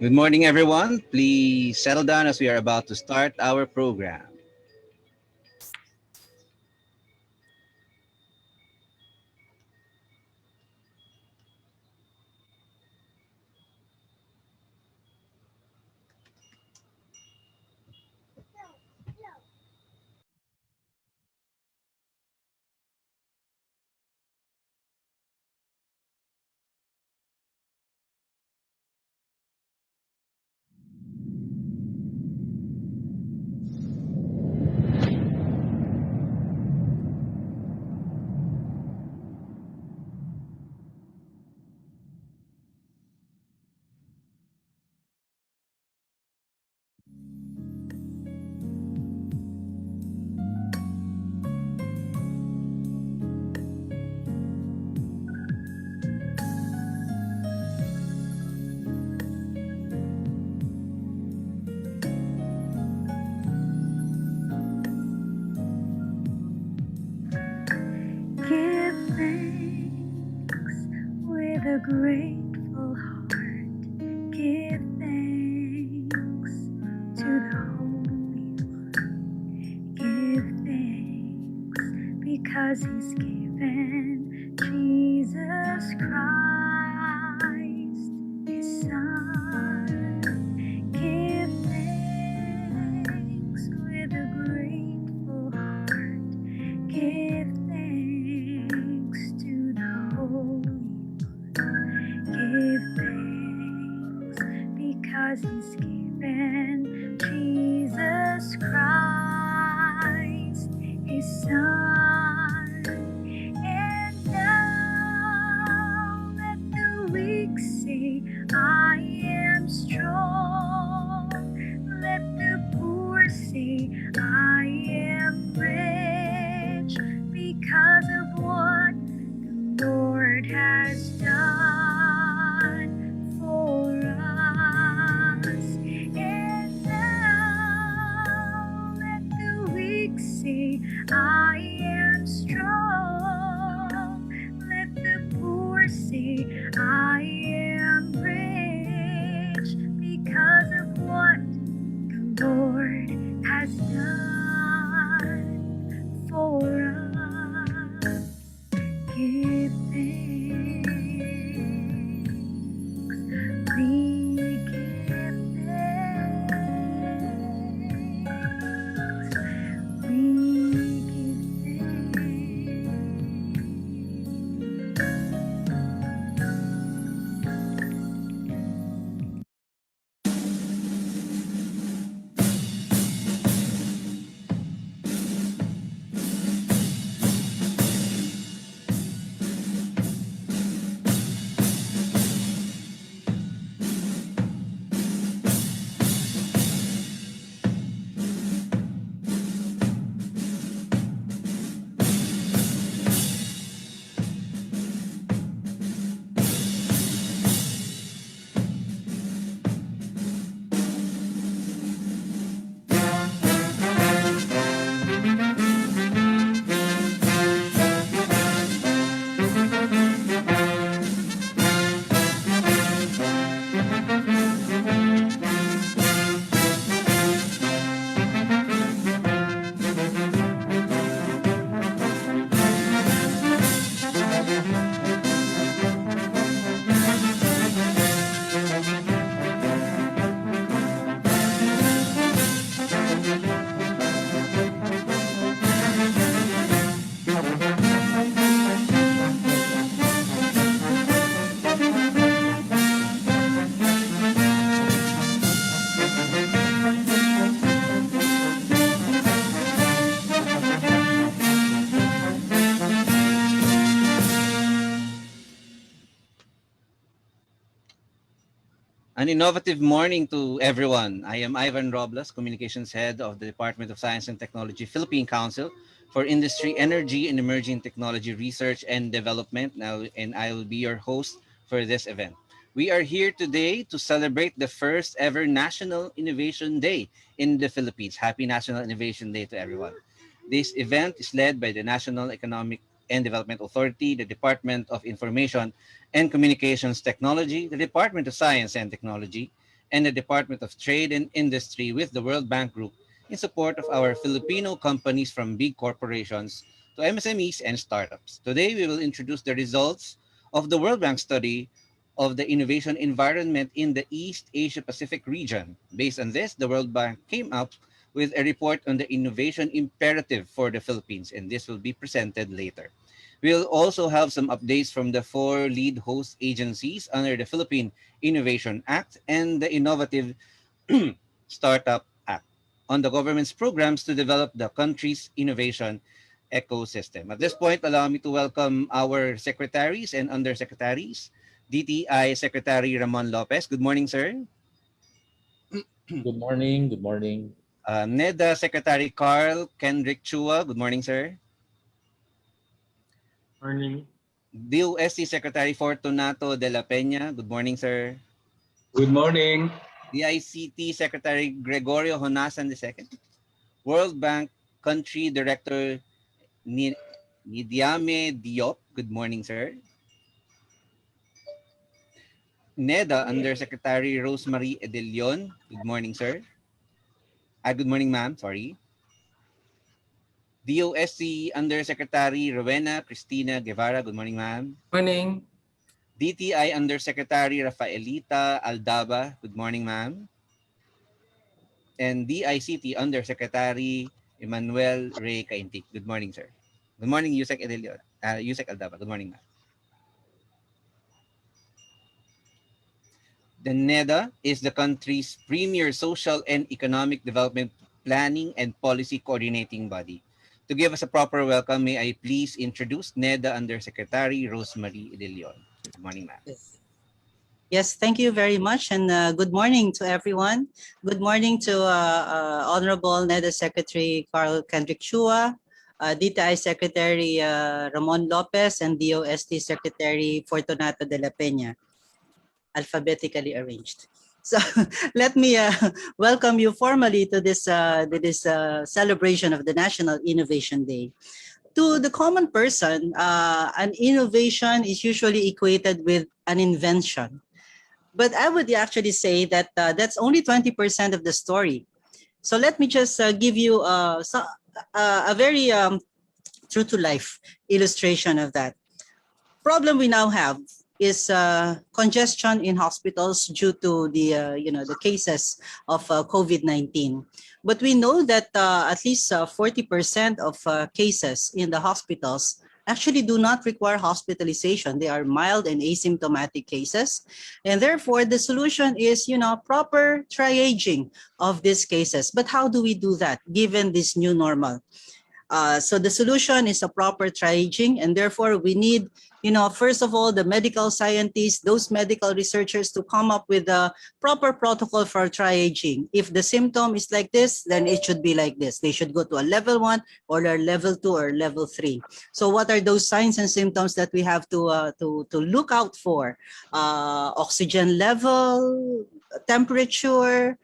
Good morning, everyone. Please settle down as we are about to start our program. Give thanks with a grateful heart. Give thanks to the Holy One. Give thanks because He's given Jesus Christ, His Son. Give thanks with a grateful heart. Give thanks to the Holy One. Give thanks because He's given Jesus Christ, His Son. And now let the weak say, I am strong. Let the poor say, I am rich because of what the Lord has done for us. And now let the weak say, I am strong. Let the poor say, I am rich because of what the Lord has done for us. Give thanks. We give thanks. We give An innovative morning to everyone. I am Ivan Robles, Communications Head of the Department of Science and Technology, Philippine Council for Industry, Energy, and Emerging Technology Research and Development. Now, and I will be your host for this event. We are here today to celebrate the first ever National Innovation Day in the Philippines. Happy National Innovation Day to everyone. This event is led by the National Economic and Development Authority, the Department of Information and Communications Technology, the Department of Science and Technology, and the Department of Trade and Industry with the World Bank Group in support of our Filipino companies from big corporations to MSMEs and startups. Today, we will introduce the results of the World Bank study of the innovation environment in the East Asia Pacific region. Based on this, the World Bank came up with a report on the innovation imperative for the Philippines, and this will be presented later. We'll also have some updates from the four lead host agencies under the Philippine Innovation Act and the Innovative Startup Act on the government's programs to develop the country's innovation ecosystem. At this point, allow me to welcome our secretaries and undersecretaries. DTI Secretary Ramon Lopez. Good morning, sir. Good morning. Good morning. NEDA Secretary Carl Kendrick Chua. Good morning, sir. Morning. DOST Secretary Fortunato de la Peña. Good morning, sir. Good morning. DICT Secretary Gregorio Honasan II. World Bank Country Director Nidiame Diop. Good morning, sir. NEDA Undersecretary Rosemary Edelion. Good morning, sir. Good morning, ma'am. Sorry. DOST Undersecretary Rowena Cristina Guevara. Good morning, ma'am. Morning. DTI Undersecretary Rafaelita Aldaba. Good morning, ma'am. And DICT Undersecretary Emmanuel Ray Caintic. Good morning, sir. Good morning, Yusek Edelion. Yusek Aldaba. Good morning, ma'am. The NEDA is the country's premier social and economic development planning and policy coordinating body. To give us a proper welcome, may I please introduce NEDA Undersecretary Rosemary Edelion. Good morning, ma'am. Yes, thank you very much, and good morning to everyone. Good morning to Honorable NEDA Secretary Carl Kendrick Chua, DTI Secretary Ramon Lopez, and DOST Secretary Fortunato de la Peña, alphabetically arranged. So let me welcome you formally to this celebration of the National Innovation Day. To the common person, an innovation is usually equated with an invention. But I would actually say that that's only 20% of the story. So let me just give you a very true-to-life illustration of that. Problem we now have is congestion in hospitals due to the cases of COVID-19. But we know that at least 40% of cases in the hospitals actually do not require hospitalization. They are mild and asymptomatic cases. And therefore, the solution is, proper triaging of these cases. But how do we do that given this new normal? So the solution is a proper triaging, and therefore we need, first of all, the medical scientists, those medical researchers to come up with a proper protocol for triaging. If the symptom is like this, then it should be like this. They should go to a level 1 or a level 2 or level 3. So what are those signs and symptoms that we have to look out for? Oxygen level, temperature,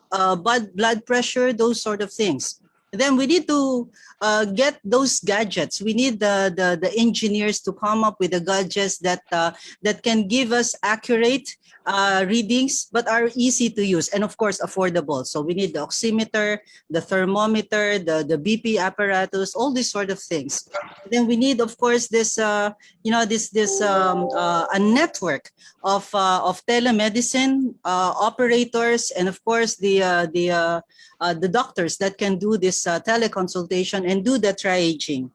blood pressure, those sort of things. Then we need to get those gadgets. We need the engineers to come up with the gadgets that can give us accurate readings, but are easy to use and of course affordable. So we need the oximeter, the thermometer, the BP apparatus, all these sort of things. Then we need, of course, this a network of telemedicine operators, and of course the doctors that can do this teleconsultation and do the triaging.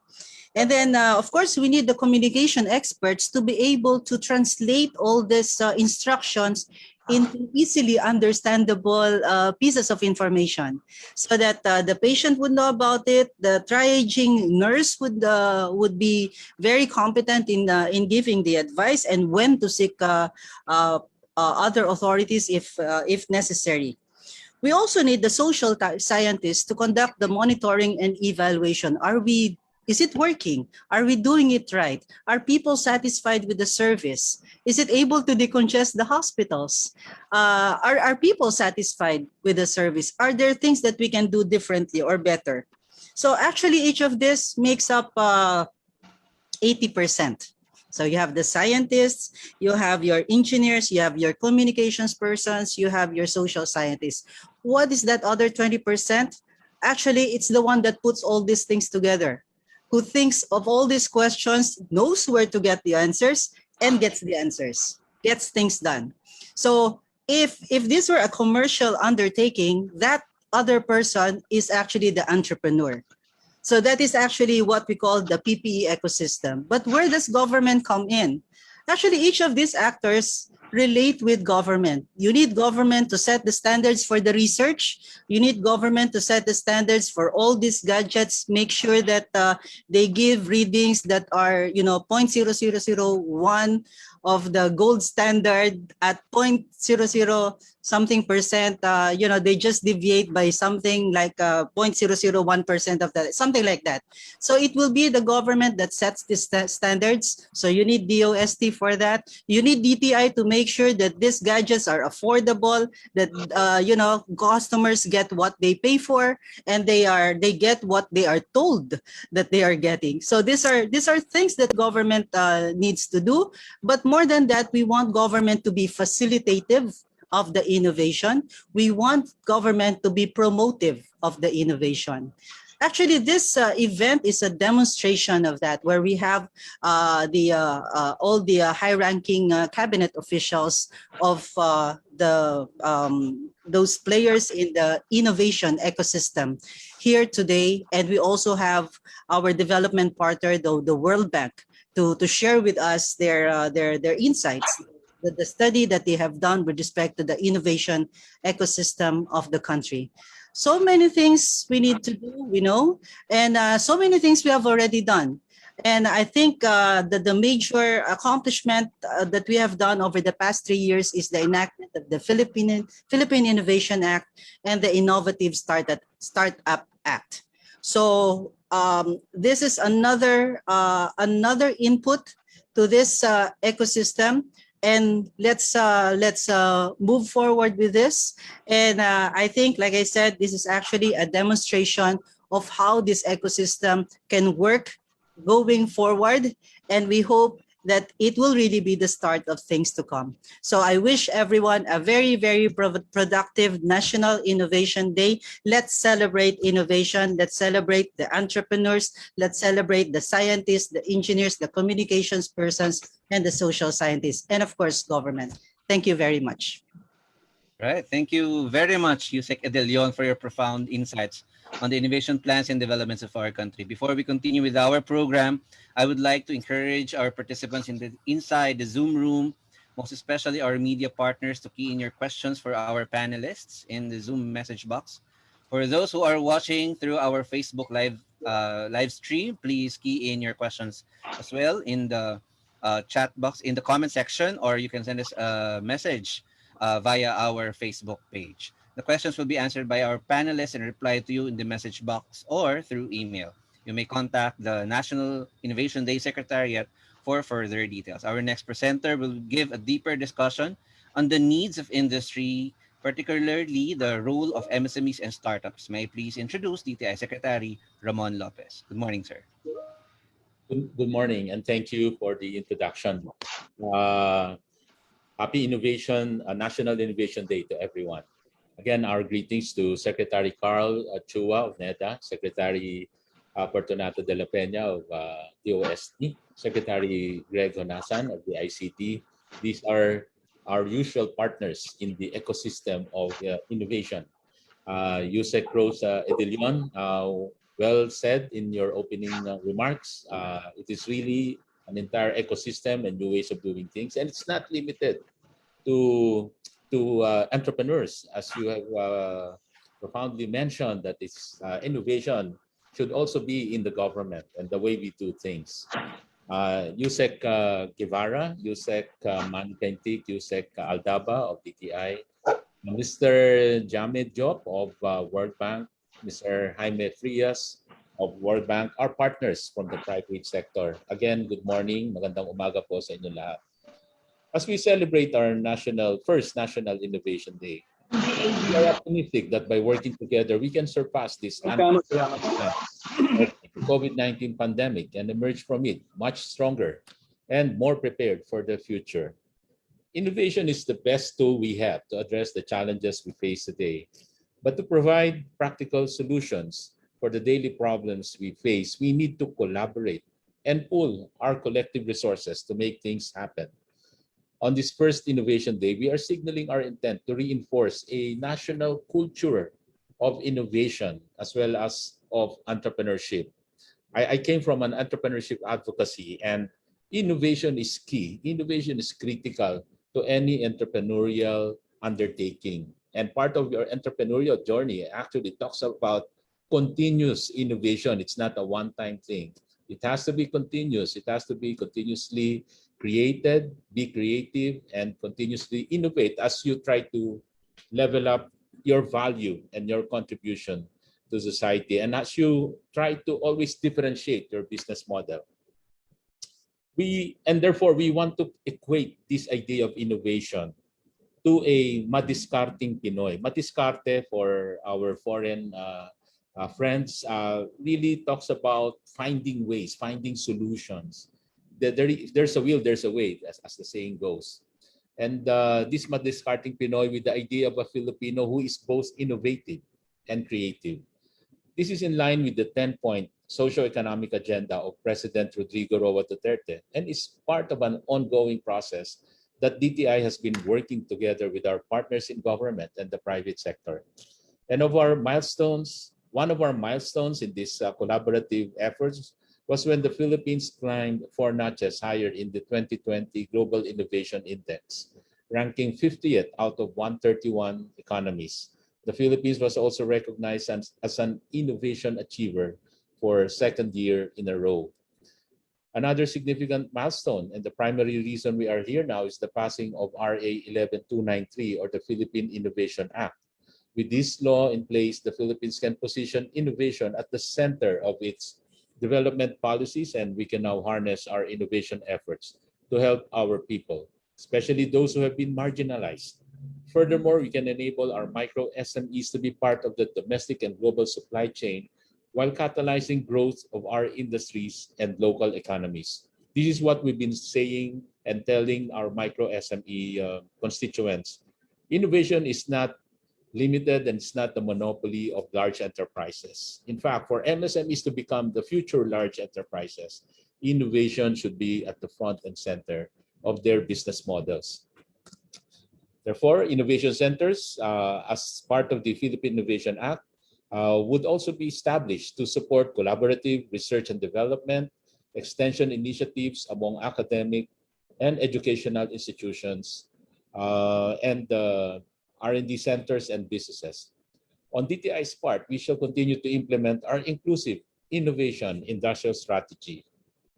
And then, of course, we need the communication experts to be able to translate all these instructions into easily understandable pieces of information, so that the patient would know about it. The triaging nurse would be very competent in giving the advice and when to seek other authorities if necessary. We also need the social scientists to conduct the monitoring and evaluation. Is it working? Are we doing it right? Are people satisfied with the service? Is it able to decongest the hospitals? Are people satisfied with the service? Are there things that we can do differently or better? So actually each of this makes up 80%. So you have the scientists, you have your engineers, you have your communications persons, you have your social scientists. What is that other 20%? Actually, it's the one that puts all these things together, who thinks of all these questions, knows where to get the answers, and gets the answers, gets things done. So if this were a commercial undertaking, that other person is actually the entrepreneur. So that is actually what we call the PPE ecosystem. But where does government come in? Actually, each of these actors relate with government. You need government to set the standards for the research. You need government to set the standards for all these gadgets, make sure that they give readings that are, 0.0001 of the gold standard at 0.00 something percent, they just deviate by something like 0.001% of that, something like that. So it will be the government that sets the standards. So you need DOST for that. You need DTI to make sure that these gadgets are affordable, that customers get what they pay for, and they get what they are told that they are getting. So these are things that government needs to do. But more than that, we want government to be facilitative of the innovation. We want government to be promotive of the innovation. Actually, this event is a demonstration of that, where we have all the high-ranking cabinet officials of those players in the innovation ecosystem here today, and we also have our development partner, the World Bank, to share with us their insights, the study that they have done with respect to the innovation ecosystem of the country. So many things we need to do, we know, and so many things we have already done. And I think that the major accomplishment that we have done over the past 3 years is the enactment of the Philippine Innovation Act and the Innovative Startup Act. So this is another input to this ecosystem. And let's move forward with this. And I think, like I said, this is actually a demonstration of how this ecosystem can work going forward. And we hope that it will really be the start of things to come. So I wish everyone a very, very productive National Innovation Day. Let's celebrate innovation. Let's celebrate the entrepreneurs. Let's celebrate the scientists, the engineers, the communications persons, and the social scientists, and of course, government. Thank you very much. Right. Thank you very much, Yusek Edelion, for your profound insights on the innovation plans and developments of our country. Before we continue with our program, I would like to encourage our participants inside the Zoom room, most especially our media partners, to key in your questions for our panelists in the Zoom message box. For those who are watching through our Facebook live stream, please key in your questions as well in the chat box in the comment section, or you can send us a message via our Facebook page. The questions will be answered by our panelists and replied to you in the message box or through email. You may contact the National Innovation Day Secretariat for further details. Our next presenter will give a deeper discussion on the needs of industry, particularly the role of MSMEs and startups. May I please introduce DTI Secretary Ramon Lopez. Good morning, sir. Good morning, and thank you for the introduction. Happy National Innovation Day to everyone. Again, our greetings to Secretary Carl Chua of NEDA, Secretary Fortunato de la Peña of DOST, Secretary Greg Honasan of the ICT. These are our usual partners in the ecosystem of innovation. Yusek Rose Edelion, well said in your opening remarks. It is really an entire ecosystem and new ways of doing things, and it's not limited to entrepreneurs, as you have profoundly mentioned, that it's innovation should also be in the government and the way we do things. Yusek Guevara, Yusek Mankentik, Yusek Aldaba of DTI, Mr. Jamid Job of World Bank, Mr. Jaime Frias of World Bank, our partners from the private sector. Again, good morning. Magandang umaga po sa inyo lahat. As we celebrate our first National Innovation Day, we are optimistic that by working together, we can surpass this COVID-19 pandemic and emerge from it much stronger and more prepared for the future. Innovation is the best tool we have to address the challenges we face today. But to provide practical solutions for the daily problems we face, we need to collaborate and pool our collective resources to make things happen. On this first Innovation Day, we are signaling our intent to reinforce a national culture of innovation as well as of entrepreneurship. I came from an entrepreneurship advocacy, and innovation is key. Innovation is critical to any entrepreneurial undertaking. And part of your entrepreneurial journey actually talks about continuous innovation. It's not a one-time thing. It has to be continuous. It has to be continuously created, be creative, and continuously innovate as you try to level up your value and your contribution to society, and as you try to always differentiate your business model. Therefore, we want to equate this idea of innovation to a Madiskarteng Pinoy. Madiskarte, for our foreign friends, really talks about finding ways, finding solutions. There's a will, there's a way, as the saying goes. And this Madiskarteng Pinoy with the idea of a Filipino who is both innovative and creative. This is in line with the 10-point socio-economic agenda of President Rodrigo Roa Duterte and is part of an ongoing process that DTI has been working together with our partners in government and the private sector. And one of our milestones in this collaborative efforts was when the Philippines climbed 4 notches higher in the 2020 Global Innovation Index, ranking 50th out of 131 economies. The Philippines was also recognized as an innovation achiever for second year in a row. Another significant milestone, and the primary reason we are here now, is the passing of RA 11293, or the Philippine Innovation Act. With this law in place, the Philippines can position innovation at the center of its development policies, and we can now harness our innovation efforts to help our people, especially those who have been marginalized. Furthermore, we can enable our micro SMEs to be part of the domestic and global supply chain while catalyzing growth of our industries and local economies. This is what we've been saying and telling our micro SME constituents. Innovation is not limited, and it's not the monopoly of large enterprises. In fact, for MSMEs to become the future large enterprises, innovation should be at the front and center of their business models. Therefore, innovation centers, as part of the Philippine Innovation Act, would also be established to support collaborative research and development, extension initiatives among academic and educational institutions, and R&D centers and businesses. On DTI's part, we shall continue to implement our inclusive innovation industrial strategy,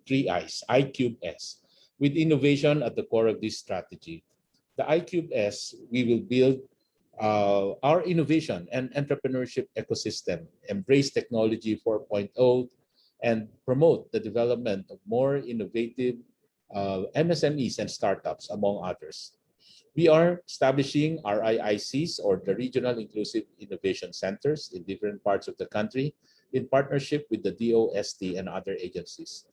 3Is, I-S, with innovation at the core of this strategy. The I-S, we will build our innovation and entrepreneurship ecosystem, embrace technology 4.0, and promote the development of more innovative MSMEs and startups, among others. We are establishing RIICs, or the Regional Inclusive Innovation Centers, in different parts of the country in partnership with the DOST and other agencies.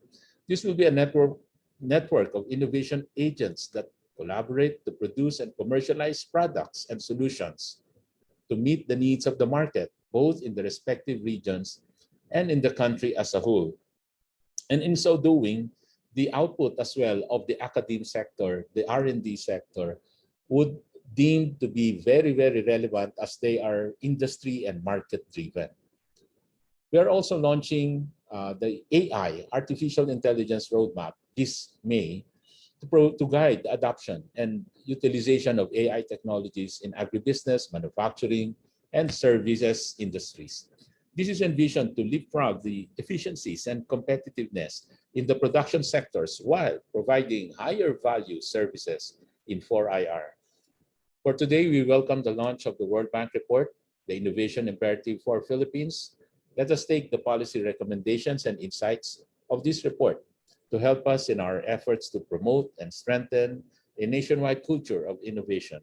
This will be a network of innovation agents that collaborate to produce and commercialize products and solutions to meet the needs of the market, both in the respective regions and in the country as a whole. And in so doing, the output as well of the academic sector, the R&D sector, would deem to be very, very relevant as they are industry and market driven. We are also launching the AI, Artificial Intelligence Roadmap, this May, to guide the adoption and utilization of AI technologies in agribusiness, manufacturing, and services industries. This is envisioned to leapfrog the efficiencies and competitiveness in the production sectors while providing higher value services in 4IR. For today, we welcome the launch of the World Bank report, the Innovation Imperative for Philippines. Let us take the policy recommendations and insights of this report to help us in our efforts to promote and strengthen a nationwide culture of innovation.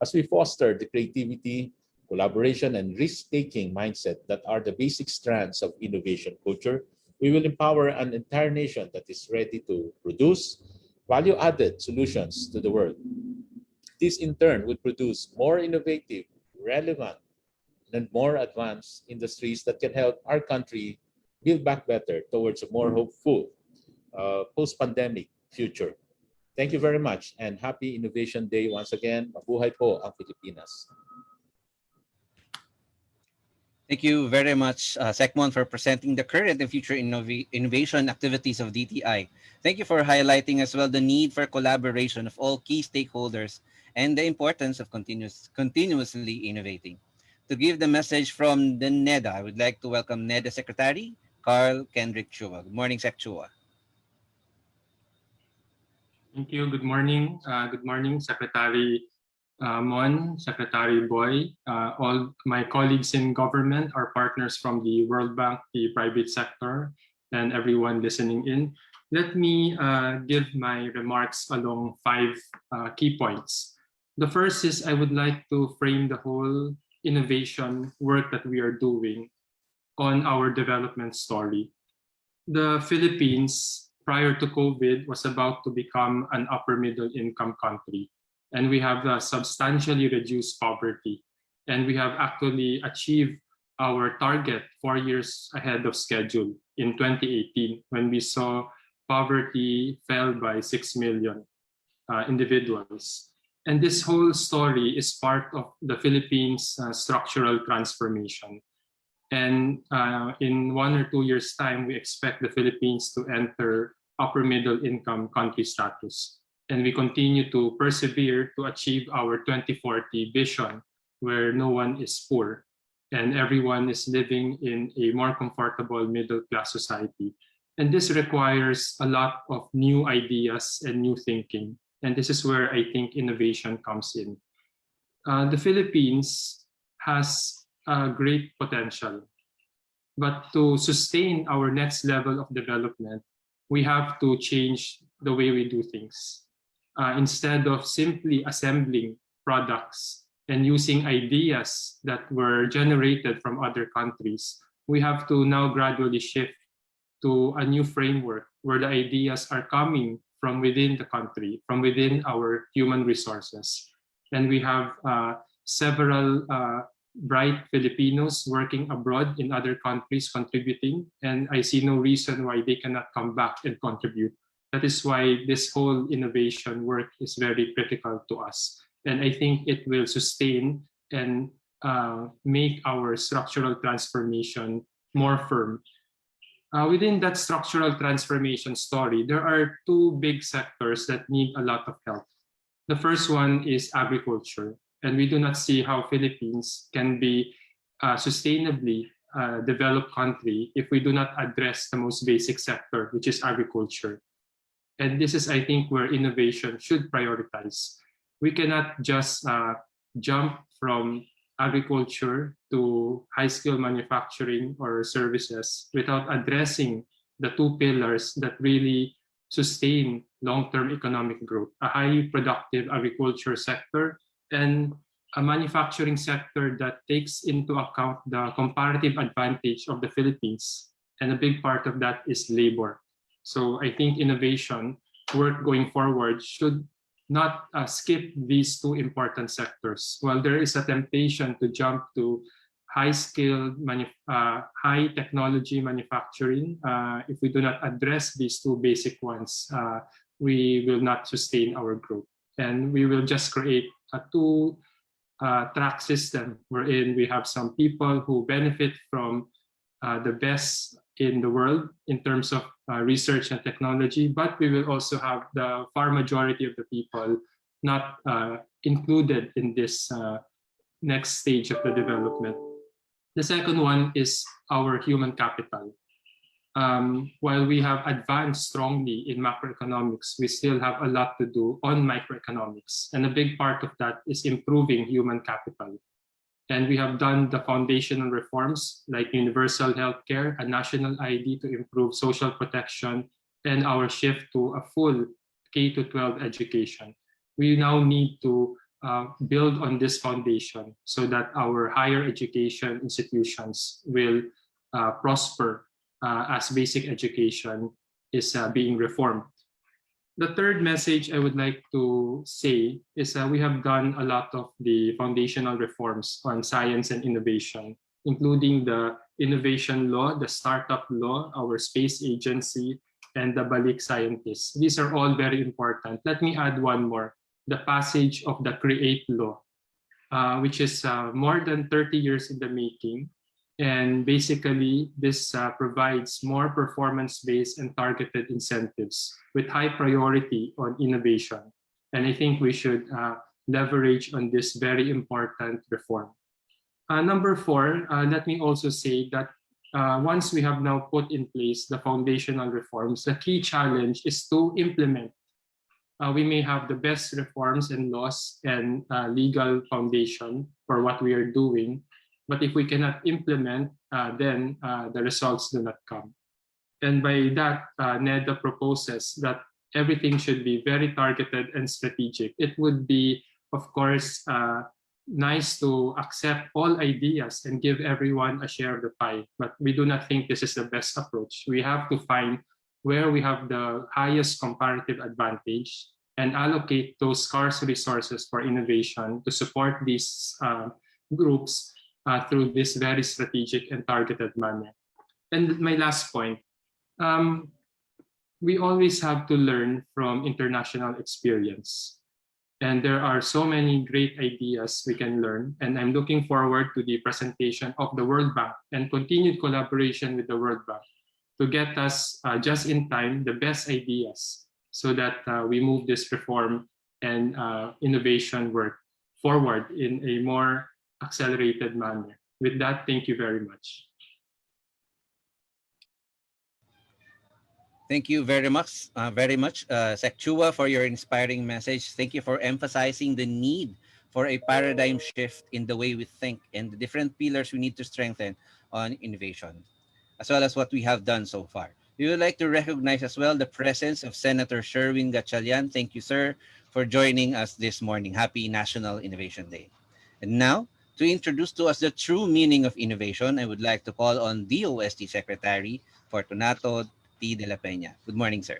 As we foster the creativity, collaboration, and risk-taking mindset that are the basic strands of innovation culture, We will empower an entire nation that is ready to produce value-added solutions to the world. This in turn would produce more innovative, relevant, and more advanced industries that can help our country build back better towards a more hopeful post-pandemic future. Thank you very much and happy Innovation Day once again. Mabuhay po ang Pilipinas. Thank you very much, Secmon, for presenting the current and future innovation activities of DTI. Thank you for highlighting as well the need for collaboration of all key stakeholders and the importance of continuously innovating. To give the message from the NEDA, I would like to welcome NEDA Secretary Carl Kendrick Chua. Good morning, Sec Chua. Thank you. Good morning. Good morning, Secretary Mon, Secretary Boy, all my colleagues in government, our partners from the World Bank, the private sector, and everyone listening in. Let me give my remarks along 5 key points. The first is I would like to frame the whole innovation work that we are doing on our development story. The Philippines, prior to COVID, was about to become an upper middle income country. And we have substantially reduced poverty. And we have actually achieved our target 4 years ahead of schedule in 2018, when we saw poverty fell by 6 million individuals. And this whole story is part of the Philippines' structural transformation. And in 1 or 2 years' time, we expect the Philippines to enter upper middle income country status. And we continue to persevere to achieve our 2040 vision, where no one is poor and everyone is living in a more comfortable middle-class society. And this requires a lot of new ideas and new thinking. And this is where I think innovation comes in. The Philippines has great potential, but to sustain our next level of development, we have to change the way we do things. Instead of simply assembling products and using ideas that were generated from other countries, we have to now gradually shift to a new framework where the ideas are coming from within the country, from within our human resources. And we have several bright Filipinos working abroad in other countries contributing, and I see no reason why they cannot come back and contribute. That is why this whole innovation work is very critical to us. And I think it will sustain and make our structural transformation more firm. Within that structural transformation story, there are 2 big sectors that need a lot of help. The first one is agriculture. And we do not see how Philippines can be sustainably developed country if we do not address the most basic sector, which is agriculture. And this is, I think, where innovation should prioritize. We cannot just jump from agriculture to high-skill manufacturing or services without addressing the 2 pillars that really sustain long-term economic growth: a highly productive agriculture sector and a manufacturing sector that takes into account the comparative advantage of the Philippines. And a big part of that is labor. So I think innovation work going forward should not skip these 2 important sectors. While there is a temptation to jump to high-skilled, high technology manufacturing, if we do not address these 2 basic ones, we will not sustain our growth. And we will just create a 2-track system wherein we have some people who benefit from the best in the world in terms of research and technology, but we will also have the far majority of the people not included in this next stage of the development. The second one is our human capital. While we have advanced strongly in macroeconomics, we still have a lot to do on microeconomics. And a big part of that is improving human capital. And we have done the foundational reforms like universal healthcare, a national ID to improve social protection, and our shift to a full K-12 education. We now need to build on this foundation so that our higher education institutions will prosper as basic education is being reformed. The third message I would like to say is we have done a lot of the foundational reforms on science and innovation, including the innovation law, the startup law, our space agency, and the Balik scientists. These are all very important. Let me add one more, the passage of the CREATE law, which is more than 30 years in the making. And basically, this provides more performance-based and targeted incentives with high priority on innovation. And I think we should leverage on this very important reform. Number four, let me also say that once we have now put in place the foundational reforms, the key challenge is to implement. We may have the best reforms and laws and legal foundation for what we are doing, but if we cannot implement, then the results do not come. And by that, NEDA proposes that everything should be very targeted and strategic. It would be, of course, nice to accept all ideas and give everyone a share of the pie, but we do not think this is the best approach. We have to find where we have the highest comparative advantage and allocate those scarce resources for innovation to support these groups through this very strategic and targeted manner. And my last point, we always have to learn from international experience. And there are so many great ideas we can learn. And I'm looking forward to the presentation of the World Bank and continued collaboration with the World Bank to get us just in time the best ideas so that we move this reform and innovation work forward in a more accelerated manner. With that, thank you very much. Thank you very much, Sec Chua, for your inspiring message. Thank you for emphasizing the need for a paradigm shift in the way we think and the different pillars we need to strengthen on innovation, as well as what we have done so far. We would like to recognize as well the presence of Senator Sherwin Gatchalian. Thank you, sir, for joining us this morning. Happy National Innovation Day. And now, to introduce to us the true meaning of innovation, I would like to call on DOST Secretary Fortunato de la Peña. Good morning, sir.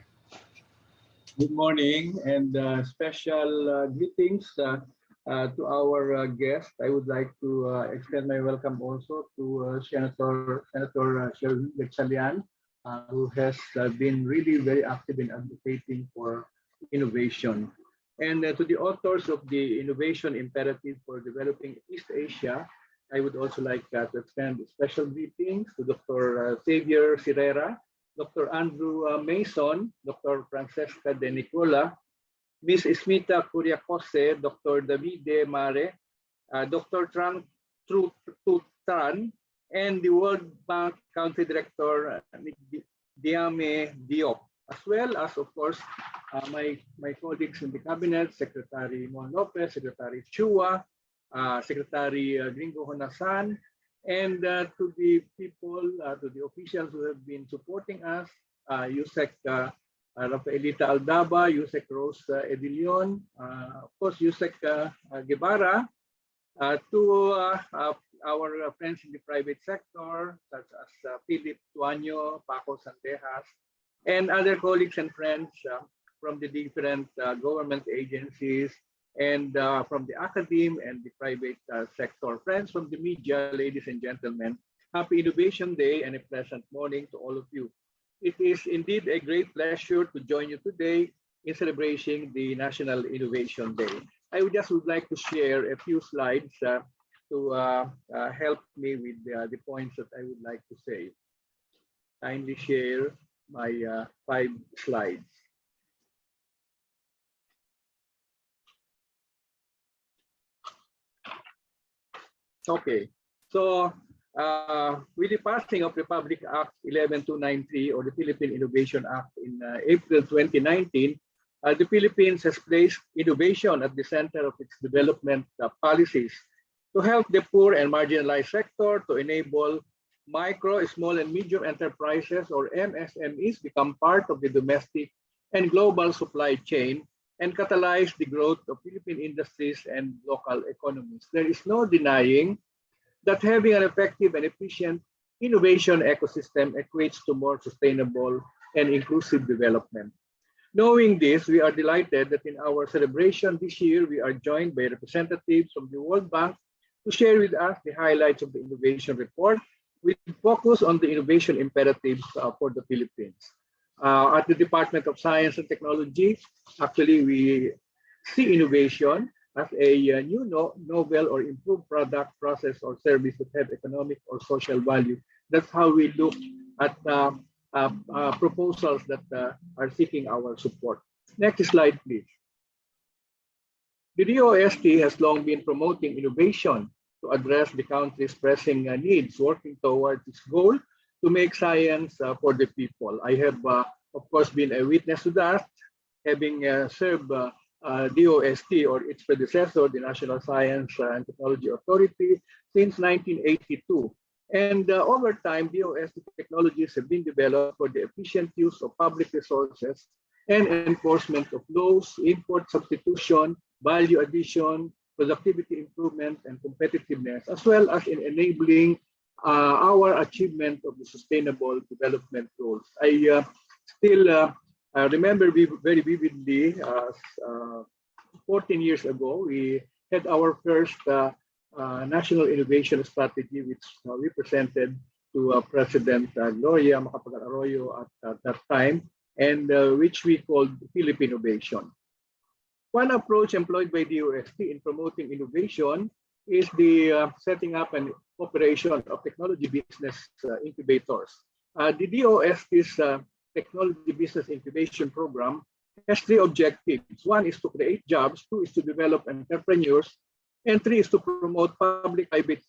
Good morning, and special greetings to our guest. I would like to extend my welcome also to Senator Sherwin Gatchalian, who has been really very active in advocating for innovation. And to the authors of the Innovation Imperative for Developing East Asia, I would also like to extend special greetings to Dr. Xavier Sirera, Dr. Andrew Mason, Dr. Francesca De Nicola, Ms. Smita Kuriakose, Dr. Davide Mare, Dr. Trang Tran, and the World Bank Country Director Diame Diop, as well as, of course, my colleagues in the cabinet, Secretary Mon Lopez, Secretary Chua, Secretary Gringo Honasan, and to the people, to the officials who have been supporting us, Yusek Rafaelita Aldaba, Yusek Rose Edilion, of course, Yusek Guevara, to our friends in the private sector, such as Philip Tuaño, Paco Sandejas, and other colleagues and friends from the different government agencies, and from the academe and the private sector. Friends from the media, ladies and gentlemen, happy Innovation Day and a pleasant morning to all of you. It is indeed a great pleasure to join you today in celebrating the National Innovation Day. I would like to share a few slides to help me with the points that I would like to say. Kindly share my 5 slides. Okay, so with the passing of Republic Act 11293 or the Philippine Innovation Act in April 2019, the Philippines has placed innovation at the center of its development policies to help the poor and marginalized sector, to enable micro, small, and medium enterprises or MSMEs become part of the domestic and global supply chain and catalyze the growth of Philippine industries and local economies. There is no denying that having an effective and efficient innovation ecosystem equates to more sustainable and inclusive development. Knowing this, we are delighted that in our celebration this year, we are joined by representatives from the World Bank to share with us the highlights of the innovation report with focus on the innovation imperatives for the Philippines. At the Department of Science and Technology, actually, we see innovation as a new novel or improved product, process, or service that have economic or social value. That's how we look at proposals that are seeking our support. Next slide, please. The DOST has long been promoting innovation to address the country's pressing needs, working towards its goal to make science for the people. I have, of course, been a witness to that, having served DOST or its predecessor, the National Science and Technology Authority, since 1982. And over time, DOST technologies have been developed for the efficient use of public resources and enforcement of laws, import substitution, value addition, productivity improvement, and competitiveness, as well as in enabling our achievement of the Sustainable Development Goals. I still remember very vividly, 14 years ago, we had our first national innovation strategy, which we presented to President Gloria Macapagal-Arroyo at that time, and which we called Philippine Innovation. One approach employed by DOST in promoting innovation is the setting up and operation of technology business incubators. The DOST's Technology Business Incubation Program has three objectives. One is to create jobs, two is to develop entrepreneurs, and three is to promote public-private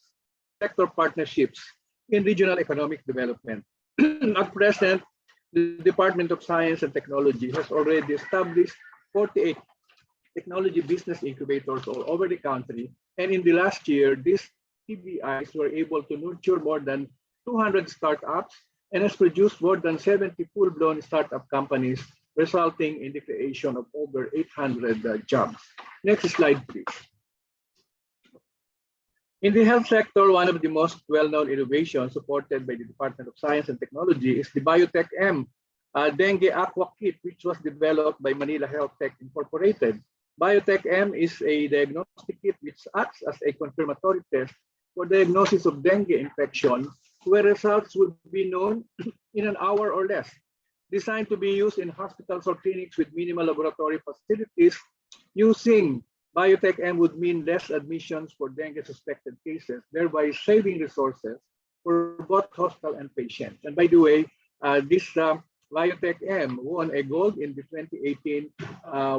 sector partnerships in regional economic development. At present, the Department of Science and Technology has already established 48 technology business incubators all over the country. And in the last year, these TBIs were able to nurture more than 200 startups and has produced more than 70 full-blown startup companies, resulting in the creation of over 800 jobs. Next slide, please. In the health sector, one of the most well-known innovations supported by the Department of Science and Technology is the Biotech M Dengue Aqua Kit, which was developed by Manila Health Tech Incorporated. Biotech M is a diagnostic kit which acts as a confirmatory test for diagnosis of dengue infection, where results will be known in an hour or less. Designed to be used in hospitals or clinics with minimal laboratory facilities, using Biotech M would mean less admissions for dengue suspected cases, thereby saving resources for both hospital and patients. And by the way, this Biotech M won a gold in the 2018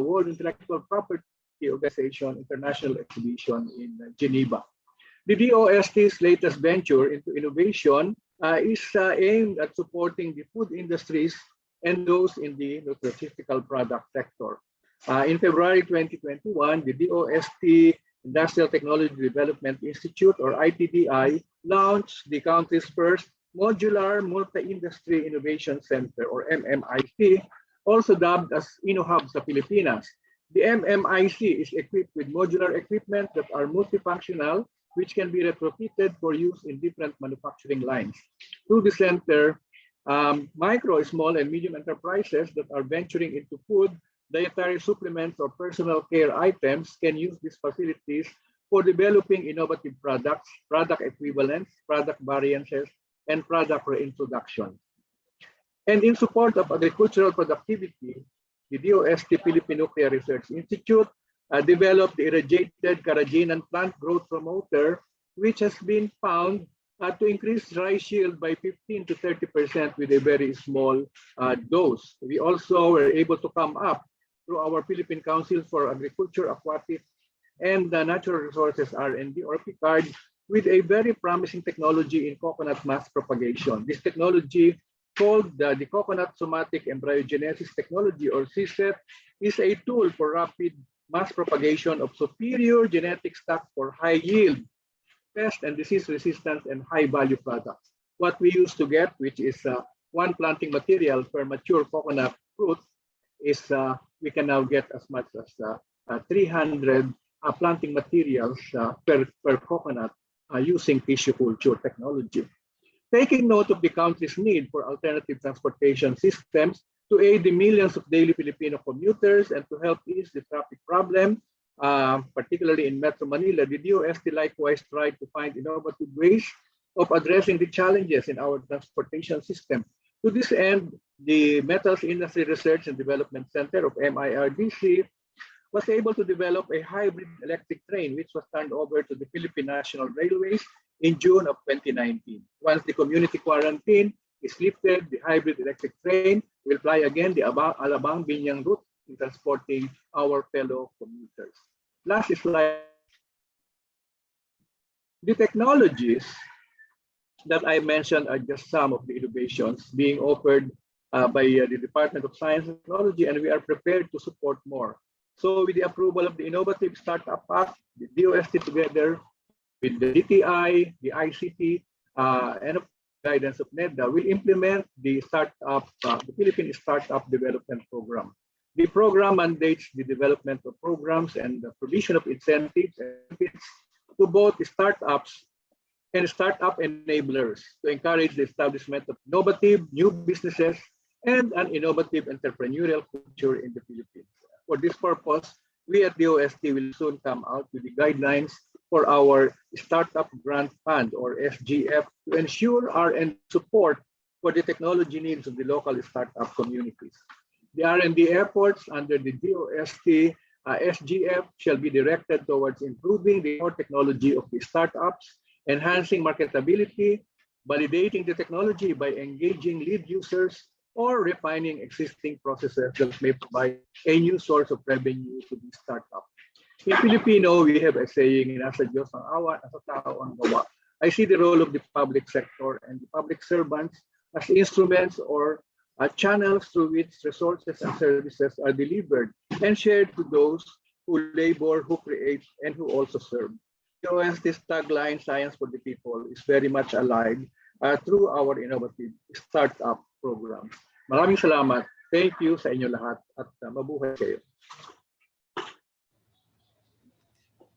World Intellectual Property Organization International Exhibition in Geneva. The DOST's latest venture into innovation is aimed at supporting the food industries and those in the nutraceutical product sector. In February 2021, the DOST Industrial Technology Development Institute, or ITDI, launched the country's first Modular Multi-Industry Innovation Center, or MMIC, also dubbed as InnoHub sa Pilipinas. The MMIC is equipped with modular equipment that are multifunctional, which can be retrofitted for use in different manufacturing lines. Through the center, micro, small, and medium enterprises that are venturing into food, dietary supplements, or personal care items can use these facilities for developing innovative products, product equivalents, product variances, and product reintroduction. And in support of agricultural productivity, the DOST-Philippine Nuclear Research Institute developed the irradiated carrageenan plant growth promoter, which has been found to increase rice yield by 15 to 30% with a very small dose. We also were able to come up through our Philippine Council for Agriculture, Aquatics, and Natural Resources R&D, or PICARD, with a very promising technology in coconut mass propagation. This technology, called the Coconut Somatic Embryogenesis Technology, or CSET, is a tool for rapid mass propagation of superior genetic stock for high yield, pest and disease resistance, and high value products. What we used to get, which is one planting material per mature coconut fruit, is we can now get as much as 300 planting materials per coconut using tissue culture technology. taking note of the country's need for alternative transportation systems to aid the millions of daily Filipino commuters and to help ease the traffic problem, particularly in Metro Manila, the DOST likewise tried to find innovative ways of addressing the challenges in our transportation system. To this end, the Metals Industry Research and Development Center of MIRDC was able to develop a hybrid electric train which was turned over to the Philippine National Railways in June of 2019. Once the community quarantine is lifted, the hybrid electric train will fly again the Alabang-Binyang route in transporting our fellow commuters. Last slide. The technologies that I mentioned are just some of the innovations being offered by the Department of Science and Technology, and we are prepared to support more. So with the approval of the Innovative Startup Act, the DOST together with the DTI, the ICT, and guidance of NEDA will implement the Philippine Startup Development Program. The program mandates the development of programs and the provision of incentives and benefits to both the startups and startup enablers to encourage the establishment of innovative new businesses and an innovative entrepreneurial culture in the Philippines. For this purpose, we at DOST will soon come out with the guidelines for our Startup Grant Fund, or SGF, to ensure R&D support for the technology needs of the local startup communities. The R&D efforts under the DOST SGF shall be directed towards improving the core technology of the startups, enhancing marketability, validating the technology by engaging lead users, or refining existing processes that may provide a new source of revenue to the startup. In Filipino, we have a saying, nasa Diyos ang awa, nasa tao ang gawa. I see the role of the public sector and the public servants as instruments or channels through which resources and services are delivered and shared to those who labor, who create, and who also serve. DOST's tagline, Science for the People, is very much alive through our innovative startup programs. Maraming salamat. Thank you sa inyo lahat at mabuhay kayo.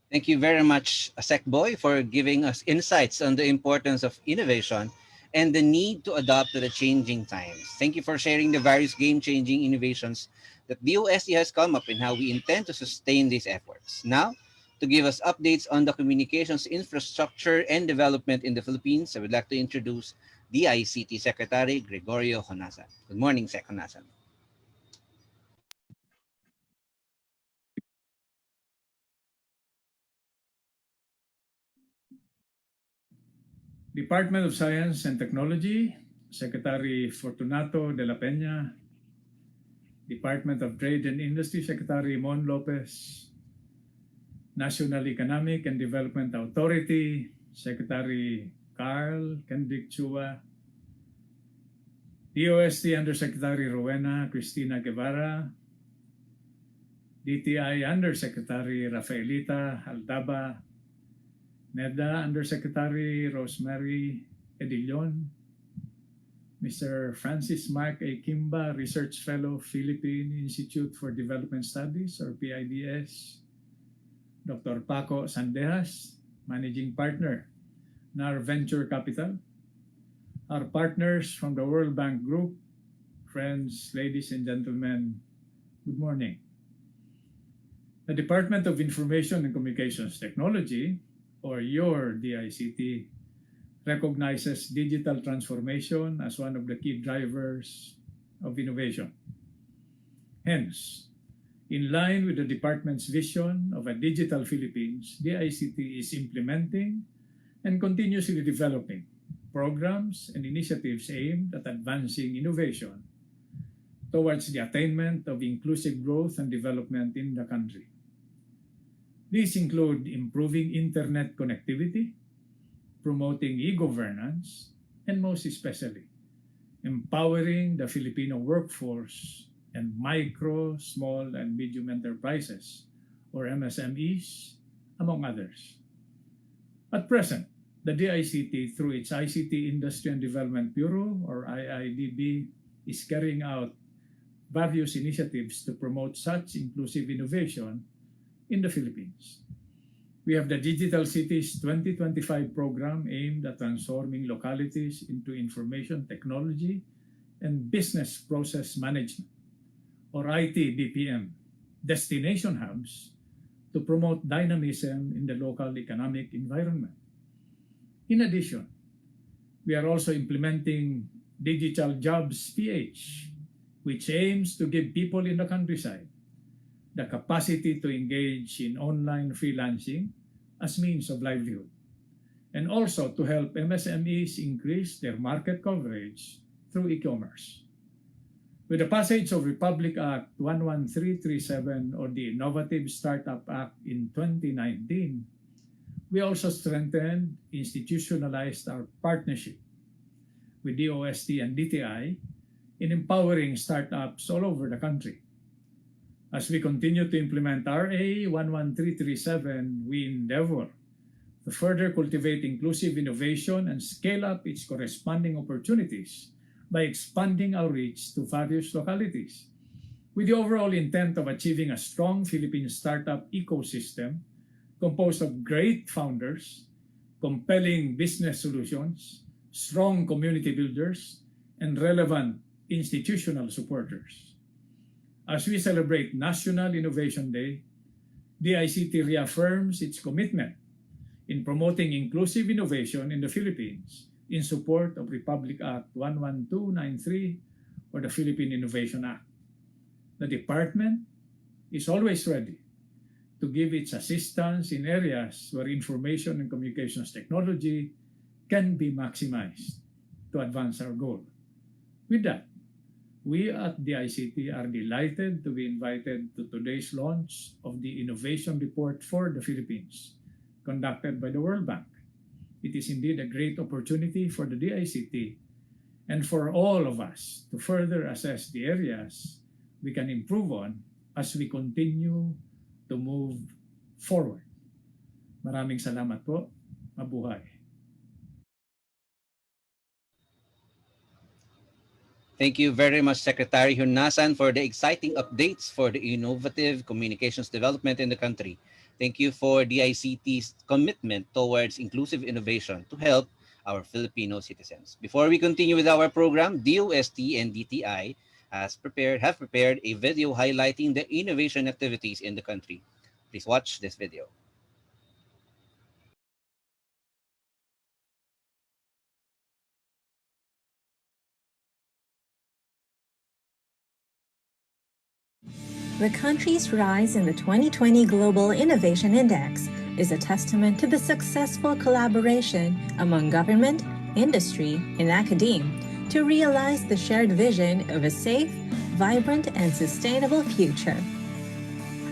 Thank you very much, Sec Boy, for giving us insights on the importance of innovation and the need to adapt to the changing times. Thank you for sharing the various game-changing innovations that DOST has come up and how we intend to sustain these efforts. Now, to give us updates on the communications infrastructure and development in the Philippines, I would like to introduce DICT Secretary Gregorio Honasan. Good morning, Sec Honasan. Department of Science and Technology, Secretary Fortunato de la Peña, Department of Trade and Industry, Secretary Ramon Lopez, National Economic and Development Authority, Secretary Carl Kendrick Chua, DOST Undersecretary Rowena Cristina Guevara, DTI Undersecretary Rafaelita Aldaba, NEDA Undersecretary Rosemary Edillon, Mr. Francis Mark A. Kimba, Research Fellow, Philippine Institute for Development Studies, or PIDS, Dr. Paco Sandejas, Managing Partner, NAR Venture Capital, our partners from the World Bank Group, friends, ladies and gentlemen, good morning. The Department of Information and Communications Technology, or your DICT, recognizes digital transformation as one of the key drivers of innovation. Hence, in line with the department's vision of a digital Philippines, DICT is implementing and continuously developing programs and initiatives aimed at advancing innovation towards the attainment of inclusive growth and development in the country. These include improving internet connectivity, promoting e-governance, and most especially, empowering the Filipino workforce and micro, small, and medium enterprises, or MSMEs, among others. At present, the DICT, through its ICT Industry and Development Bureau, or IIDB, is carrying out various initiatives to promote such inclusive innovation in the Philippines. We have the Digital Cities 2025 program aimed at transforming localities into information technology and business process management, or IT-BPM, destination hubs to promote dynamism in the local economic environment. In addition, we are also implementing Digital Jobs PH, which aims to give people in the countryside the capacity to engage in online freelancing as means of livelihood, and also to help MSMEs increase their market coverage through e-commerce. With the passage of Republic Act 11337, or the Innovative Startup Act in 2019, we also strengthened, institutionalized our partnership with DOST and DTI in empowering startups all over the country. As we continue to implement RA 11337, we endeavor to further cultivate inclusive innovation and scale up its corresponding opportunities by expanding our reach to various localities, with the overall intent of achieving a strong Philippine startup ecosystem composed of great founders, compelling business solutions, strong community builders, and relevant institutional supporters. As we celebrate National Innovation Day, DICT reaffirms its commitment in promoting inclusive innovation in the Philippines in support of Republic Act 11293, or the Philippine Innovation Act. The department is always ready to give its assistance in areas where information and communications technology can be maximized to advance our goal. With that, we at DICT are delighted to be invited to today's launch of the Innovation Report for the Philippines, conducted by the World Bank. It is indeed a great opportunity for the DICT and for all of us to further assess the areas we can improve on as we continue to move forward. Maraming salamat po. Mabuhay. Thank you very much, Secretary Hunasan, for the exciting updates for the innovative communications development in the country. Thank you for DICT's commitment towards inclusive innovation to help our Filipino citizens. Before we continue with our program, DOST and DTI have prepared a video highlighting the innovation activities in the country. Please watch this video. The country's rise in the 2020 Global Innovation Index is a testament to the successful collaboration among government, industry, and academia to realize the shared vision of a safe, vibrant, and sustainable future.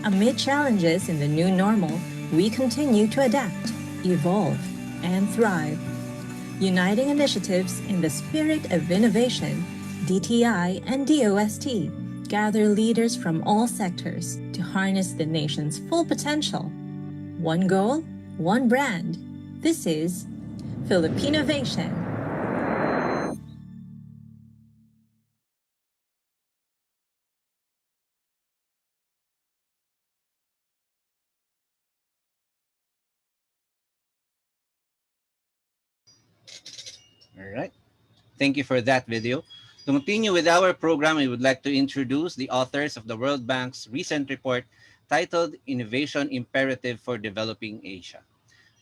Amid challenges in the new normal, we continue to adapt, evolve, and thrive. Uniting initiatives in the spirit of innovation, DTI and DOST gather leaders from all sectors to harness the nation's full potential. One goal, one brand. This is Philippinovation. All right. Thank you for that video. To continue with our program, I would like to introduce the authors of the World Bank's recent report titled Innovation Imperative for Developing Asia.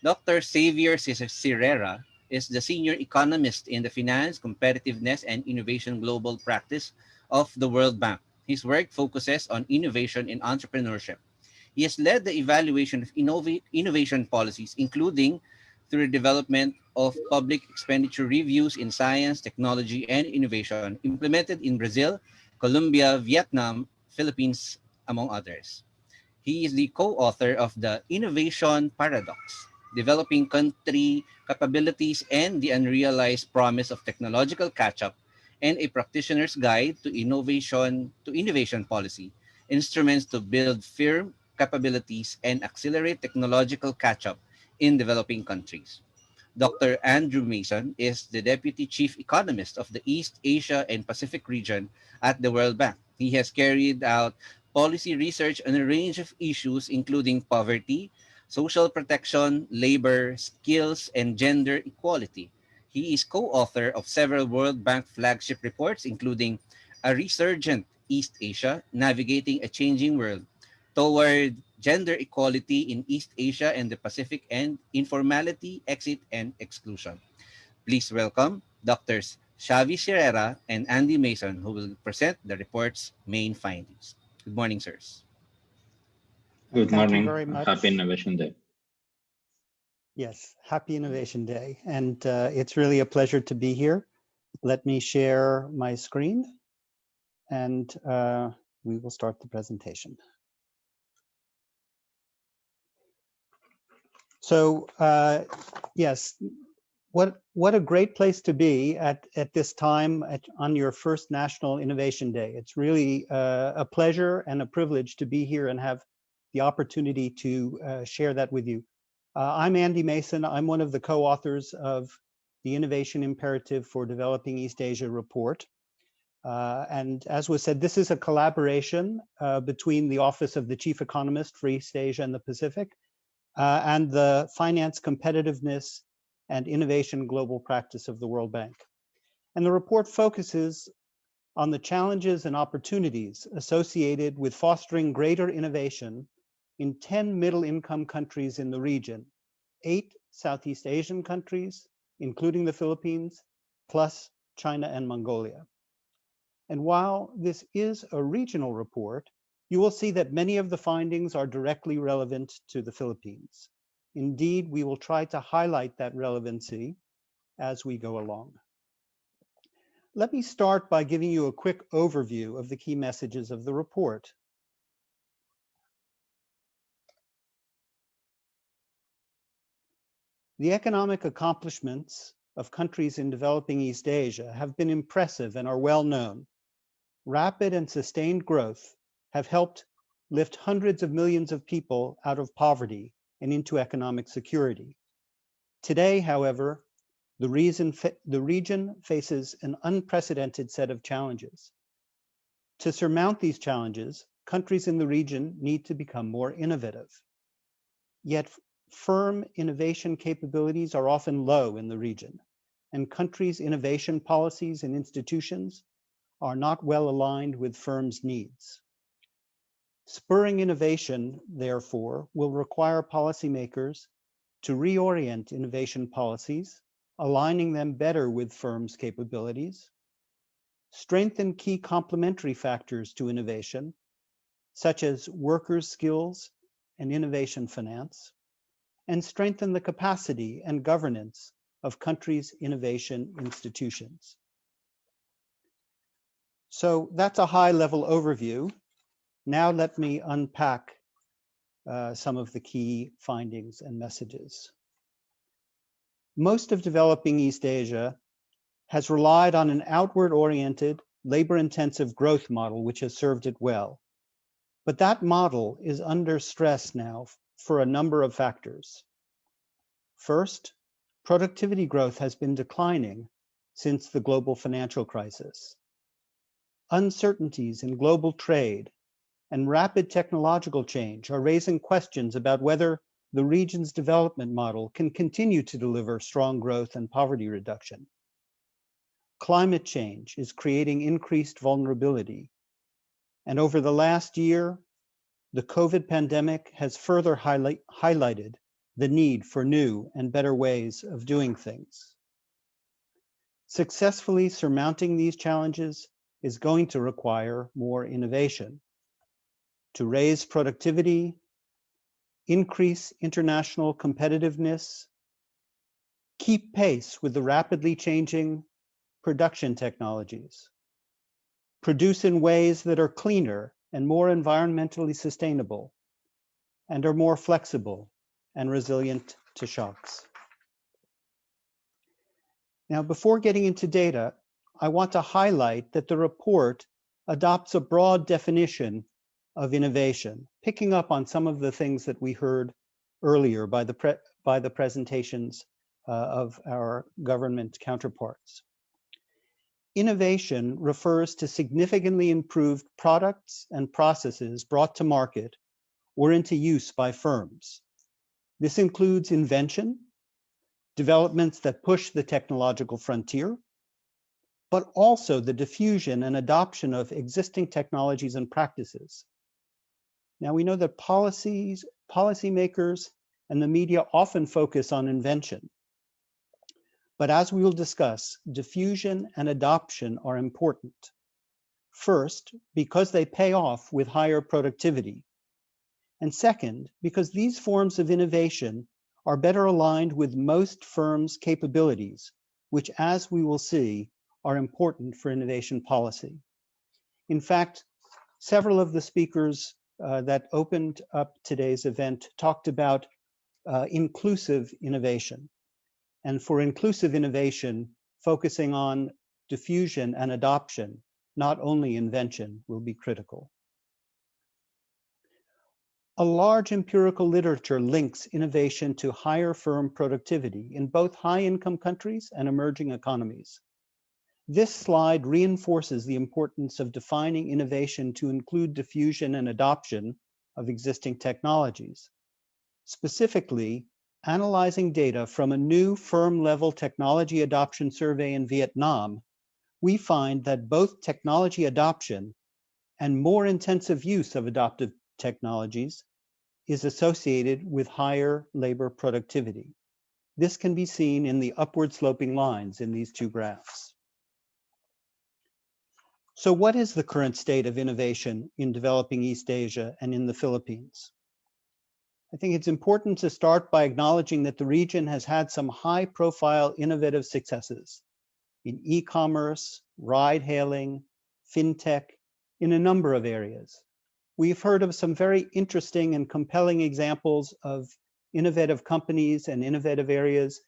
Dr. Xavier Sirera is the senior economist in the Finance, Competitiveness, and Innovation Global Practice of the World Bank. His work focuses on innovation in entrepreneurship. He has led the evaluation of innovation policies, including through the development of public expenditure reviews in science, technology, and innovation implemented in Brazil, Colombia, Vietnam, Philippines, among others. He is the co-author of the Innovation Paradox, Developing Country Capabilities and the Unrealized Promise of Technological Catch-up, and a Practitioner's Guide to Innovation Policy, Instruments to Build Firm Capabilities and Accelerate Technological Catch-up in Developing Countries. Dr. Andrew Mason is the Deputy Chief Economist of the East Asia and Pacific region at the World Bank. He has carried out policy research on a range of issues, including poverty, social protection, labor, skills, and gender equality. He is co-author of several World Bank flagship reports, including A Resurgent East Asia, Navigating a Changing World, Toward Gender Equality in East Asia and the Pacific, and Informality, Exit, and Exclusion. Please welcome Doctors Xavi Sierra and Andy Mason, who will present the report's main findings. Good morning, sirs. Good Thank you morning. very much. Happy Innovation Day. Yes, happy Innovation Day. And it's really a pleasure to be here. Let me share my screen and we will start the presentation. So yes, what a great place to be at this time on your first National Innovation Day. It's really a pleasure and a privilege to be here and have the opportunity to share that with you. I'm Andy Mason. I'm one of the co-authors of the Innovation Imperative for Developing East Asia report. And as was said, this is a collaboration between the Office of the Chief Economist for East Asia and the Pacific and the Finance Competitiveness and Innovation Global Practice of the World Bank. And the report focuses on the challenges and opportunities associated with fostering greater innovation in 10 middle-income countries in the region, 8 Southeast Asian countries, including the Philippines, plus China and Mongolia. And while this is a regional report, you will see that many of the findings are directly relevant to the Philippines. Indeed, we will try to highlight that relevancy as we go along. Let me start by giving you a quick overview of the key messages of the report. The economic accomplishments of countries in developing East Asia have been impressive and are well known. Rapid and sustained growth have helped lift hundreds of millions of people out of poverty and into economic security. Today, however, the region faces an unprecedented set of challenges. To surmount these challenges, countries in the region need to become more innovative. Yet, firm innovation capabilities are often low in the region, and countries' innovation policies and institutions are not well aligned with firms' needs. Spurring innovation, therefore, will require policymakers to reorient innovation policies, aligning them better with firms' capabilities, strengthen key complementary factors to innovation, such as workers' skills and innovation finance, and strengthen the capacity and governance of countries' innovation institutions. So that's a high-level overview. Now let me unpack some of the key findings and messages. Most of developing East Asia has relied on an outward-oriented, labor-intensive growth model which has served it well. But that model is under stress now for a number of factors. First, productivity growth has been declining since the global financial crisis. Uncertainties in global trade and rapid technological change are raising questions about whether the region's development model can continue to deliver strong growth and poverty reduction. Climate change is creating increased vulnerability. And over the last year, the COVID pandemic has further highlighted the need for new and better ways of doing things. Successfully surmounting these challenges is going to require more innovation to raise productivity, increase international competitiveness, keep pace with the rapidly changing production technologies, produce in ways that are cleaner and more environmentally sustainable, and are more flexible and resilient to shocks. Now, before getting into data, I want to highlight that the report adopts a broad definition of innovation, picking up on some of the things that we heard earlier by the presentations of our government counterparts. Innovation refers to significantly improved products and processes brought to market or into use by firms. This includes invention, developments that push the technological frontier, but also the diffusion and adoption of existing technologies and practices. Now we know that policymakers, and the media often focus on invention. But as we will discuss, diffusion and adoption are important. First, because they pay off with higher productivity. And second, because these forms of innovation are better aligned with most firms' capabilities, which, as we will see, are important for innovation policy. In fact, several of the speakers that opened up today's event talked about inclusive innovation. And for inclusive innovation, focusing on diffusion and adoption, not only invention, will be critical. A large empirical literature links innovation to higher firm productivity in both high-income countries and emerging economies. This slide reinforces the importance of defining innovation to include diffusion and adoption of existing technologies. Specifically, analyzing data from a new firm-level technology adoption survey in Vietnam, we find that both technology adoption and more intensive use of adoptive technologies is associated with higher labor productivity. This can be seen in the upward sloping lines in these two graphs. So what is the current state of innovation in developing East Asia and in the Philippines? I think it's important to start by acknowledging that the region has had some high-profile innovative successes in e-commerce, ride-hailing, fintech, in a number of areas. We've heard of some very interesting and compelling examples of innovative companies and innovative areas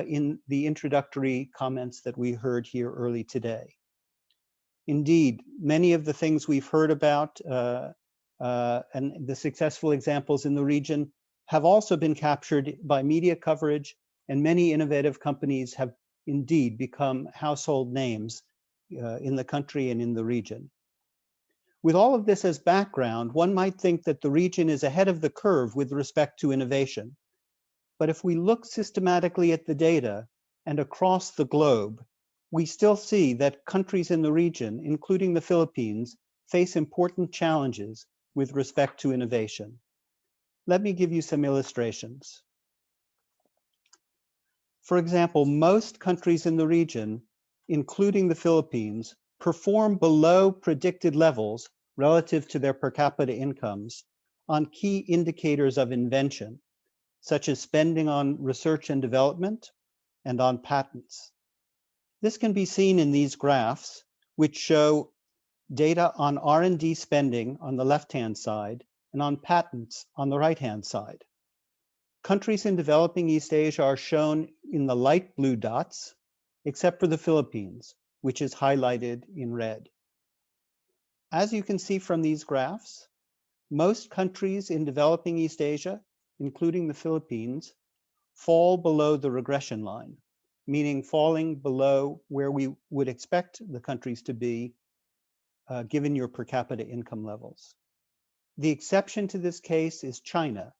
in the introductory comments that we heard here early today. Indeed, many of the things we've heard about and the successful examples in the region have also been captured by media coverage, and many innovative companies have indeed become household names in the country and in the region. With all of this as background, one might think that the region is ahead of the curve with respect to innovation. But if we look systematically at the data and across the globe, we still see that countries in the region, including the Philippines, face important challenges with respect to innovation. Let me give you some illustrations. For example, most countries in the region, including the Philippines, perform below predicted levels relative to their per capita incomes on key indicators of invention, such as spending on research and development and on patents. This can be seen in these graphs, which show data on R&D spending on the left-hand side and on patents on the right-hand side. Countries in developing East Asia are shown in the light blue dots, except for the Philippines, which is highlighted in red. As you can see from these graphs, most countries in developing East Asia, including the Philippines, fall below the regression line, meaning falling below where we would expect the countries to be given your per capita income levels. The exception to this case is China,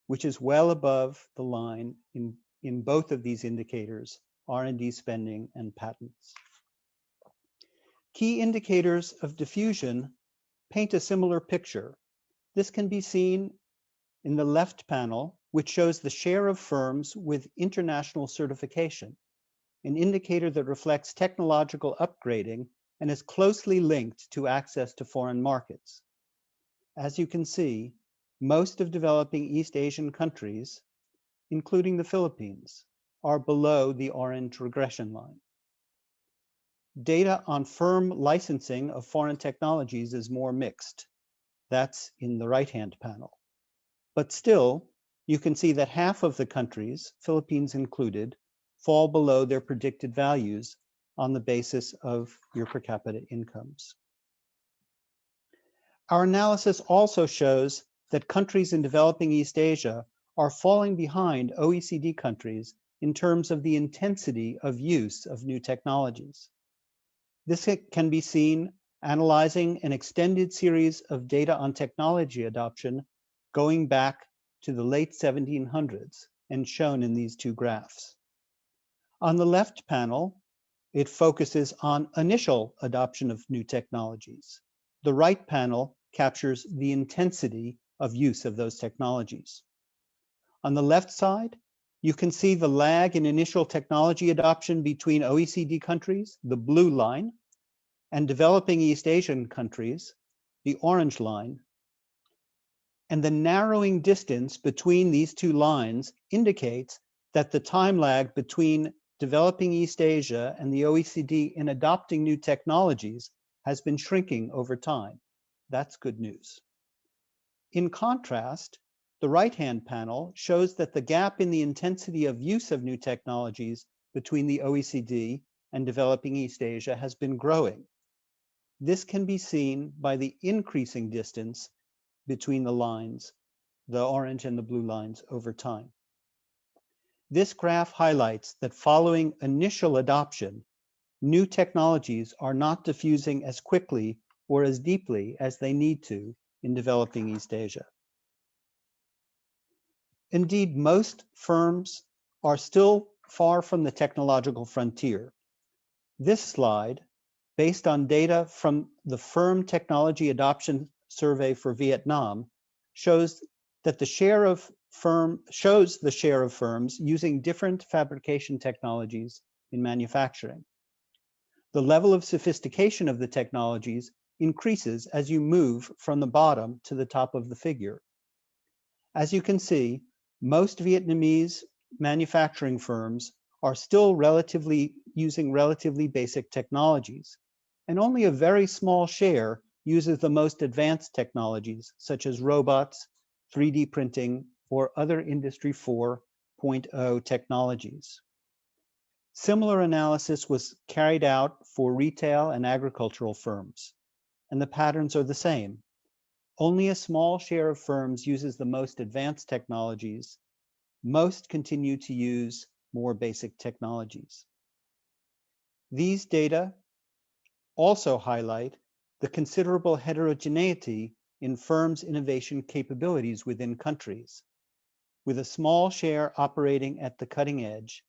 which is well above the line in both of these indicators, R&D spending and patents. Key indicators of diffusion paint a similar picture. This can be seen in the left panel, which shows the share of firms with international certification, an indicator that reflects technological upgrading and is closely linked to access to foreign markets. As you can see, most of developing East Asian countries, including the Philippines, are below the orange regression line. Data on firm licensing of foreign technologies is more mixed. That's in the right-hand panel. But still, you can see that half of the countries, Philippines included, fall below their predicted values on the basis of your per capita incomes. Our analysis also shows that countries in developing East Asia are falling behind OECD countries in terms of the intensity of use of new technologies. This can be seen analyzing an extended series of data on technology adoption going back to the late 1700s and shown in these two graphs. On the left panel, it focuses on initial adoption of new technologies. The right panel captures the intensity of use of those technologies. On the left side, you can see the lag in initial technology adoption between OECD countries, the blue line, and developing East Asian countries, the orange line. And the narrowing distance between these two lines indicates that the time lag between developing East Asia and the OECD in adopting new technologies has been shrinking over time. That's good news. In contrast, the right-hand panel shows that the gap in the intensity of use of new technologies between the OECD and developing East Asia has been growing. This can be seen by the increasing distance between the lines, the orange and the blue lines, over time. This graph highlights that following initial adoption, new technologies are not diffusing as quickly or as deeply as they need to in developing East Asia. Indeed, most firms are still far from the technological frontier. This slide, based on data from the Firm Technology Adoption Survey for Vietnam, shows that the share of firms using different fabrication technologies in manufacturing. The level of sophistication of the technologies increases as you move from the bottom to the top of the figure. As you can see, most Vietnamese manufacturing firms are still using relatively basic technologies, and only a very small share uses the most advanced technologies, such as robots, 3D printing, or other Industry 4.0 technologies. Similar analysis was carried out for retail and agricultural firms, and the patterns are the same. Only a small share of firms uses the most advanced technologies. Most continue to use more basic technologies. These data also highlight the considerable heterogeneity in firms' innovation capabilities within countries, with a small share operating at the cutting edge,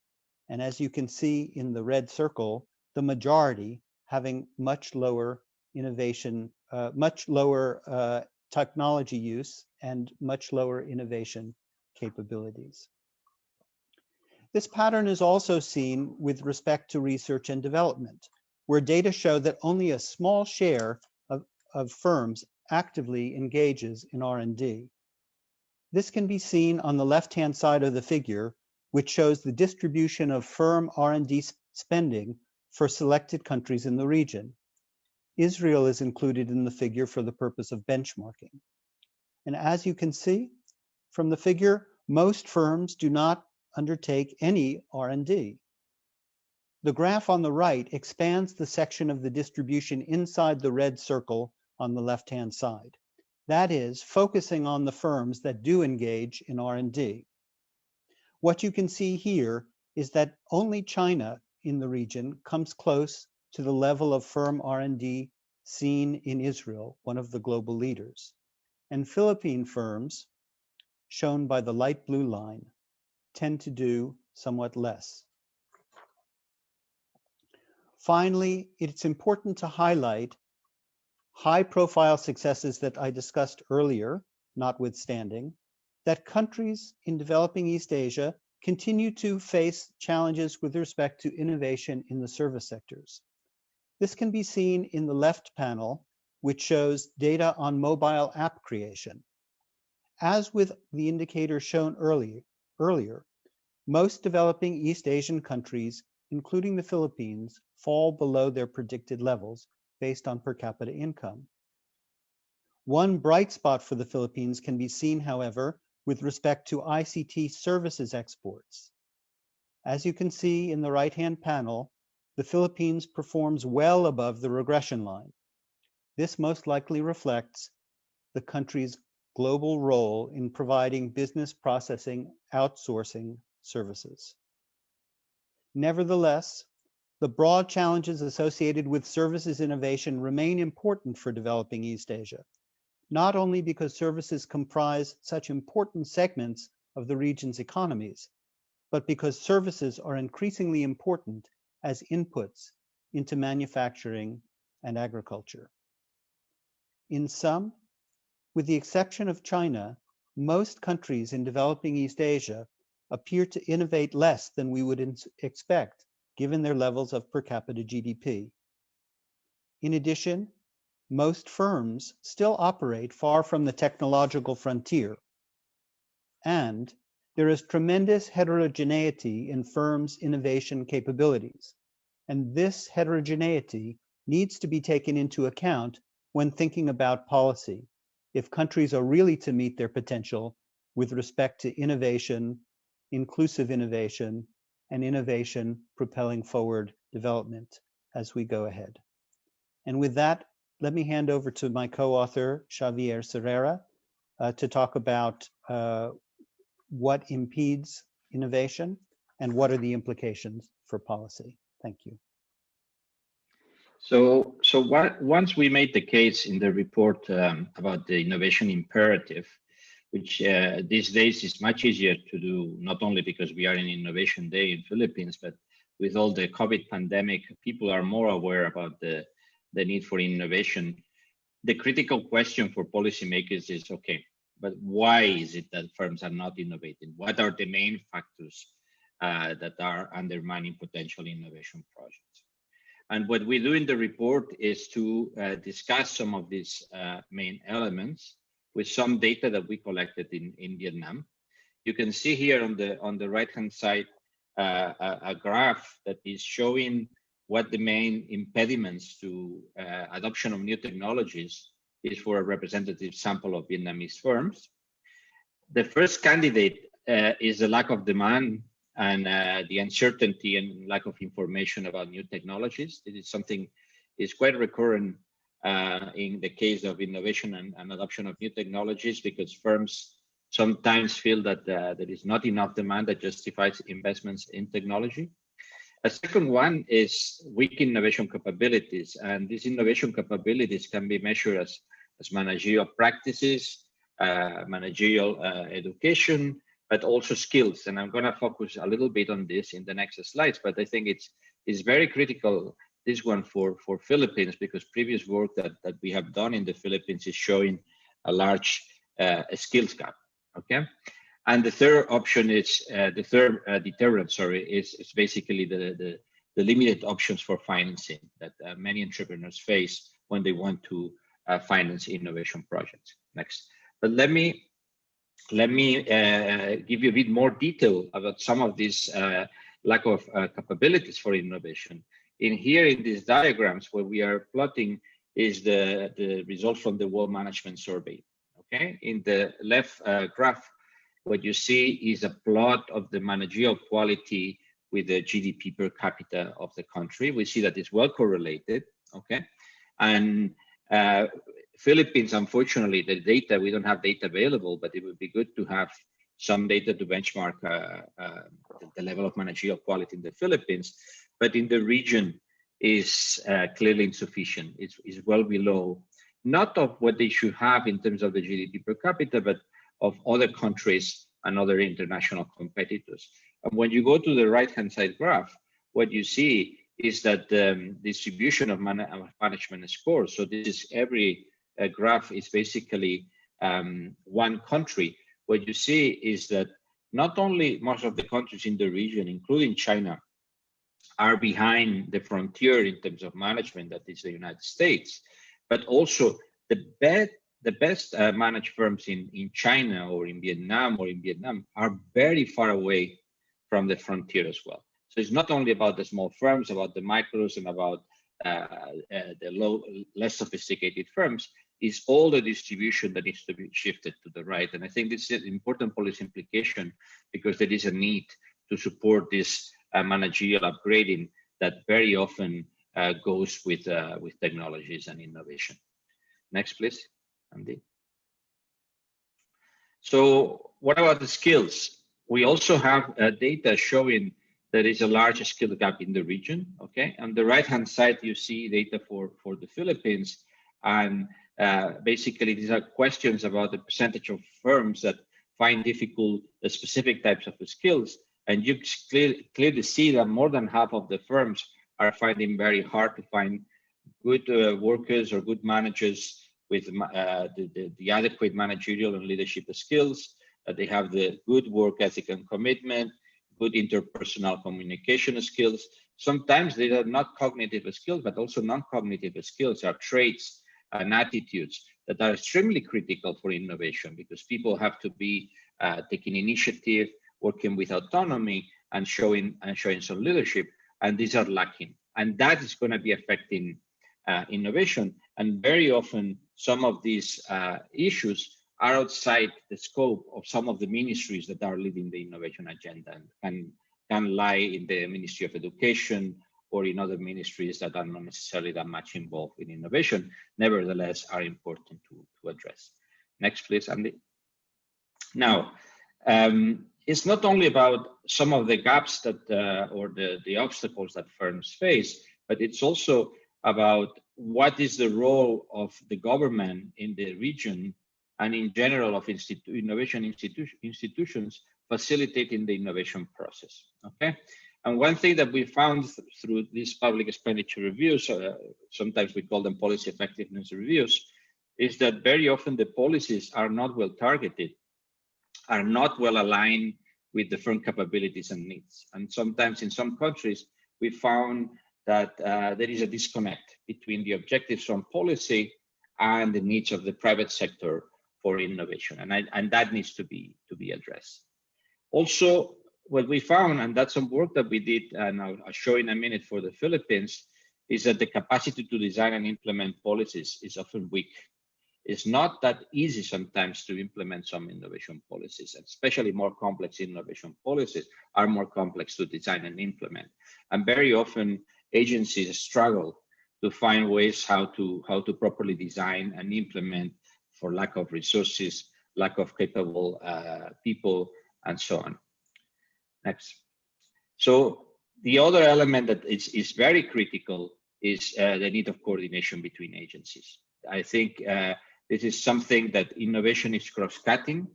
and as you can see in the red circle, the majority having much lower innovation, technology use and much lower innovation capabilities. This pattern is also seen with respect to research and development, where data show that only a small share of firms actively engages in R&D. This can be seen on the left-hand side of the figure, which shows the distribution of firm R&D spending for selected countries in the region. Israel is included in the figure for the purpose of benchmarking. And as you can see from the figure, most firms do not undertake any R&D. The graph on the right expands the section of the distribution inside the red circle on the left-hand side. That is, focusing on the firms that do engage in R&D. What you can see here is that only China in the region comes close to the level of firm R&D seen in Israel, one of the global leaders. And Philippine firms, shown by the light blue line, tend to do somewhat less. Finally, it's important to highlight high-profile successes that I discussed earlier, notwithstanding, that countries in developing East Asia continue to face challenges with respect to innovation in the service sectors. This can be seen in the left panel, which shows data on mobile app creation. As with the indicator shown earlier, most developing East Asian countries, including the Philippines, fall below their predicted levels based on per capita income. One bright spot for the Philippines can be seen, however, with respect to ICT services exports. As you can see in the right-hand panel, the Philippines performs well above the regression line. This most likely reflects the country's global role in providing business processing outsourcing services. Nevertheless, the broad challenges associated with services innovation remain important for developing East Asia. not only because services comprise such important segments of the region's economies, but because services are increasingly important as inputs into manufacturing and agriculture. In sum, with the exception of China, most countries in developing East Asia appear to innovate less than we would expect, given their levels of per capita GDP. In addition, most firms still operate far from the technological frontier, and there is tremendous heterogeneity in firms' innovation capabilities, and this heterogeneity needs to be taken into account when thinking about policy if countries are really to meet their potential with respect to innovation, inclusive innovation, and innovation propelling forward development as we go ahead. And with that, let me hand over to my co-author, Xavier Serrera, to talk about what impedes innovation and what are the implications for policy. Thank you. So once we made the case in the report about the innovation imperative, which these days is much easier to do, not only because we are in Innovation Day in Philippines, but with all the COVID pandemic, people are more aware about the need for innovation. The critical question for policymakers is, okay, but why is it that firms are not innovating? What are the main factors that are undermining potential innovation projects? And what we do in the report is to discuss some of these main elements with some data that we collected in Vietnam. You can see here on the right-hand side a graph that is showing what the main impediments to adoption of new technologies is for a representative sample of Vietnamese firms. The first candidate is the lack of demand and the uncertainty and lack of information about new technologies. It is something is quite recurrent in the case of innovation and adoption of new technologies, because firms sometimes feel that there is not enough demand that justifies investments in technology. A second one is weak innovation capabilities, and these innovation capabilities can be measured as managerial practices, managerial education, but also skills. And I'm going to focus a little bit on this in the next slides, but I think it's very critical, this one for Philippines, because previous work that we have done in the Philippines is showing a large skills gap, okay? And the third option is, the third deterrent, is basically the limited options for financing that many entrepreneurs face when they want to finance innovation projects. Next, but let me give you a bit more detail about some of these lack of capabilities for innovation. In these diagrams, where we are plotting is the results from the World Management Survey. Okay, in the left graph, what you see is a plot of the managerial quality with the GDP per capita of the country. We see that it's well correlated. Okay, and Philippines, unfortunately, the data, we don't have data available, but it would be good to have some data to benchmark the level of managerial quality in the Philippines, but in the region is clearly insufficient. It's well below, not of what they should have in terms of the GDP per capita, but of other countries and other international competitors. And when you go to the right-hand side graph, what you see is that the distribution of management scores. So this is every graph is basically one country. What you see is that not only most of the countries in the region, including China, are behind the frontier in terms of management, that is the United States, but also the best managed firms in China or in Vietnam are very far away from the frontier as well. So it's not only about the small firms, about the micros and about the less sophisticated firms, it's all the distribution that needs to be shifted to the right. And I think this is an important policy implication, because there is a need to support this managerial upgrading that very often goes with technologies and innovation. Next, please, Andy. So what about the skills? We also have data showing there is a large skill gap in the region, okay? On the right-hand side, you see data for the Philippines, and Basically, these are questions about the percentage of firms that find difficult the specific types of skills. And you clearly see that more than half of the firms are finding very hard to find good workers or good managers with the adequate managerial and leadership skills, that they have the good work ethic and commitment, good interpersonal communication skills. Sometimes they are not cognitive skills, but also non-cognitive skills are traits and attitudes that are extremely critical for innovation, because people have to be taking initiative, working with autonomy, and showing some leadership, and these are lacking. And that is going to be affecting innovation. And very often, some of these issues are outside the scope of some of the ministries that are leading the innovation agenda, and can lie in the Ministry of Education or in other ministries that are not necessarily that much involved in innovation, nevertheless are important to address. Next, please, Andy. Now, it's not only about some of the gaps that or the obstacles that firms face, but it's also about what is the role of the government in the region and in general of innovation institutions facilitating the innovation process, okay? And one thing that we found through these public expenditure reviews, sometimes we call them policy effectiveness reviews, is that very often the policies are not well targeted, are not well aligned with the firm capabilities and needs. And sometimes in some countries, we found that there is a disconnect between the objectives from policy and the needs of the private sector for innovation, and that needs to be addressed. Also, what we found, and that's some work that we did, and I'll show in a minute for the Philippines, is that the capacity to design and implement policies is often weak. It's not that easy sometimes to implement some innovation policies, especially more complex innovation policies are more complex to design and implement. And very often agencies struggle to find ways how to properly design and implement for lack of resources, lack of capable people, and so on. Next. So the other element that is very critical is the need of coordination between agencies. I think this is something that innovation is cross-cutting.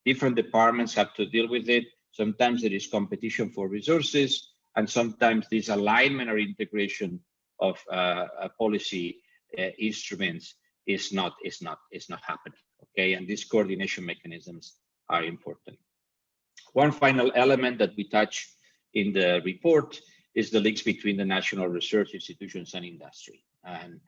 Different departments have to deal with it. Sometimes there is competition for resources, and sometimes this alignment or integration of policy instruments is not happening. Okay, and these coordination mechanisms are important. One final element that we touch in the report is the links between the national research institutions and industry, and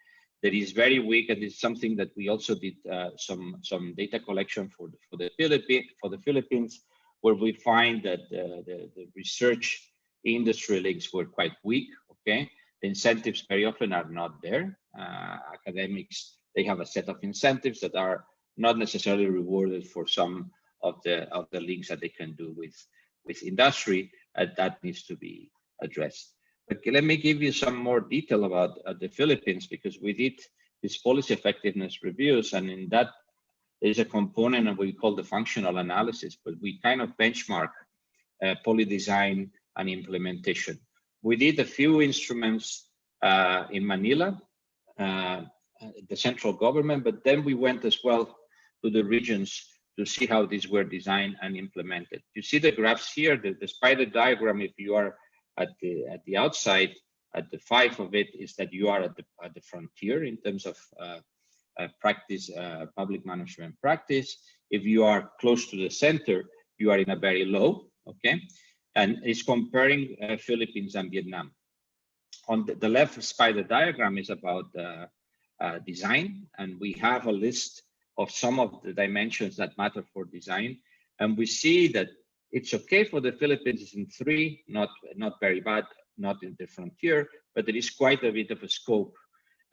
that is very weak, and it's something that we also did some data collection for the Philippines, where we find that the research industry links were quite weak. Okay, the incentives very often are not there. Academics, they have a set of incentives that are not necessarily rewarded for some of the links that they can do with industry, and that needs to be addressed. But let me give you some more detail about the Philippines, because we did this policy effectiveness reviews, and in that there's a component that we call the functional analysis, but we kind of benchmark policy design and implementation. We did a few instruments in Manila, the central government, but then we went as well to the regions to see how these were designed and implemented. You see the graphs here, the spider diagram, if you are at the outside, at the 5 of it, is that you are at the frontier in terms of practice, public management practice. If you are close to the center, you are in a very low, okay? And it's comparing Philippines and Vietnam. On the left spider diagram is about design, and we have a list of some of the dimensions that matter for design. And we see that it's okay for the Philippines, it's in 3, not very bad, not in the frontier, but there is quite a bit of a scope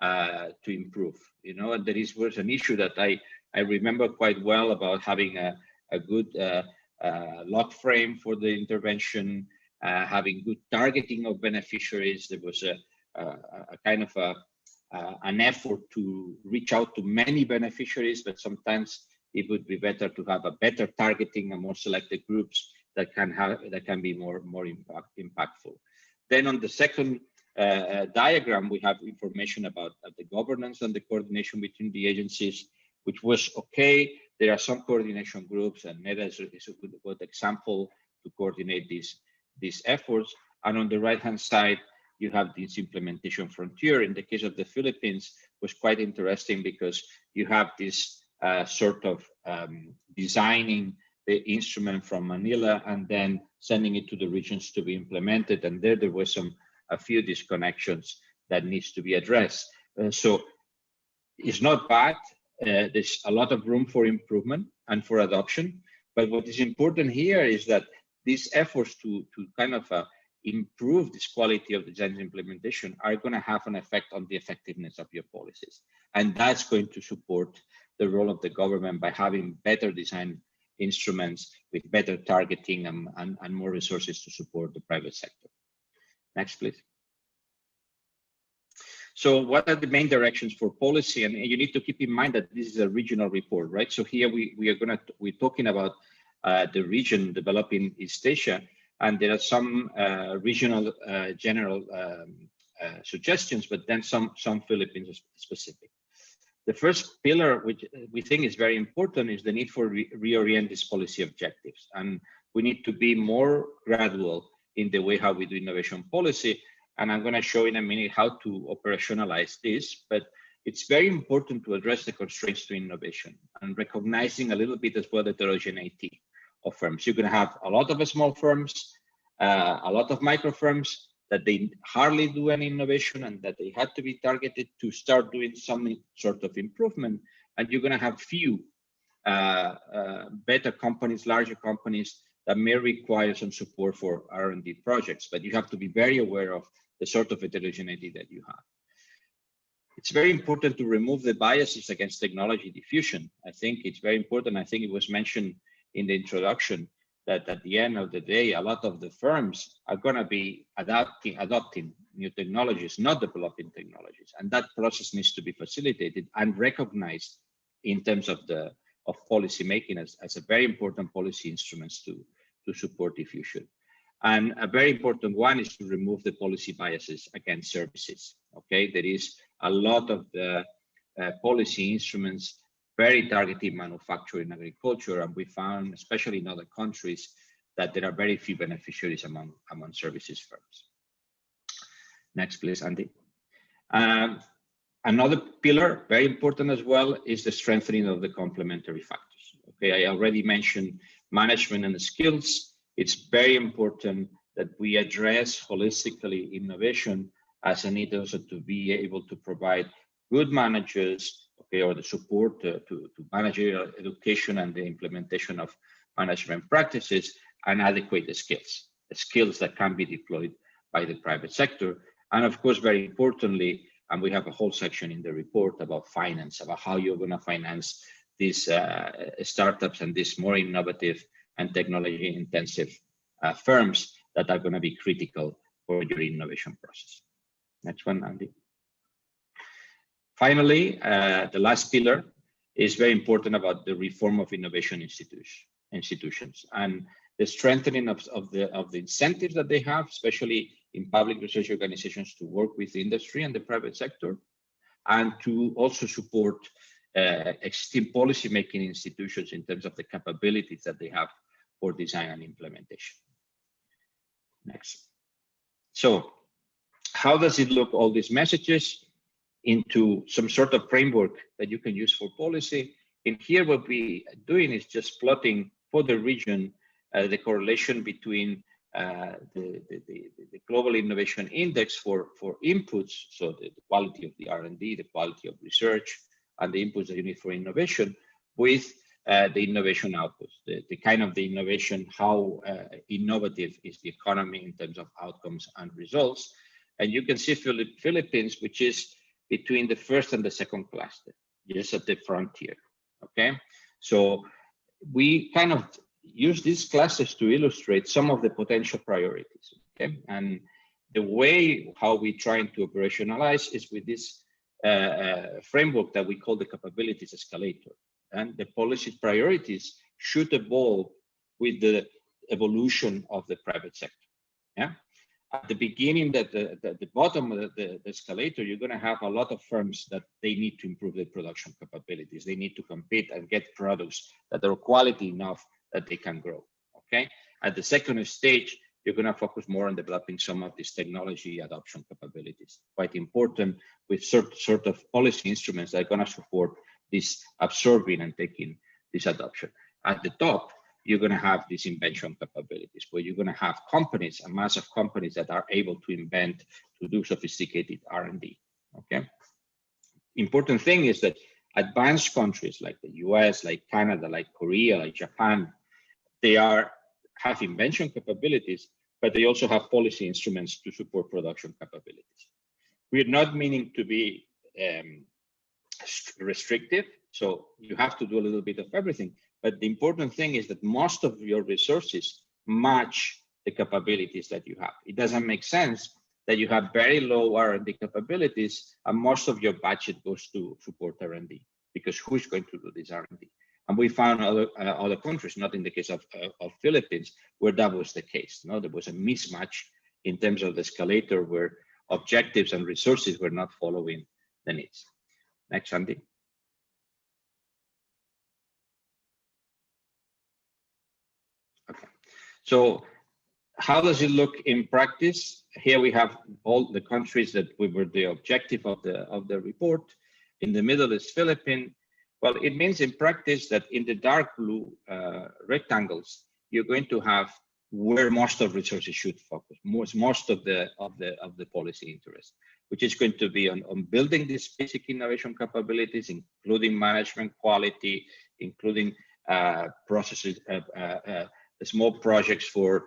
to improve, you know. And was an issue that I remember quite well about having a good log frame for the intervention, having good targeting of beneficiaries. There was a kind of an effort to reach out to many beneficiaries, but sometimes it would be better to have a better targeting and more selected groups that can be more impactful. Then on the second diagram, we have information about the governance and the coordination between the agencies, which was okay. There are some coordination groups, and NEDA is a good example to coordinate these efforts. And on the right-hand side, you have this implementation frontier. In the case of the Philippines, was quite interesting because you have this sort of designing the instrument from Manila and then sending it to the regions to be implemented. And there was a few disconnections that needs to be addressed. So it's not bad. There's a lot of room for improvement and for adoption. But what is important here is that these efforts to kind of improve this quality of design and implementation are going to have an effect on the effectiveness of your policies. And that's going to support the role of the government by having better design instruments with better targeting and more resources to support the private sector. Next, please. So what are the main directions for policy? And you need to keep in mind that this is a regional report, right? So here we're talking about the region developing East Asia, and there are some regional general suggestions, but then some Philippines specific. The first pillar, which we think is very important, is the need for reorient these policy objectives. And we need to be more gradual in the way how we do innovation policy. And I'm going to show in a minute how to operationalize this, but it's very important to address the constraints to innovation and recognizing a little bit as well the heterogeneity of firms. You're going to have a lot of small firms, a lot of micro firms that they hardly do any innovation and that they had to be targeted to start doing some sort of improvement. And you're going to have few better companies, larger companies that may require some support for R&D projects, but you have to be very aware of the sort of heterogeneity that you have. It's very important to remove the biases against technology diffusion. I think it's very important. I think it was mentioned in the introduction that at the end of the day, a lot of the firms are going to be adopting new technologies, not developing technologies. And that process needs to be facilitated and recognized in terms of policy making as a very important policy instruments to support diffusion. And a very important one is to remove the policy biases against services. Okay, there is a lot of the policy instruments very targeted manufacturing and agriculture, and we found, especially in other countries, that there are very few beneficiaries among services firms. Next, please, Andy. Another pillar, very important as well, is the strengthening of the complementary factors. Okay, I already mentioned management and the skills. It's very important that we address holistically innovation as a need also to be able to provide good managers, okay, or the support to managerial education and the implementation of management practices and adequate skills that can be deployed by the private sector. And of course, very importantly, and we have a whole section in the report about finance, about how you're going to finance these startups and these more innovative and technology intensive firms that are going to be critical for your innovation process. Next one, Andy. Finally, the last pillar is very important about the reform of innovation institutions and the strengthening of the incentives that they have, especially in public research organizations, to work with industry and the private sector, and to also support existing policy-making institutions in terms of the capabilities that they have for design and implementation. Next. So how does it look, all these messages, into some sort of framework that you can use for policy? And here what we are doing is just plotting for the region the correlation between the Global Innovation Index for inputs, so the quality of the R&D, the quality of research, and the inputs that you need for innovation, with the innovation outputs, the kind of the innovation, how innovative is the economy in terms of outcomes and results. And you can see Philippines, which is between the first and the second cluster, just at the frontier, okay? So we kind of use these clusters to illustrate some of the potential priorities, okay? And the way how we trying to operationalize is with this framework that we call the capabilities escalator. And the policy priorities should evolve with the evolution of the private sector, yeah? at the beginning, the bottom of the escalator, you're going to have a lot of firms that they need to improve their production capabilities. They need to compete and get products that are quality enough that they can grow. Okay. At the second stage, you're going to focus more on developing some of these technology adoption capabilities. Quite important with sort of policy instruments that are going to support this absorbing and taking this adoption. At the top, you're going to have these invention capabilities where you're going to have companies, a mass of companies that are able to invent, to do sophisticated R&D. Okay. Important thing is that advanced countries like the US, like Canada, like Korea, like Japan, they have invention capabilities, but they also have policy instruments to support production capabilities. We're not meaning to be restrictive, so you have to do a little bit of everything. But the important thing is that most of your resources match the capabilities that you have. It doesn't make sense that you have very low R&D capabilities and most of your budget goes to support R&D, because who's going to do this R&D? And we found other countries, not in the case of Philippines, where that was the case. No, there was a mismatch in terms of the escalator where objectives and resources were not following the needs. Next, Andy. Okay, so how does it look in practice? Here we have all the countries that were the objective of the report. In the middle is Philippines. Well, it means in practice that in the dark blue rectangles, you're going to have where most of resources should focus, most of the policy interest, which is going to be on building these basic innovation capabilities, including management quality, including processes, small projects for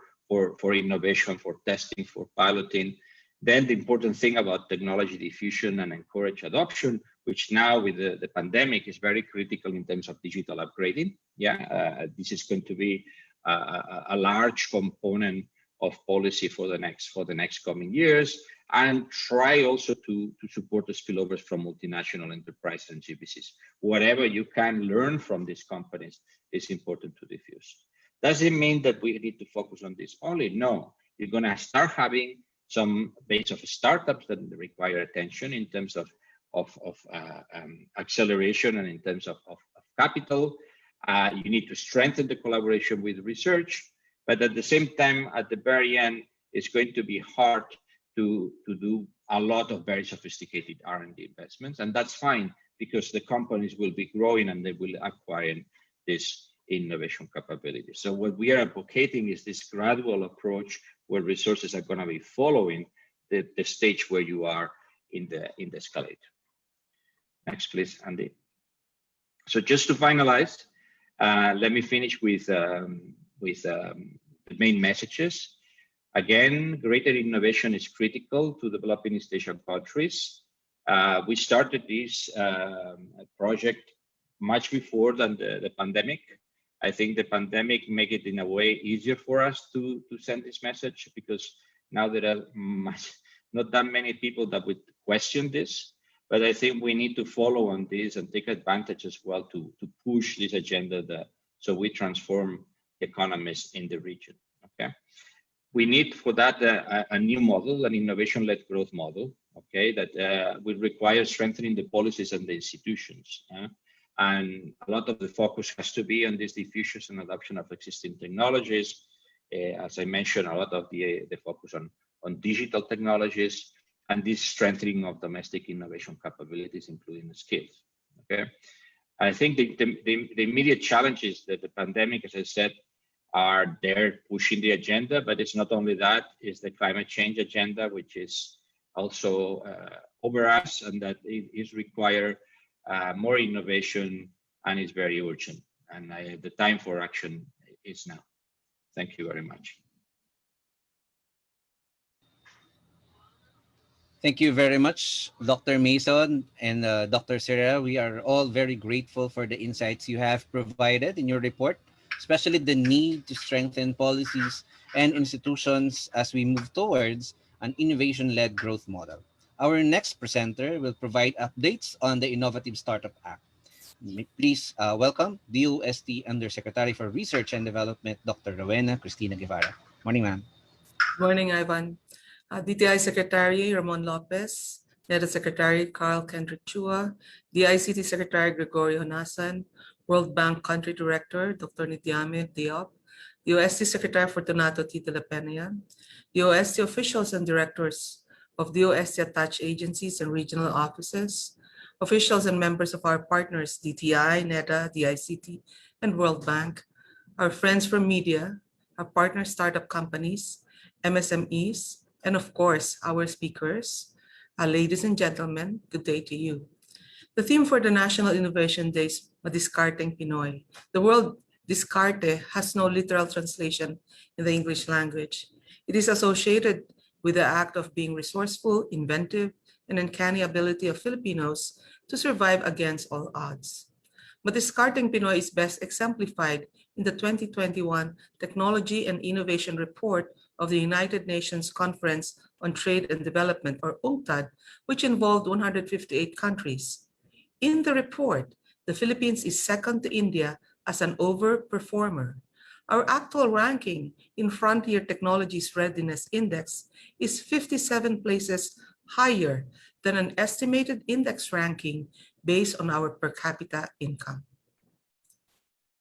innovation, for testing, for piloting. Then the important thing about technology diffusion and encourage adoption, which now with the pandemic is very critical in terms of digital upgrading. Yeah, this is going to be a large component of policy for the next coming years, and try also to support the spillovers from multinational enterprises and GBCs. Whatever you can learn from these companies is important to diffuse. Does it mean that we need to focus on this only? No, you're going to start having some base of startups that require attention in terms of acceleration and in terms of capital. You need to strengthen the collaboration with research, but at the same time, at the very end, it's going to be hard to do a lot of very sophisticated R&D investments, and that's fine because the companies will be growing and they will acquire this innovation capability. So what we are advocating is this gradual approach where resources are going to be following the stage where you are in the escalator. Next, please, Andy. So just to finalize, let me finish with the main messages. Again, greater innovation is critical to developing East Asian countries. We started this project much before than the pandemic. I think the pandemic made it in a way easier for us to send this message, because now there are not that many people that would question this. But I think we need to follow on this and take advantage as well to push this agenda so we transform economies in the region. Okay, we need for that a new model, an innovation-led growth model. Okay, that will require strengthening the policies and the institutions. And a lot of the focus has to be on this diffusion and adoption of existing technologies. As I mentioned, a lot of the focus on digital technologies and this strengthening of domestic innovation capabilities, including the skills. Okay, I think the immediate challenges that the pandemic, as I said, are there pushing the agenda, but it's not only that, it's the climate change agenda, which is also over us, and that it is require more innovation and is very urgent. And the time for action is now. Thank you very much. Thank you very much, Dr. Mason and Dr. Serra. We are all very grateful for the insights you have provided in your report, especially the need to strengthen policies and institutions as we move towards an innovation-led growth model. Our next presenter will provide updates on the Innovative Startup Act. Please welcome DOST Undersecretary for Research and Development, Dr. Rowena Cristina Guevara. Morning, ma'am. Morning, Ivan. DTI Secretary Ramon Lopez, NEDA Secretary Carl Kendrick Chua, DICT Secretary Gregorio Honasan, World Bank Country Director Dr. Nityame Diop, DOST Secretary Fortunato T. de la Peña, DOST officials and directors of DOST attached agencies and regional offices, officials and members of our partners DTI, NEDA, DICT, and World Bank, our friends from media, our partner startup companies, MSMEs, and of course, our speakers. Ladies and gentlemen, good day to you. The theme for the National Innovation Day is Madiskarteng Pinoy. The word discarte has no literal translation in the English language. It is associated with the act of being resourceful, inventive, and uncanny ability of Filipinos to survive against all odds. Madiskarteng Pinoy is best exemplified in the 2021 Technology and Innovation Report of the United Nations Conference on Trade and Development, or UNCTAD, which involved 158 countries. In the report, the Philippines is second to India as an overperformer. Our actual ranking in Frontier Technologies Readiness Index is 57 places higher than an estimated index ranking based on our per capita income.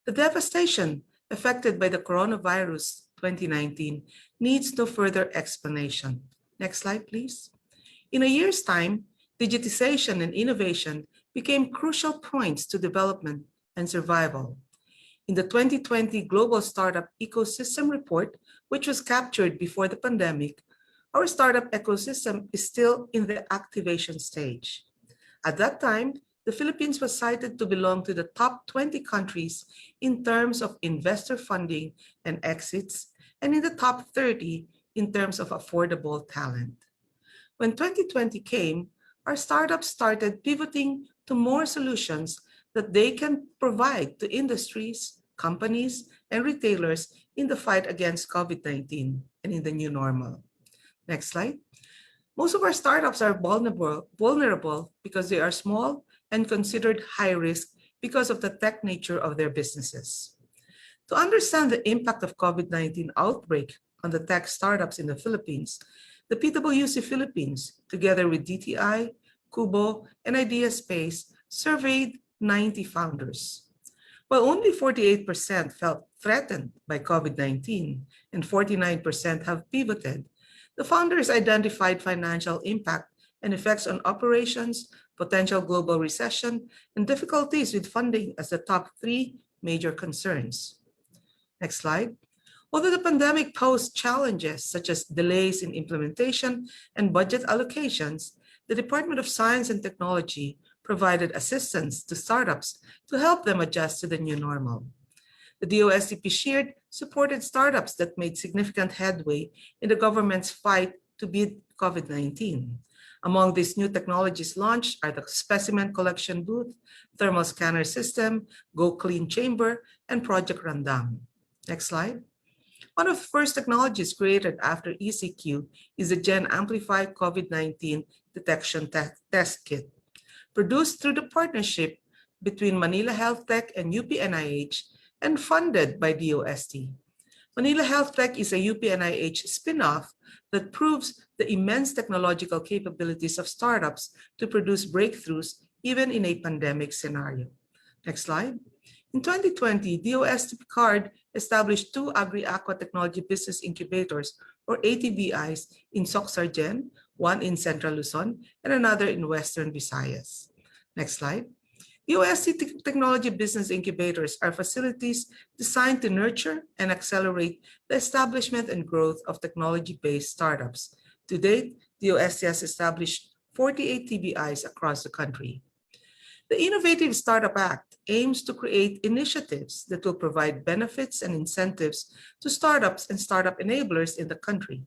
The devastation affected by the coronavirus 2019 needs no further explanation. Next slide, please. In a year's time, digitization and innovation became crucial points to development and survival. In the 2020 Global Startup Ecosystem Report, which was captured before the pandemic, our startup ecosystem is still in the activation stage. At that time, the Philippines was cited to belong to the top 20 countries in terms of investor funding and exits, and in the top 30 in terms of affordable talent. When 2020 came, our startups started pivoting to more solutions that they can provide to industries, companies, and retailers in the fight against COVID-19 and in the new normal. Next slide. Most of our startups are vulnerable because they are small and considered high risk because of the tech nature of their businesses. To understand the impact of COVID-19 outbreak on the tech startups in the Philippines, the PwC Philippines, together with DTI, Kubo, and IdeaSpace, surveyed 90 founders. While only 48% felt threatened by COVID-19 and 49% have pivoted, the founders identified financial impact and effects on operations, potential global recession, and difficulties with funding as the top 3 major concerns. Next slide. Although the pandemic posed challenges such as delays in implementation and budget allocations, the Department of Science and Technology provided assistance to startups to help them adjust to the new normal. The DOST-PCIEERD supported startups that made significant headway in the government's fight to beat COVID-19. Among these new technologies launched are the specimen collection booth, thermal scanner system, Go Clean Chamber, and Project Randam. Next slide. One of the first technologies created after ECQ is the Gen Amplify COVID-19 Detection Test Kit. Produced through the partnership between Manila Health Tech and UPNIH and funded by DOST. Manila Health Tech is a UPNIH spin-off that proves the immense technological capabilities of startups to produce breakthroughs even in a pandemic scenario. Next slide. In 2020, DOST-PCIEERD established 2 Agri-Aqua Technology Business Incubators, or ATBIs, in Socsargen, one in Central Luzon and another in Western Visayas. Next slide. DOST Technology Business Incubators are facilities designed to nurture and accelerate the establishment and growth of technology-based startups. To date, DOST has established 48 TBIs across the country. The Innovative Startup Act aims to create initiatives that will provide benefits and incentives to startups and startup enablers in the country.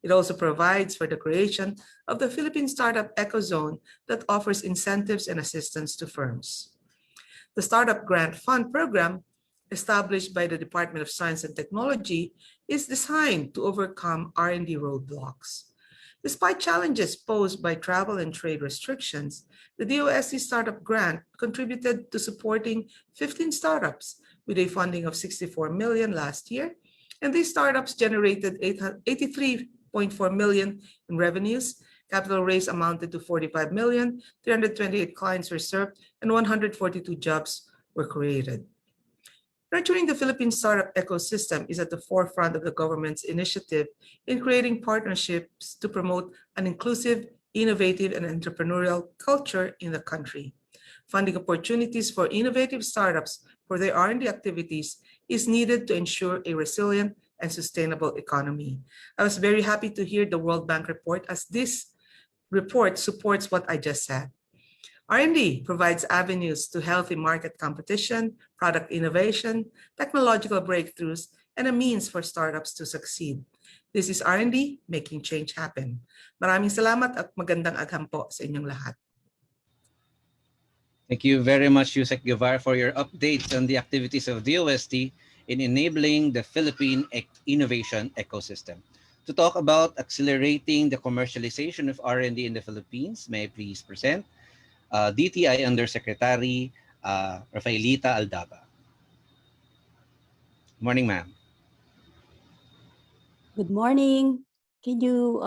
It also provides for the creation of the Philippine Startup Ecozone that offers incentives and assistance to firms. The Startup Grant Fund program, established by the Department of Science and Technology, is designed to overcome R&D roadblocks. Despite challenges posed by travel and trade restrictions, the DOST Startup Grant contributed to supporting 15 startups with a funding of $64 million last year, and these startups generated $83 million in revenues. Capital raise amounted to 45 million, 328 clients were served, and 142 jobs were created. Nurturing the Philippine startup ecosystem is at the forefront of the government's initiative in creating partnerships to promote an inclusive, innovative, and entrepreneurial culture in the country. Funding opportunities for innovative startups for their R&D activities is needed to ensure a resilient and sustainable economy. I was very happy to hear the World Bank report, as this report supports what I just said. R&D provides avenues to healthy market competition, product innovation, technological breakthroughs, and a means for startups to succeed. This is R&D making change happen. Maraming salamat at magandang agham po sa inyong lahat. Thank you very much, Yusek Guevara, for your updates on the activities of DOST in enabling the Philippine innovation ecosystem. To talk about accelerating the commercialization of R&D in the Philippines, may I please present DTI Undersecretary Rafaelita Aldaba. Morning, ma'am. Good morning. Can you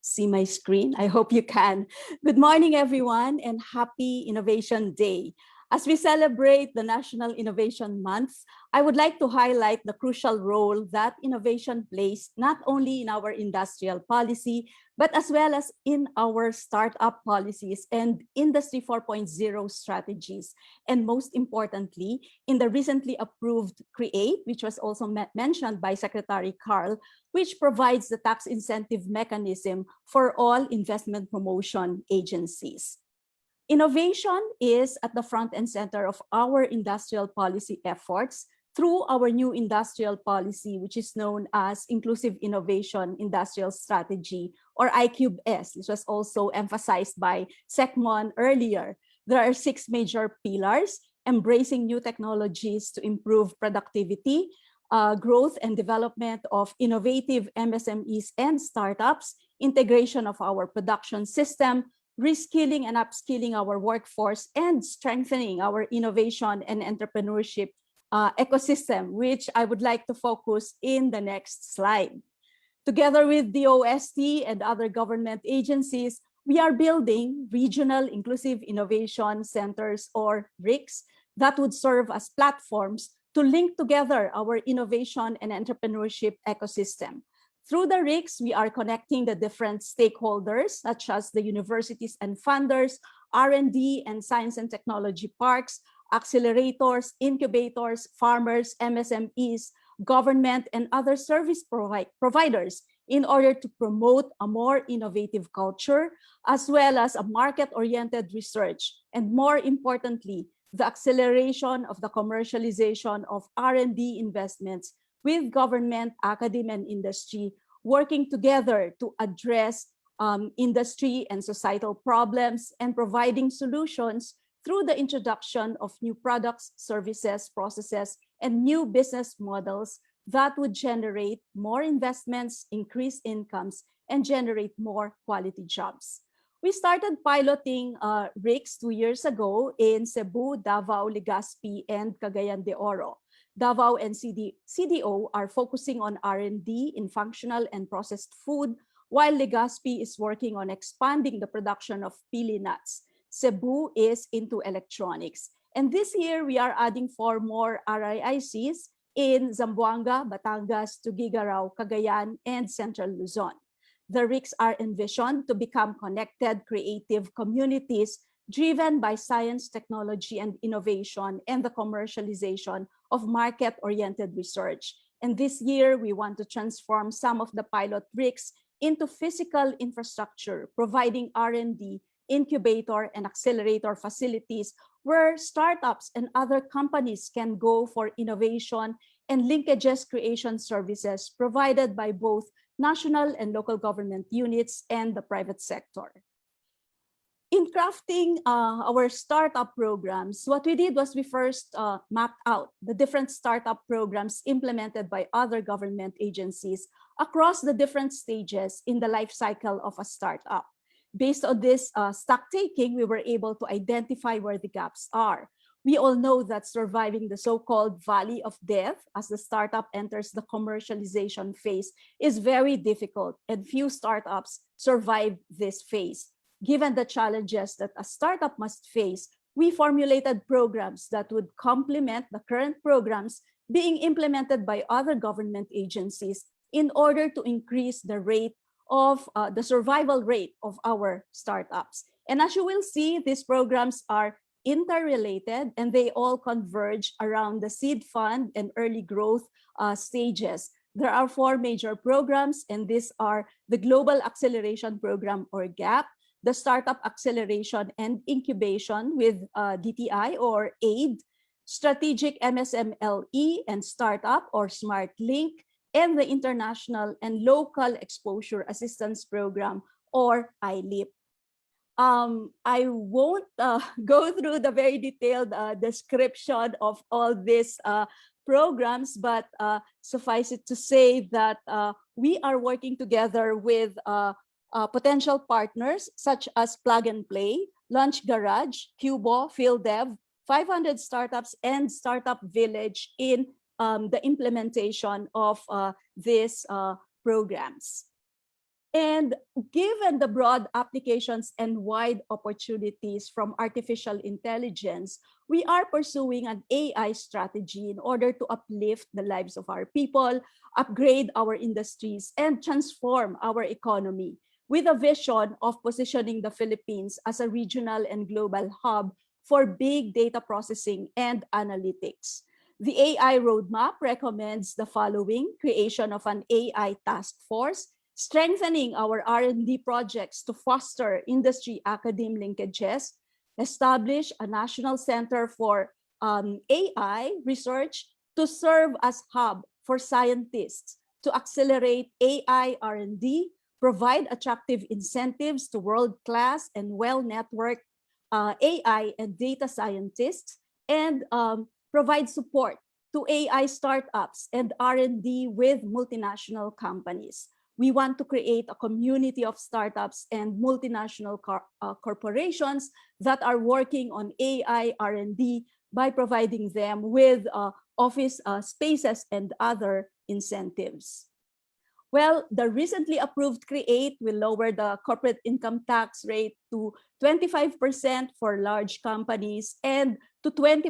see my screen? I hope you can. Good morning, everyone, and happy Innovation Day. As we celebrate the National Innovation Month, I would like to highlight the crucial role that innovation plays not only in our industrial policy, but as well as in our startup policies and Industry 4.0 strategies. And most importantly, in the recently approved CREATE, which was also mentioned by Secretary Carl, which provides the tax incentive mechanism for all investment promotion agencies. Innovation is at the front and center of our industrial policy efforts through our new industrial policy, which is known as Inclusive Innovation Industrial Strategy, or ICUBE-S. This was also emphasized by SecMon earlier. There are 6 major pillars: embracing new technologies to improve productivity, growth and development of innovative MSMEs and startups, integration of our production system, reskilling and upskilling our workforce, and strengthening our innovation and entrepreneurship ecosystem, which I would like to focus in the next slide. Together with DOST and other government agencies, we are building regional inclusive innovation centers, or RICs, that would serve as platforms to link together our innovation and entrepreneurship ecosystem. Through the RICs, we are connecting the different stakeholders, such as the universities and funders, R&D and science and technology parks, accelerators, incubators, farmers, MSMEs, government, and other service providers in order to promote a more innovative culture, as well as a market-oriented research, and more importantly, the acceleration of the commercialization of R&D investments with government, academia, and industry working together to address industry and societal problems and providing solutions through the introduction of new products, services, processes, and new business models that would generate more investments, increase incomes, and generate more quality jobs. We started piloting RICs 2 years ago in Cebu, Davao, Legazpi, and Cagayan de Oro. Davao and CDO are focusing on R&D in functional and processed food, while Legazpi is working on expanding the production of pili nuts. Cebu is into electronics. And this year, we are adding 4 more RIICs in Zamboanga, Batangas, Tuguegarao, Cagayan, and Central Luzon. The RICs are envisioned to become connected, creative communities driven by science, technology, and innovation, and the commercialization of market-oriented research. And this year, we want to transform some of the pilot RICs into physical infrastructure, providing R&D, incubator, and accelerator facilities where startups and other companies can go for innovation and linkages creation services provided by both national and local government units and the private sector. In crafting our startup programs, what we did was we first mapped out the different startup programs implemented by other government agencies across the different stages in the life cycle of a startup. Based on this stock taking, we were able to identify where the gaps are. We all know that surviving the so-called valley of death as the startup enters the commercialization phase is very difficult, and few startups survive this phase. Given the challenges that a startup must face, we formulated programs that would complement the current programs being implemented by other government agencies in order to increase the rate of the survival rate of our startups. And as you will see, these programs are interrelated and they all converge around the seed fund and early growth stages. There are 4 major programs, and these are the Global Acceleration Program, or GAP, the Startup Acceleration and Incubation with DTI or AID, Strategic MSMLE and Startup or Smart Link, and the International and Local Exposure Assistance Program or ILIP. I won't go through the very detailed description of all these programs, but suffice it to say that we are working together with potential partners such as Plug and Play, Launch Garage, Cubo, FieldDev, 500 Startups, and Startup Village in the implementation of these programs. And given the broad applications and wide opportunities from artificial intelligence, we are pursuing an AI strategy in order to uplift the lives of our people, upgrade our industries, and transform our economy, with a vision of positioning the Philippines as a regional and global hub for big data processing and analytics. The AI roadmap recommends the following: creation of an AI task force, strengthening our R&D projects to foster industry-academe linkages, establish a national center for AI research to serve as hub for scientists to accelerate AI R&D, provide attractive incentives to world-class and well-networked AI and data scientists, and provide support to AI startups and R&D with multinational companies. We want to create a community of startups and multinational corporations that are working on AI R&D by providing them with office spaces and other incentives. Well, the recently approved CREATE will lower the corporate income tax rate to 25% for large companies and to 20%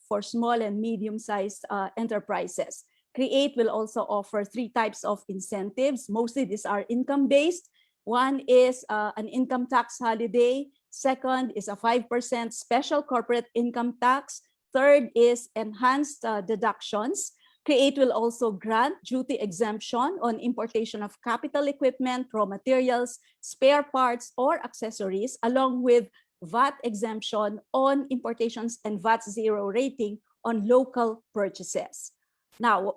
for small and medium-sized enterprises. CREATE will also offer 3 types of incentives. Mostly these are income-based. One is an income tax holiday. Second is a 5% special corporate income tax. Third is enhanced deductions. CREATE will also grant duty exemption on importation of capital equipment, raw materials, spare parts, or accessories, along with VAT exemption on importations and VAT zero rating on local purchases. Now,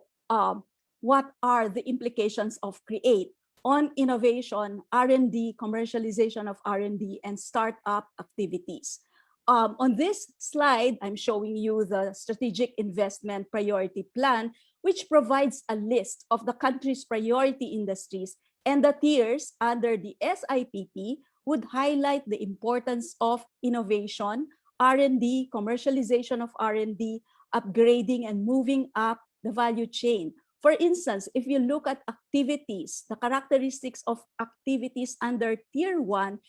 what are the implications of CREATE on innovation, R&D, commercialization of R&D, and startup activities? On this slide, I'm showing you the Strategic Investment Priority Plan, which provides a list of the country's priority industries, and the tiers under the SIPP would highlight the importance of innovation, R&D, commercialization of R&D, upgrading and moving up the value chain. For instance, if you look at activities, the characteristics of activities under Tier 1,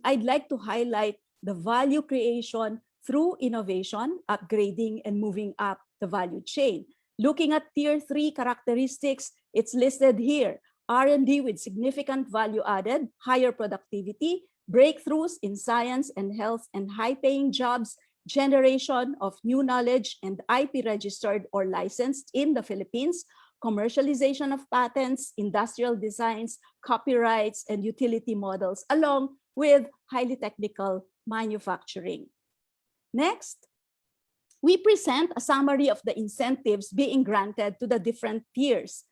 I'd like to highlight the value creation through innovation, upgrading, and moving up the value chain. Looking at Tier 3 characteristics, it's listed here. R&D with significant value added, higher productivity, breakthroughs in science and health and high-paying jobs, generation of new knowledge and IP registered or licensed in the Philippines, commercialization of patents, industrial designs, copyrights, and utility models, along with highly technical manufacturing. Next, we present a summary of the incentives being granted to the different tiers.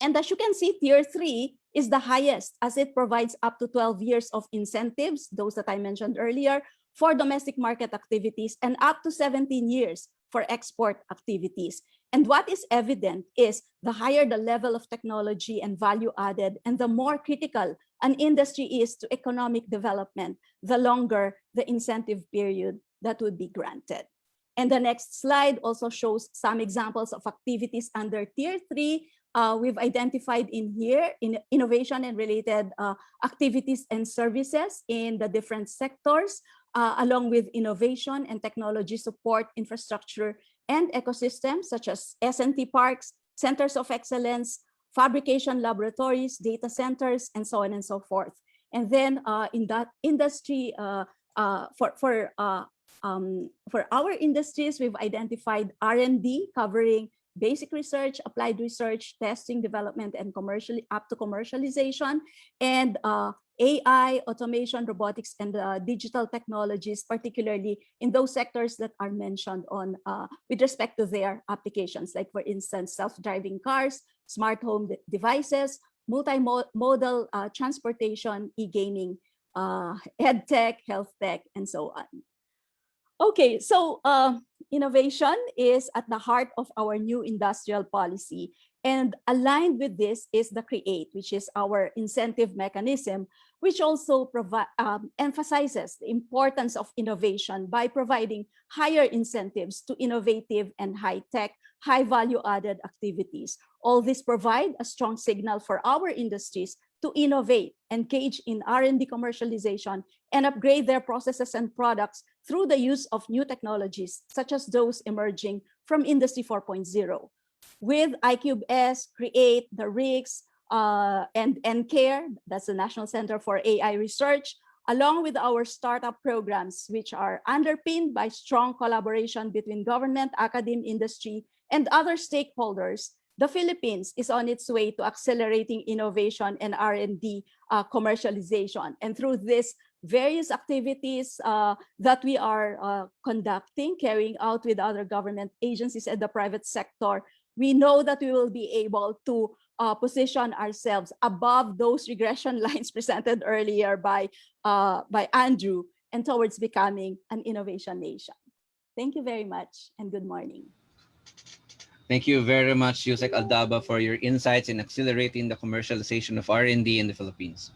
And as you can see, Tier 3 is the highest, as it provides up to 12 years of incentives, those that I mentioned earlier, for domestic market activities, and up to 17 years for export activities. And what is evident is the higher the level of technology and value added, and the more critical an industry is to economic development, the longer the incentive period that would be granted. And the next slide also shows some examples of activities under Tier 3. We've identified in here in innovation and related activities and services in the different sectors, along with innovation and technology support infrastructure and ecosystems such as S&T parks, centers of excellence, fabrication laboratories, data centers, and so on and so forth. And then in that industry, for our industries, we've identified R&D covering basic research, applied research, testing, development, and up to commercialization, and AI, automation, robotics, and digital technologies, particularly in those sectors that are mentioned on with respect to their applications, like for instance, self-driving cars, smart home devices, multimodal transportation, e-gaming, ed tech, health tech, and so on. Okay, so innovation is at the heart of our new industrial policy. And aligned with this is the CREATE, which is our incentive mechanism, which also emphasizes the importance of innovation by providing higher incentives to innovative and high-tech, high-value-added activities. All this provide a strong signal for our industries to innovate, engage in R&D commercialization, and upgrade their processes and products through the use of new technologies, such as those emerging from Industry 4.0. With ICUBE-S, CREATE, the RICS, and NCARE, that's the National Center for AI Research, along with our startup programs, which are underpinned by strong collaboration between government, academe, industry, and other stakeholders, the Philippines is on its way to accelerating innovation and R&D commercialization. And through these various activities that we are conducting, carrying out with other government agencies and the private sector, we know that we will be able to position ourselves above those regression lines presented earlier by Andrew and towards becoming an innovation nation. Thank you very much and good morning. Thank you very much, Yusek Aldaba, for your insights in accelerating the commercialization of R&D in the Philippines.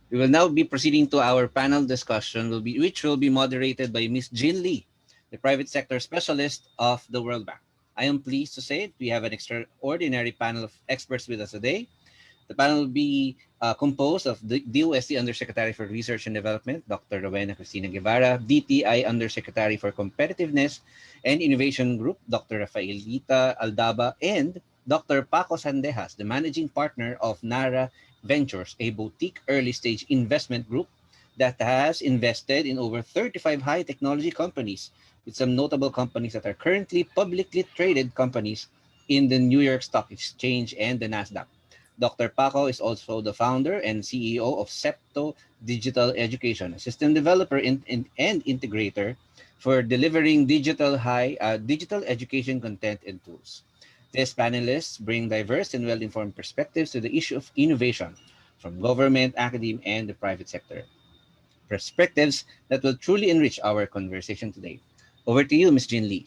We will now be proceeding to our panel discussion, which will be moderated by Ms. Jean Lee, the private sector specialist of the World Bank. I am pleased to say we have an extraordinary panel of experts with us today. The panel will be composed of the DOST Undersecretary for Research and Development, Dr. Rowena Cristina Guevara, DTI Undersecretary for Competitiveness and Innovation Group, Dr. Rafaelita Aldaba, and Dr. Paco Sandejas, the Managing Partner of NARA Ventures, a boutique early-stage investment group that has invested in over 35 high technology companies, with some notable companies that are currently publicly traded companies in the New York Stock Exchange and the NASDAQ. Dr. Paco is also the founder and CEO of Septo Digital Education, a system developer and integrator for delivering digital education content and tools. These panelists bring diverse and well-informed perspectives to the issue of innovation from government, academia, and the private sector. Perspectives that will truly enrich our conversation today. Over to you, Ms. Jean Lee.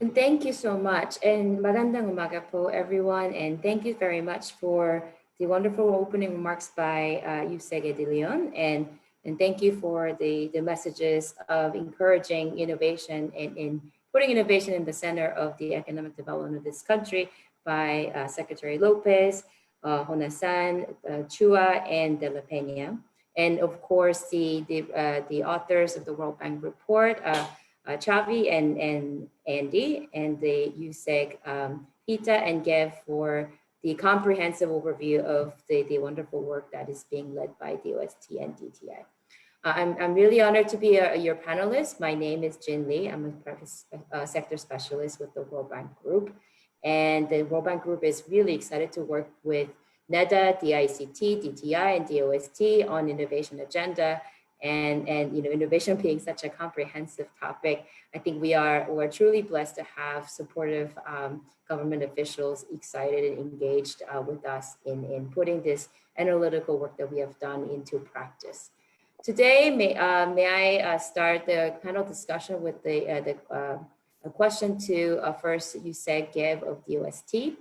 And thank you so much. And magandang umaga po, everyone. And thank you very much for the wonderful opening remarks by Yusek de Leon. And thank you for the messages of encouraging innovation and putting innovation in the center of the economic development of this country by Secretary Lopez, Honasan, Chua, and De La Peña. And of course, the authors of the World Bank report, Chavi and Andy, and the Yusek, Hita, and Gev for the comprehensive overview of the wonderful work that is being led by DOST and DTI. I'm really honored to be your panelist. My name is Jin Lee. I'm a private sector specialist with the World Bank Group. And the World Bank Group is really excited to work with NEDA, DICT, DTI, and DOST on innovation agenda. And innovation being such a comprehensive topic, I think we're truly blessed to have supportive government officials excited and engaged with us in putting this analytical work that we have done into practice. Today, may I start the panel discussion with a question to first Yusek Gev of DOST.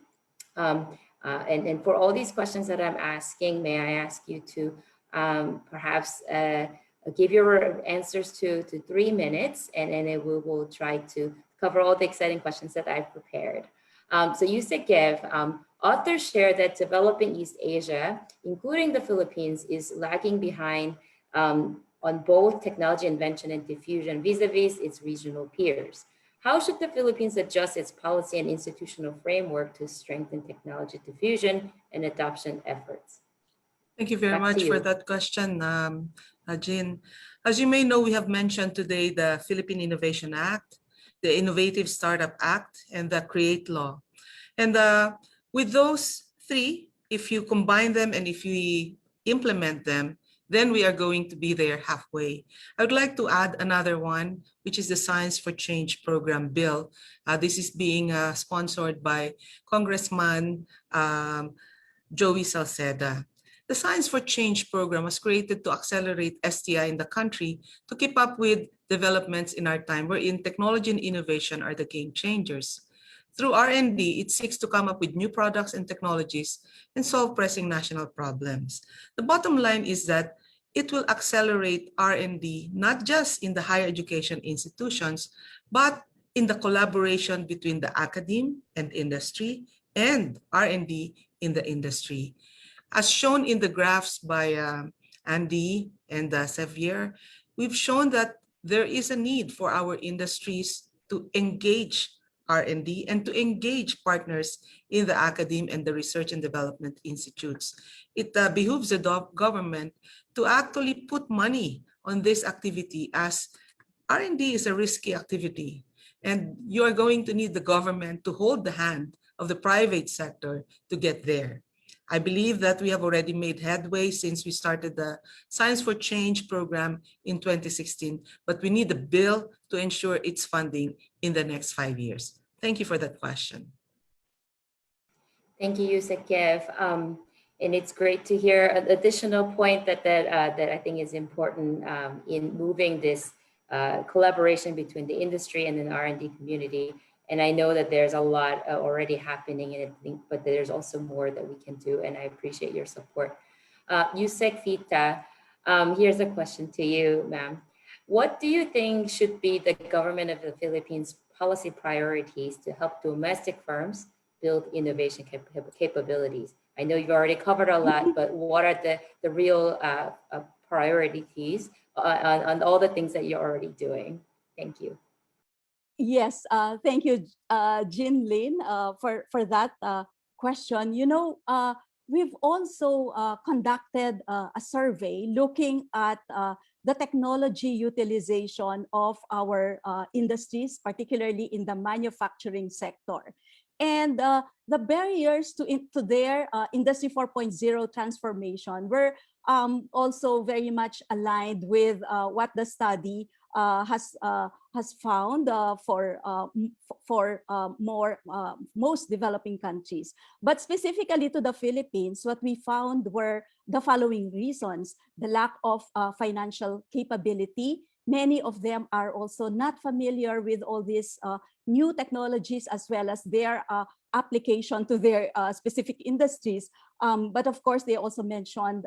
And for all these questions that I'm asking, may I ask you to perhaps give your answers to 3 minutes, and then we will try to cover all the exciting questions that I've prepared. So Yusek, authors share that developing East Asia, including the Philippines, is lagging behind on both technology invention and diffusion vis-a-vis its regional peers. How should the Philippines adjust its policy and institutional framework to strengthen technology diffusion and adoption efforts? Thank you very much for that question, Jean. As you may know, we have mentioned today the Philippine Innovation Act, the Innovative Startup Act, and the Create Law. And with those three, if you combine them and if we implement them, then we are going to be there halfway. I would like to add another one, which is the Science for Change Program Bill. This is being sponsored by Congressman Joey Salceda. The Science for Change program was created to accelerate STI in the country to keep up with developments in our time, wherein technology and innovation are the game changers. Through R&D, it seeks to come up with new products and technologies and solve pressing national problems. The bottom line is that it will accelerate R&D not just in the higher education institutions, but in the collaboration between the academe and industry and R&D in the industry. As shown in the graphs by Andy and Xavier, we've shown that there is a need for our industries to engage R&D and to engage partners in the academe and the research and development institutes. It behooves the government to actually put money on this activity, as R&D is a risky activity, and you are going to need the government to hold the hand of the private sector to get there. I believe that we have already made headway since we started the Science for Change program in 2016, but we need a bill to ensure its funding in the next 5 years. Thank you for that question. Thank you, Yusek. And it's great to hear an additional point that I think is important in moving this collaboration between the industry and the R&D community. And I know that there's a lot already happening in it, but there's also more that we can do, and I appreciate your support. Yusek Fita, here's a question to you, ma'am. What do you think should be the government of the Philippines' policy priorities to help domestic firms build innovation capabilities? I know you've already covered a lot, but what are the real priorities on all the things that you're already doing? Thank you. Yes, thank you, Jean Lynn, for that question. You know, we've also conducted a survey looking at the technology utilization of our industries, particularly in the manufacturing sector. And the barriers to their Industry 4.0 transformation were also very much aligned with what the study has found for most developing countries. But specifically to the Philippines, what we found were the following reasons: the lack of financial capability. Many of them are also not familiar with all these new technologies as well as their application to their specific industries. But of course, they also mentioned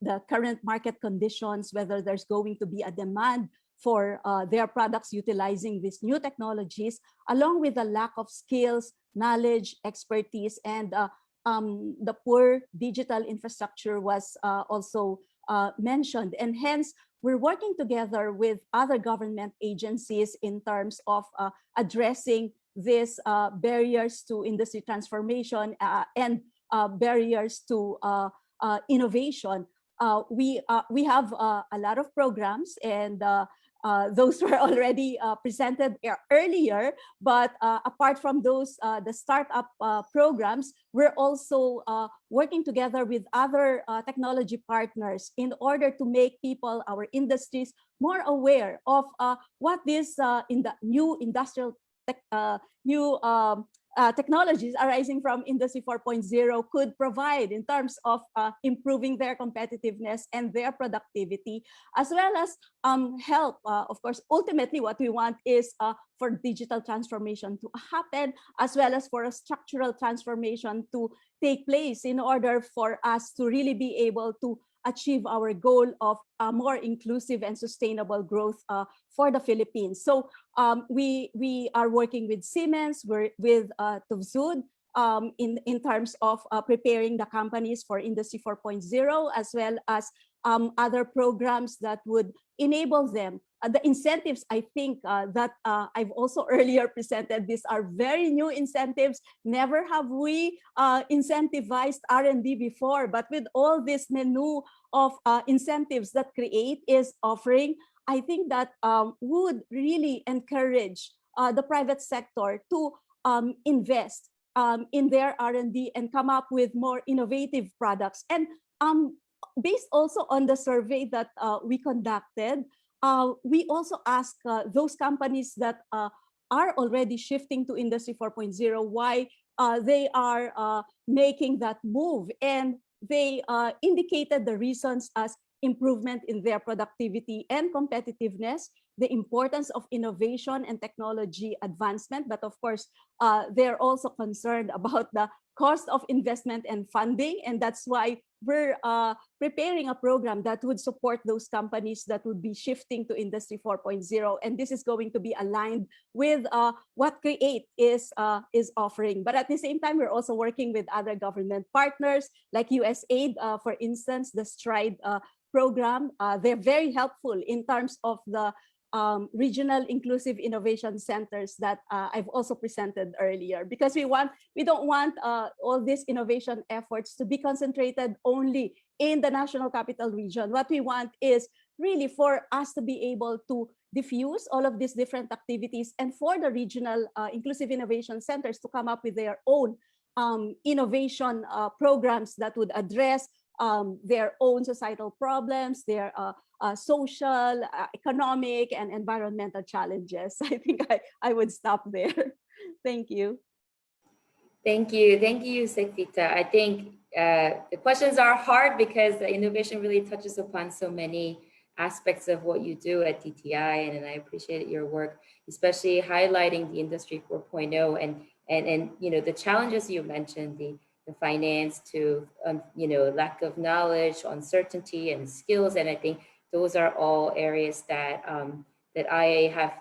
the current market conditions, whether there's going to be a demand for their products utilizing these new technologies, along with the lack of skills, knowledge, expertise, and the poor digital infrastructure was also mentioned. And hence, we're working together with other government agencies in terms of addressing these barriers to industry transformation and barriers to innovation. We have a lot of programs, and those were already presented earlier. But apart from those, the startup programs, we're also working together with other technology partners in order to make people, our industries, more aware of what this in the new industrial technologies arising from Industry 4.0 could provide in terms of improving their competitiveness and their productivity, as well as help. Of course, ultimately what we want is for digital transformation to happen, as well as for a structural transformation to take place in order for us to really be able to achieve our goal of more inclusive and sustainable growth for the Philippines. So we are working with Siemens, with TUVSUD, in terms of preparing the companies for Industry 4.0, as well as other programs that would enable them. The incentives, I think, that I've also earlier presented, these are very new incentives. Never have we incentivized R&D before, but with all this menu of incentives that CREATE is offering, I think that would really encourage the private sector to invest in their R&D and come up with more innovative products. And based also on the survey that we conducted, we also asked those companies that are already shifting to Industry 4.0 why they are making that move. And they indicated the reasons as improvement in their productivity and competitiveness, the importance of innovation and technology advancement, but of course, they're also concerned about the cost of investment and funding, and that's why we're preparing a program that would support those companies that would be shifting to Industry 4.0, and this is going to be aligned with what CREATE is offering. But at the same time, we're also working with other government partners like USAID, for instance, the STRIDE program. They're very helpful in terms of the regional inclusive innovation centers that I've also presented earlier, because we don't want all these innovation efforts to be concentrated only in the National Capital Region. What we want is really for us to be able to diffuse all of these different activities, and for the regional inclusive innovation centers to come up with their own innovation programs that would address their own societal problems, their social, economic, and environmental challenges. I think I would stop there. Thank you. Thank you, Sekvita. I think the questions are hard because the innovation really touches upon so many aspects of what you do at DTI, and I appreciate your work, especially highlighting the Industry 4.0 and you know the challenges you mentioned, the finance to you know lack of knowledge, uncertainty, and skills, and I think those are all areas that that I have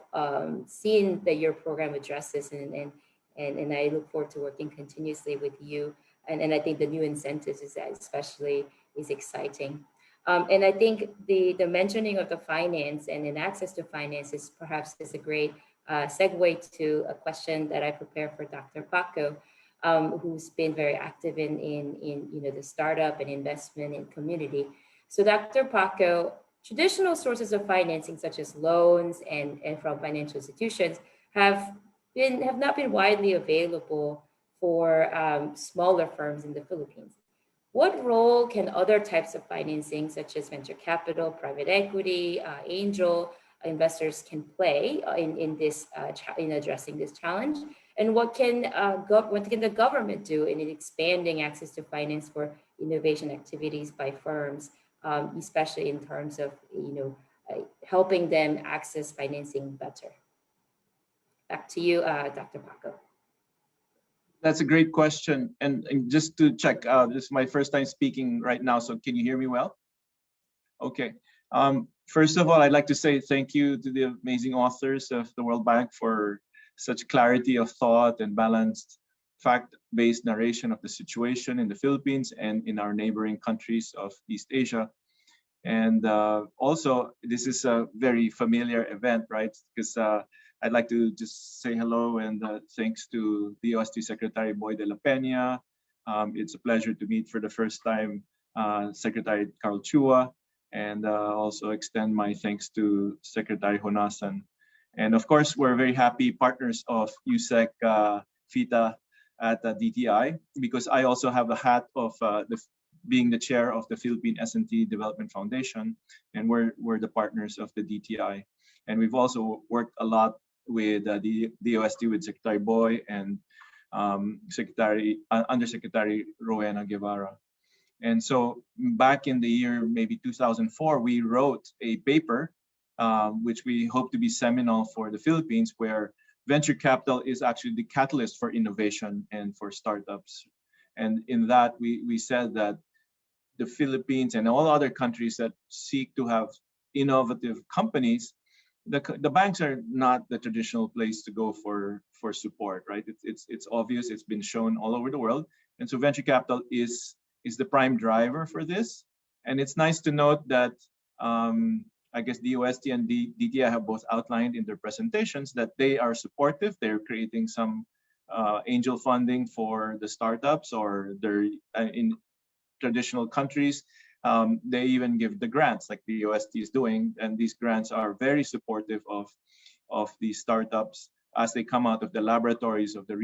seen that your program addresses, and I look forward to working continuously with you. And I think the new incentives is especially is exciting. And I think the mentioning of the finance and access to finance is perhaps a great segue to a question that I prepared for Dr. Paco, who's been very active in you know the startup and investment in community. So Dr. Paco, traditional sources of financing such as loans and from financial institutions have not been widely available for smaller firms in the Philippines. What role can other types of financing, such as venture capital, private equity, angel investors can play in this in addressing this challenge? And what can the government do in expanding access to finance for innovation activities by firms, especially in terms of helping them access financing better? Back to you, Dr. Paco. That's a great question. And just to check, this is my first time speaking right now, so can you hear me well? Okay. First of all, I'd like to say thank you to the amazing authors of the World Bank for such clarity of thought and balanced fact-based narration of the situation in the Philippines and in our neighboring countries of East Asia. And also, this is a very familiar event, right? Because I'd like to just say hello and thanks to DOST Secretary Boy de la Peña. It's a pleasure to meet for the first time Secretary Carl Chua, and also extend my thanks to Secretary Honasan. And of course, we're very happy partners of USEC FITA at DTI, because I also have a hat of being the chair of the Philippine S&T Development Foundation, and we're the partners of the DTI. And we've also worked a lot with the DOST, with Secretary Boy and Undersecretary Rowena Guevara. And so back in the year maybe 2004, we wrote a paper which we hope to be seminal for the Philippines, where venture capital is actually the catalyst for innovation and for startups. And in that, we said that the Philippines and all other countries that seek to have innovative companies, the banks are not the traditional place to go for support, right? It's obvious, it's been shown all over the world. And so venture capital is the prime driver for this. And it's nice to note that I guess DOST and DTI have both outlined in their presentations that they are supportive. They're creating some angel funding for the startups, or they're in traditional countries. They even give the grants like the DOST is doing, and these grants are very supportive of these startups as they come out of the laboratories of the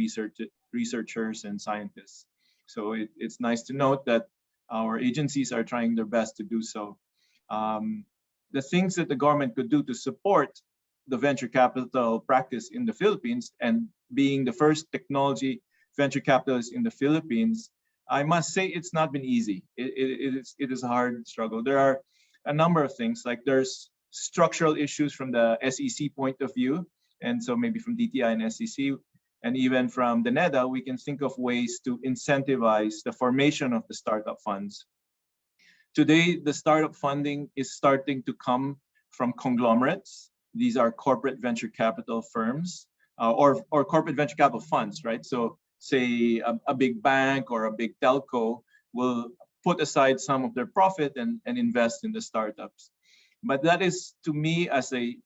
researchers and scientists. So it's nice to note that our agencies are trying their best to do so. The things that the government could do to support the venture capital practice in the Philippines, and being the first technology venture capitalist in the Philippines, I must say it's not been easy. It is a hard struggle. There are a number of things, like there's structural issues from the SEC point of view, and so maybe from DTI and SEC, and even from the NEDA, we can think of ways to incentivize the formation of the startup funds. Today, the startup funding is starting to come from conglomerates. These are corporate venture capital firms, or corporate venture capital funds, right? So say a big bank or a big telco will put aside some of their profit and invest in the startups. But that is, to me, as a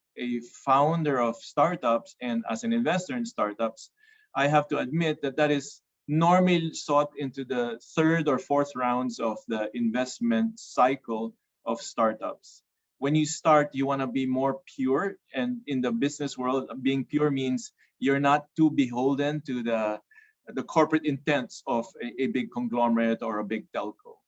founder of startups and as an investor in startups, I have to admit that that is normally sought into the third or fourth rounds of the investment cycle of startups. When you start, you want to be more pure, and in the business world, being pure means you're not too beholden to the corporate intents of a big conglomerate or a big telco.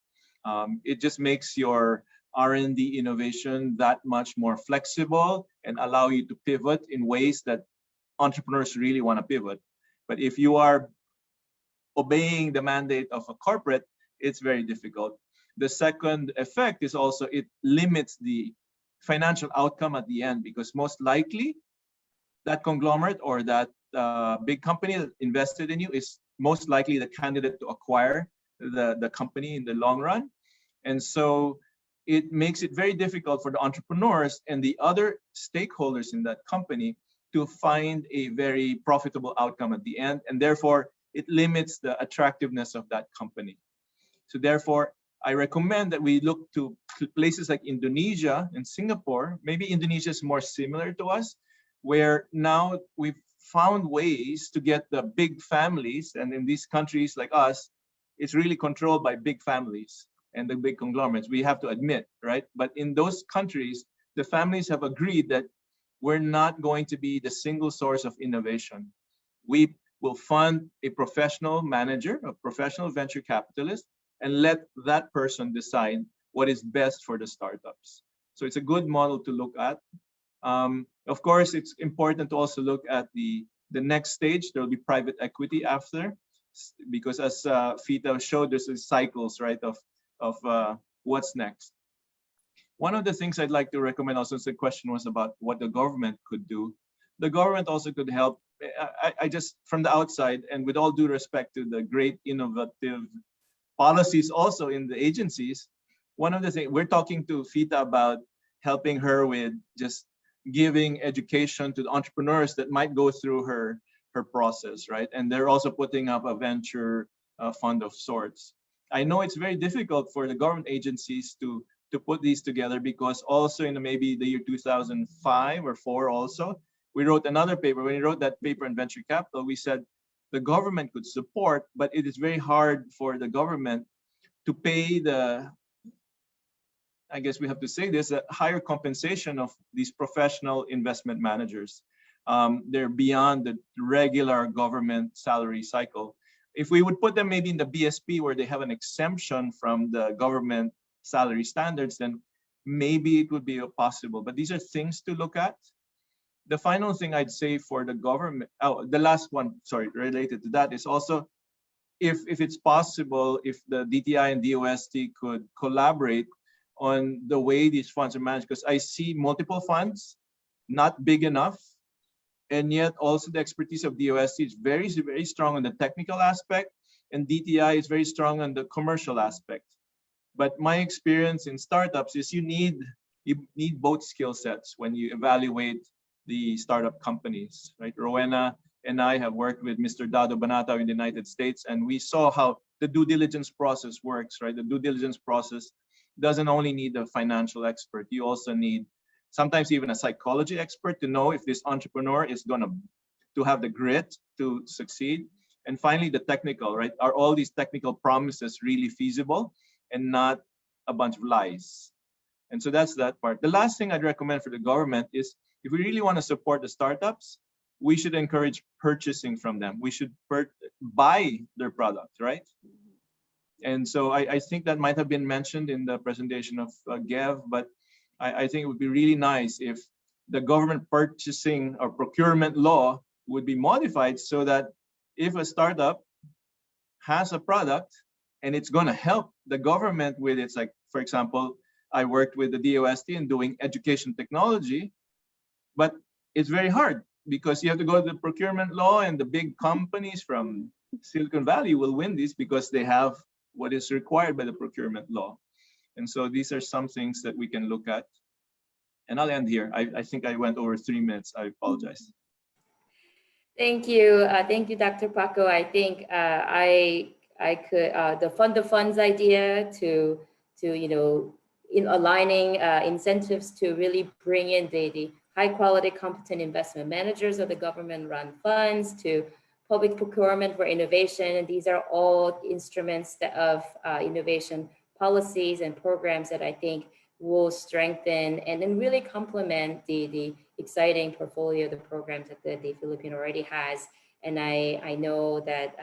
It just makes your R&D innovation that much more flexible and allow you to pivot in ways that entrepreneurs really want to pivot. But if you are obeying the mandate of a corporate, it's very difficult. The second effect is also it limits the financial outcome at the end, because most likely that conglomerate or that big company that invested in you is most likely the candidate to acquire the company in the long run. And so it makes it very difficult for the entrepreneurs and the other stakeholders in that company to find a very profitable outcome at the end. And therefore, it limits the attractiveness of that company. So therefore, I recommend that we look to places like Indonesia and Singapore. Maybe Indonesia is more similar to us, where now we've found ways to get the big families, and in these countries like us, it's really controlled by big families and the big conglomerates, we have to admit, right? But in those countries, the families have agreed that we're not going to be the single source of innovation. We will fund a professional manager, a professional venture capitalist, and let that person decide what is best for the startups. So it's a good model to look at. Of course, it's important to also look at the next stage. There will be private equity after, because as Fita showed, there's cycles, right, of what's next. One of the things I'd like to recommend also, the question was about what the government could do. The government also could help. I just, from the outside, and with all due respect to the great innovative policies also in the agencies, one of the things, we're talking to Fita about helping her with just giving education to the entrepreneurs that might go through her process, right? And they're also putting up a venture fund of sorts. I know it's very difficult for the government agencies to put these together, because also in maybe the year 2005 or 4 also, we wrote another paper. When we wrote that paper on venture capital, we said the government could support, but it is very hard for the government to pay the, I guess we have to say this, a higher compensation of these professional investment managers. They're beyond the regular government salary cycle. If we would put them maybe in the BSP, where they have an exemption from the government salary standards, then maybe it would be possible. But these are things to look at. The final thing I'd say for the government, the last one, sorry, related to that, is also if it's possible, if the DTI and DOST could collaborate on the way these funds are managed, because I see multiple funds, not big enough, and yet also the expertise of DOST is very, very strong on the technical aspect, and DTI is very strong on the commercial aspect. But my experience in startups is you need both skill sets when you evaluate the startup companies, right? Rowena and I have worked with Mr. Dado Banatao in the United States, and we saw how the due diligence process works, right? The due diligence process doesn't only need a financial expert. You also need sometimes even a psychology expert to know if this entrepreneur is going to have the grit to succeed. And finally, the technical, right? Are all these technical promises really feasible and not a bunch of lies? And so that's that part. The last thing I'd recommend for the government is if we really want to support the startups, we should encourage purchasing from them. We should buy their product, right? And so I think that might have been mentioned in the presentation of Gev, but I think it would be really nice if the government purchasing or procurement law would be modified so that if a startup has a product and it's going to help the government with its, like, for example, I worked with the DOST in doing education technology, but it's very hard because you have to go to the procurement law, and the big companies from Silicon Valley will win this because they have what is required by the procurement law. And so these are some things that we can look at. And I'll end here. I think I went over 3 minutes. I apologize. Thank you, Dr. Paco. I think I could the fund of funds idea to in aligning incentives to really bring in the high quality, competent investment managers of the government-run funds, to public procurement for innovation, and these are all instruments of innovation policies and programs that I think will strengthen and then really complement the exciting portfolio of the programs that the Philippines already has. And I know that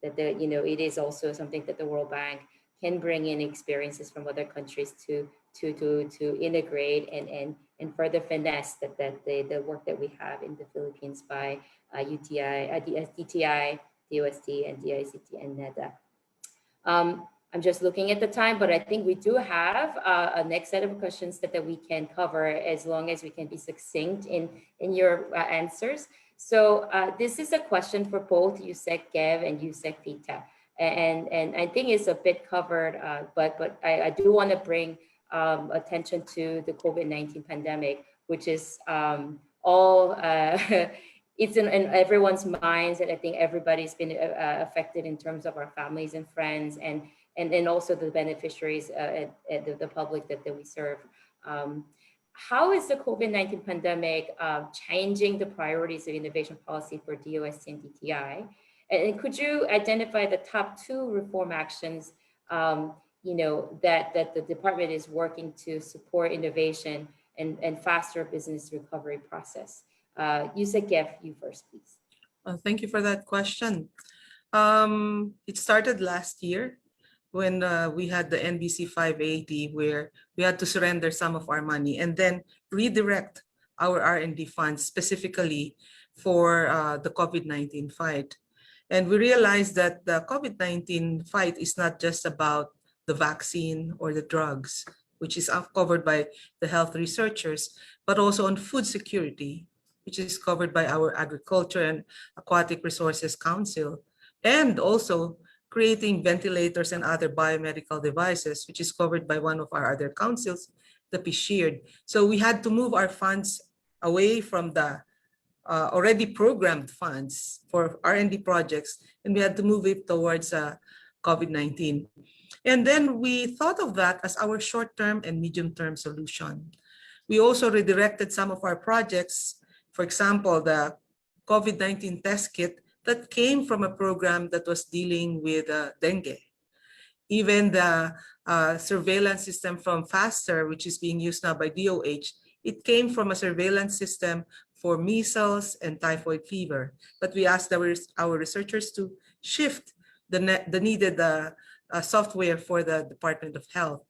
it is also something that the World Bank can bring in experiences from other countries to integrate and further finesse the work that we have in the Philippines by DTI, DOST, and DICT and NEDA. I'm just looking at the time, but I think we do have a next set of questions that we can cover as long as we can be succinct in your answers. So this is a question for both USEC Gev and USEC Vita. And I think it's a bit covered, but I do want to bring attention to the COVID-19 pandemic, which is it's in everyone's minds, and I think everybody's been affected in terms of our families and friends, and then also the beneficiaries, the public that we serve. How is the COVID-19 pandemic changing the priorities of innovation policy for DOST and DTI? And could you identify the top 2 reform actions, that the department is working to support innovation and faster business recovery process? USEC Gev, you first, please. Thank you for that question. It started last year when we had the NBC 580, where we had to surrender some of our money and then redirect our R&D funds specifically for the COVID-19 fight. And we realized that the COVID-19 fight is not just about the vaccine or the drugs, which is covered by the health researchers, but also on food security, which is covered by our Agriculture and Aquatic Resources Council, and also creating ventilators and other biomedical devices, which is covered by one of our other councils, the PCIEERD. So we had to move our funds away from the already programmed funds for R&D projects, and we had to move it towards COVID-19. And then we thought of that as our short-term and medium-term solution. We also redirected some of our projects, for example, the COVID-19 test kit that came from a program that was dealing with dengue. Even the surveillance system from FASTER, which is being used now by DOH, it came from a surveillance system for measles and typhoid fever. But we asked our researchers to shift the needed software for the Department of Health.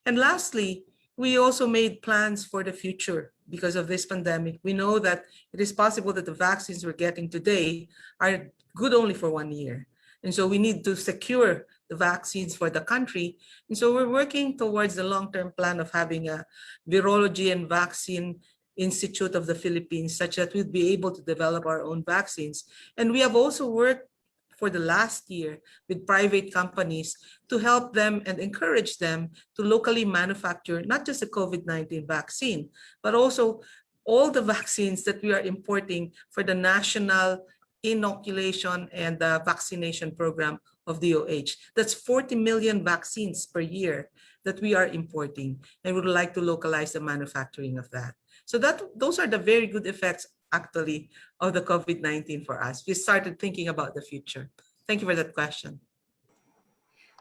And lastly, we also made plans for the future because of this pandemic. We know that it is possible that the vaccines we're getting today are good only for 1 year. And so we need to secure the vaccines for the country. And so we're working towards the long-term plan of having a virology and vaccine Institute of the Philippines, such that we'd be able to develop our own vaccines. And we have also worked for the last year with private companies to help them and encourage them to locally manufacture not just the COVID-19 vaccine, but also all the vaccines that we are importing for the national inoculation and vaccination program of DOH. That's 40 million vaccines per year that we are importing, and we would like to localize the manufacturing of that. So those are the very good effects actually of the COVID-19 for us. We started thinking about the future. Thank you for that question.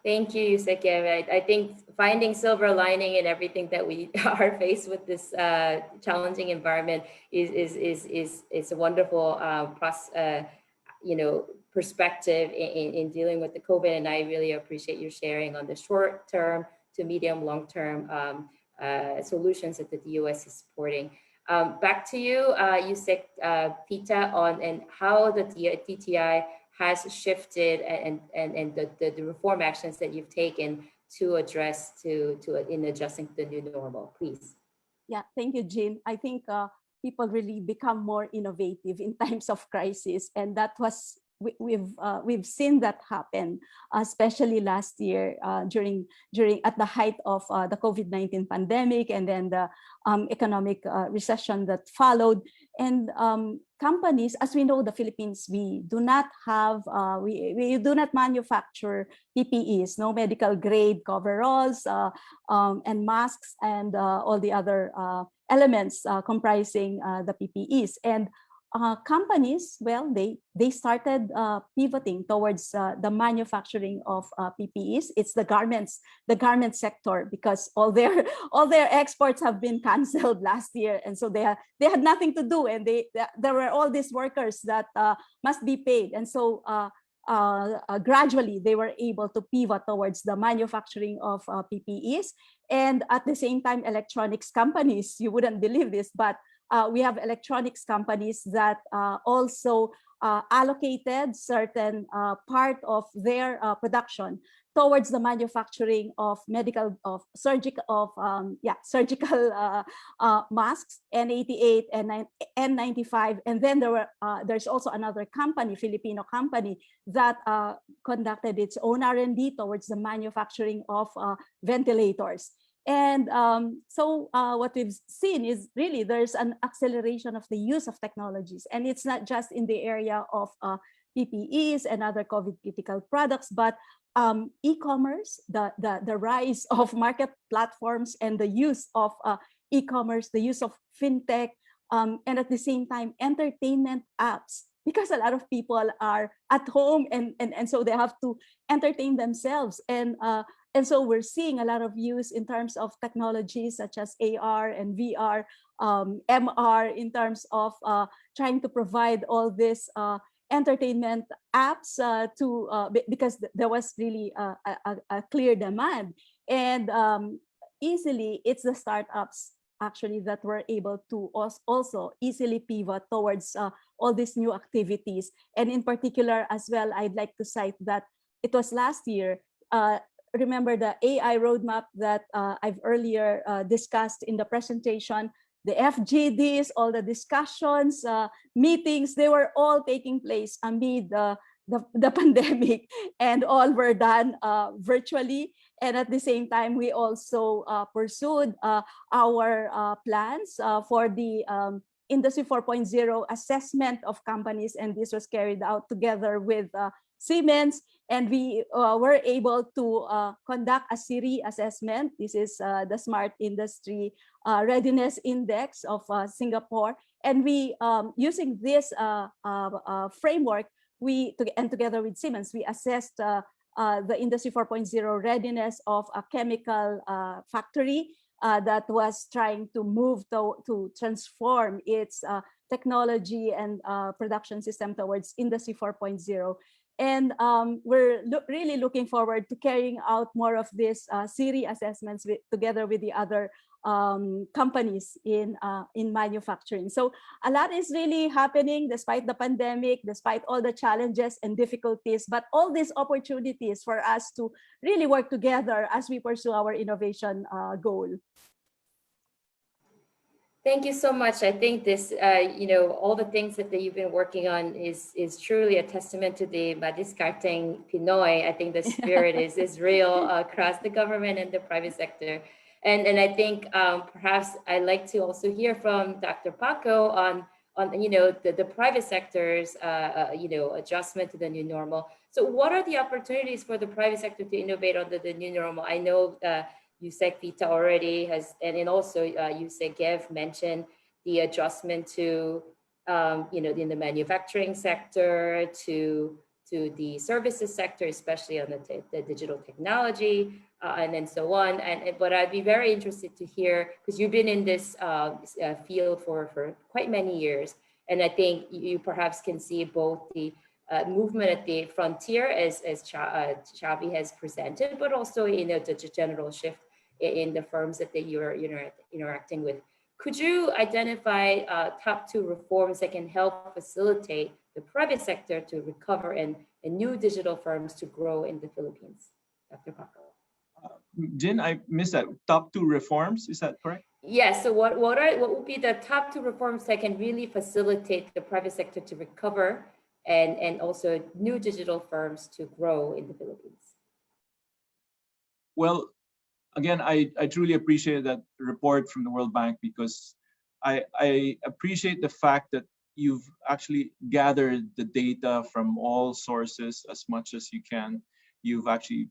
Thank you, Yusek. Right. I think finding silver lining in everything that we are faced with this challenging environment is a wonderful perspective in dealing with the COVID. And I really appreciate your sharing on the short term to medium, long term solutions that the DOS is supporting. Back to you, Yusek Pita, on and how the DTI has shifted and the reform actions that you've taken to address in adjusting to the new normal, please. Yeah, thank you, Jean. I think people really become more innovative in times of crisis, and that was we've seen that happen, especially last year during at the height of the COVID-19 pandemic, and then the economic recession that followed. And companies, as we know, the Philippines, we do not have we do not manufacture PPEs, no medical grade coveralls and masks and all the other elements comprising the PPEs. And companies, well, they started pivoting towards the manufacturing of PPEs. It's the garment sector, because all their exports have been canceled last year, and so they had nothing to do, and there were all these workers that must be paid, and so gradually they were able to pivot towards the manufacturing of PPEs. And at the same time, electronics companies, you wouldn't believe this, but we have electronics companies that also allocated certain part of their production towards the manufacturing of surgical masks, N88 and N95. And then there's also another company, Filipino company, that conducted its own R&D towards the manufacturing of ventilators. And so what we've seen is really there's an acceleration of the use of technologies. And it's not just in the area of PPEs and other COVID critical products, but e-commerce, the rise of market platforms and the use of e-commerce, the use of fintech, and at the same time, entertainment apps, because a lot of people are at home and so they have to entertain themselves. And so we're seeing a lot of use in terms of technologies such as AR and VR, MR, in terms of trying to provide all this entertainment apps because there was really a clear demand. And easily, it's the startups actually that were able to also easily pivot towards all these new activities. And in particular as well, I'd like to cite that it was last year, remember the AI roadmap that I've earlier discussed in the presentation, the FGDs, all the discussions, meetings, they were all taking place amid the pandemic, and all were done virtually. And at the same time, we also pursued our plans for the Industry 4.0 assessment of companies, and this was carried out together with Siemens, and we were able to conduct a SIRI assessment. This is the Smart Industry Readiness Index of Singapore, and we using this framework, and together with Siemens, we assessed the Industry 4.0 readiness of a chemical factory that was trying to move to transform its technology and production system towards Industry 4.0. And we're really looking forward to carrying out more of these SIRI assessments together with the other companies in manufacturing. So a lot is really happening despite the pandemic, despite all the challenges and difficulties, but all these opportunities for us to really work together as we pursue our innovation goal. Thank you so much. I think this, all the things that you've been working on is truly a testament to the Madiskarteng Pinoy. I think the spirit is real across the government and the private sector. And I think perhaps I'd like to also hear from Dr. Paco on the private sector's adjustment to the new normal. So what are the opportunities for the private sector to innovate under the new normal? I know USEC Vita already has, and then also USEC Gev mentioned the adjustment to, in the manufacturing sector, to the services sector, especially on the digital technology, and then so on. But I'd be very interested to hear, because you've been in this field for quite many years, and I think you perhaps can see both the movement at the frontier as Xavi has presented, but also the general shift in the firms that you're interacting with. Could you identify top 2 reforms that can help facilitate the private sector to recover and new digital firms to grow in the Philippines? Dr. Paco. Jin, I missed that. Top 2 reforms, is that correct? Yes. So what would be the top 2 reforms that can really facilitate the private sector to recover and also new digital firms to grow in the Philippines? Well, again, I truly appreciate that report from the World Bank, because I appreciate the fact that you've actually gathered the data from all sources as much as you can. You've actually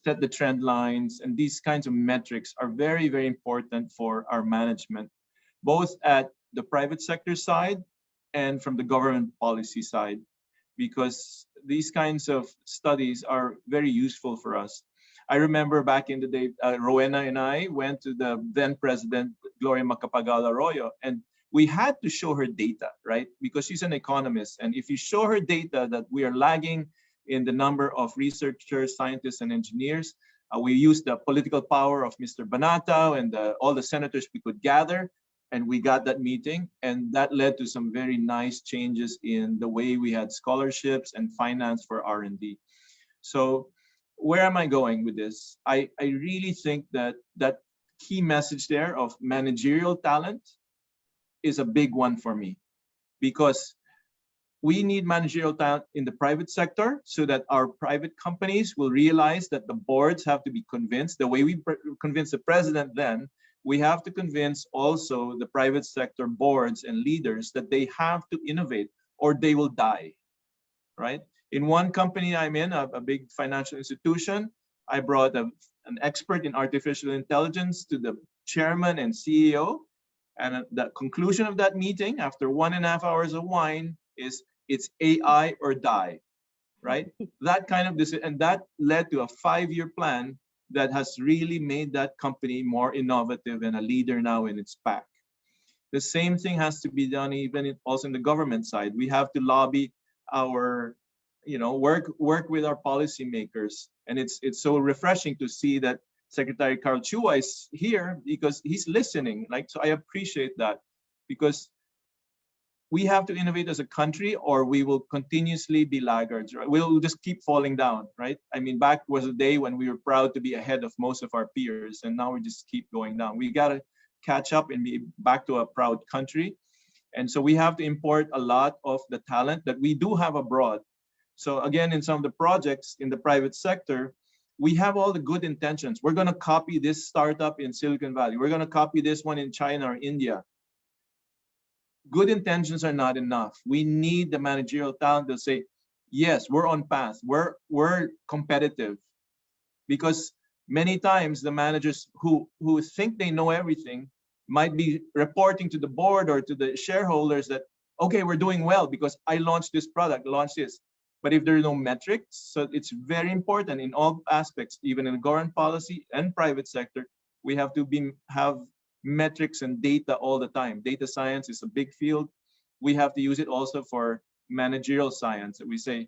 set the trend lines, and these kinds of metrics are very, very important for our management, both at the private sector side and from the government policy side, because these kinds of studies are very useful for us. I remember back in the day, Rowena and I went to the then president, Gloria Macapagal-Arroyo, and we had to show her data, right? Because she's an economist. And if you show her data that we are lagging in the number of researchers, scientists, and engineers, we used the political power of Mr. Banata and all the senators we could gather, and we got that meeting. And that led to some very nice changes in the way we had scholarships and finance for R&D. So where am I going with this? I really think that that key message there of managerial talent is a big one for me, because we need managerial talent in the private sector so that our private companies will realize that the boards have to be convinced. The way we convince the president then, we have to convince also the private sector boards and leaders that they have to innovate or they will die, right? In one company I'm in, a big financial institution, I brought an expert in artificial intelligence to the chairman and CEO. And the conclusion of that meeting, after 1.5 hours of wine, is it's AI or die, right? That kind of decision, and that led to a 5-year plan that has really made that company more innovative and a leader now in its pack. The same thing has to be done even also in the government side. We have to lobby our, work with our policymakers, and it's so refreshing to see that Secretary Carl Chua is here because he's listening. So I appreciate that, because we have to innovate as a country or we will continuously be laggards, right? We'll just keep falling down, right? I mean, back was a day when we were proud to be ahead of most of our peers, and now we just keep going down. We got to catch up and be back to a proud country. And so we have to import a lot of the talent that we do have abroad. So again, in some of the projects in the private sector, we have all the good intentions. We're going to copy this startup in Silicon Valley. We're going to copy this one in China or India. Good intentions are not enough. We need the managerial talent to say, yes, we're on path. We're competitive. Because many times the managers who think they know everything might be reporting to the board or to the shareholders that, okay, we're doing well because I launched this product, launched this. But if there are no metrics, so it's very important in all aspects, even in government policy and private sector, we have to have metrics and data all the time. Data science is a big field. We have to use it also for managerial science. We say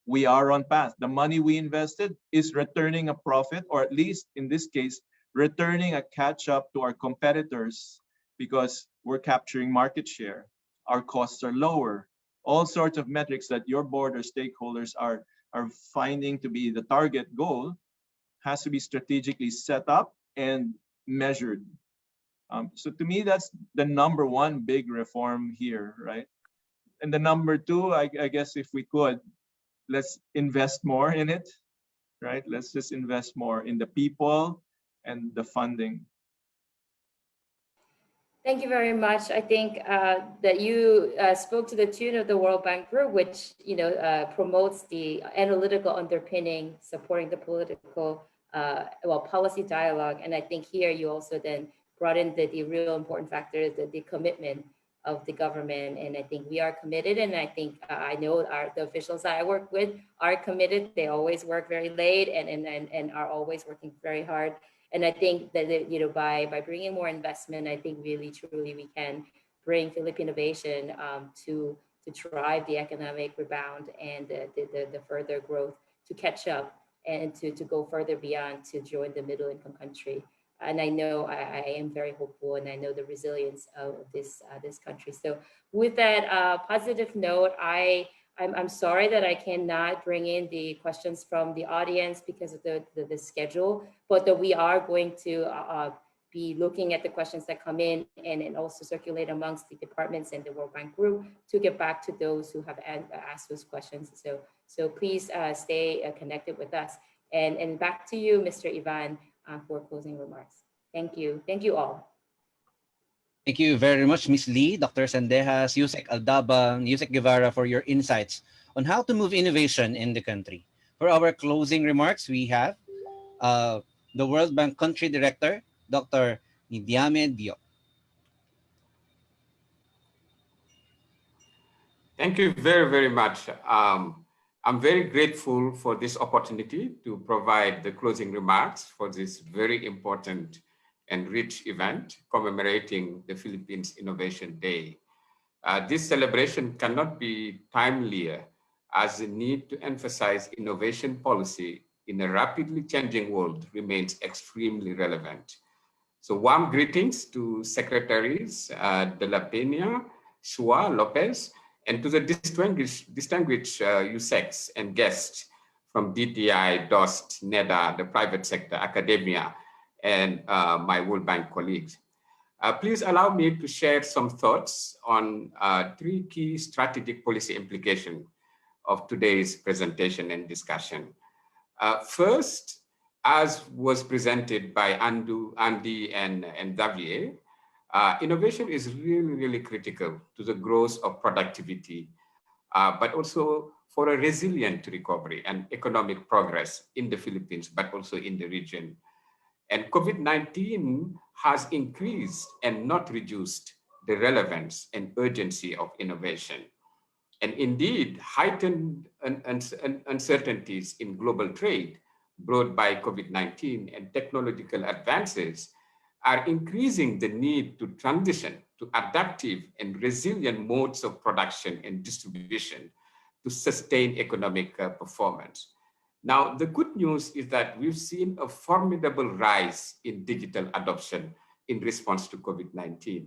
we are on path. The money we invested is returning a profit, or at least in this case, returning a catch up to our competitors because we're capturing market share. Our costs are lower. All sorts of metrics that your board or stakeholders are finding to be the target goal has to be strategically set up and measured. So to me, that's the number one big reform here, right? And the number two, I guess if we could, let's invest more in it, right? Let's just invest more in the people and the funding. Thank you very much. I think that you spoke to the tune of the World Bank Group, which promotes the analytical underpinning, supporting the political, policy dialogue. And I think here you also then brought in the real important factor, the commitment of the government. And I think we are committed. And I think I know the officials that I work with are committed. They always work very late and are always working very hard. And I think that by bringing more investment, I think really truly we can bring Philippine innovation to drive the economic rebound and the further growth to catch up and to go further beyond to join the middle income country. And I know I am very hopeful, and I know the resilience of this country. So with that positive note, I'm sorry that I cannot bring in the questions from the audience because of the schedule, but that we are going to be looking at the questions that come in and also circulate amongst the departments and the World Bank Group to get back to those who have asked those questions. So please stay connected with us. And back to you, Mr. Ivan, for closing remarks. Thank you. Thank you all. Thank you very much, Ms. Lee, Dr. Sandejas, Yusek Aldaba, Yusek Guevara, for your insights on how to move innovation in the country. For our closing remarks, we have the World Bank Country Director, Dr. Nidiame Diop. Thank you very, very much. I'm very grateful for this opportunity to provide the closing remarks for this very important and rich event commemorating the Philippines Innovation Day. This celebration cannot be timelier, as the need to emphasize innovation policy in a rapidly changing world remains extremely relevant. So warm greetings to Secretaries de la Peña, Shua, Lopez, and to the distinguished USECs and guests from DTI, DOST, NEDA, the private sector, academia, and my World Bank colleagues. Please allow me to share some thoughts on three key strategic policy implications of today's presentation and discussion. First, as was presented by Andy and Xavier, innovation is really, really critical to the growth of productivity, but also for a resilient recovery and economic progress in the Philippines, but also in the region. And COVID-19 has increased and not reduced the relevance and urgency of innovation. And indeed, heightened uncertainties in global trade brought by COVID-19 and technological advances are increasing the need to transition to adaptive and resilient modes of production and distribution to sustain economic performance. Now, the good news is that we've seen a formidable rise in digital adoption in response to COVID-19.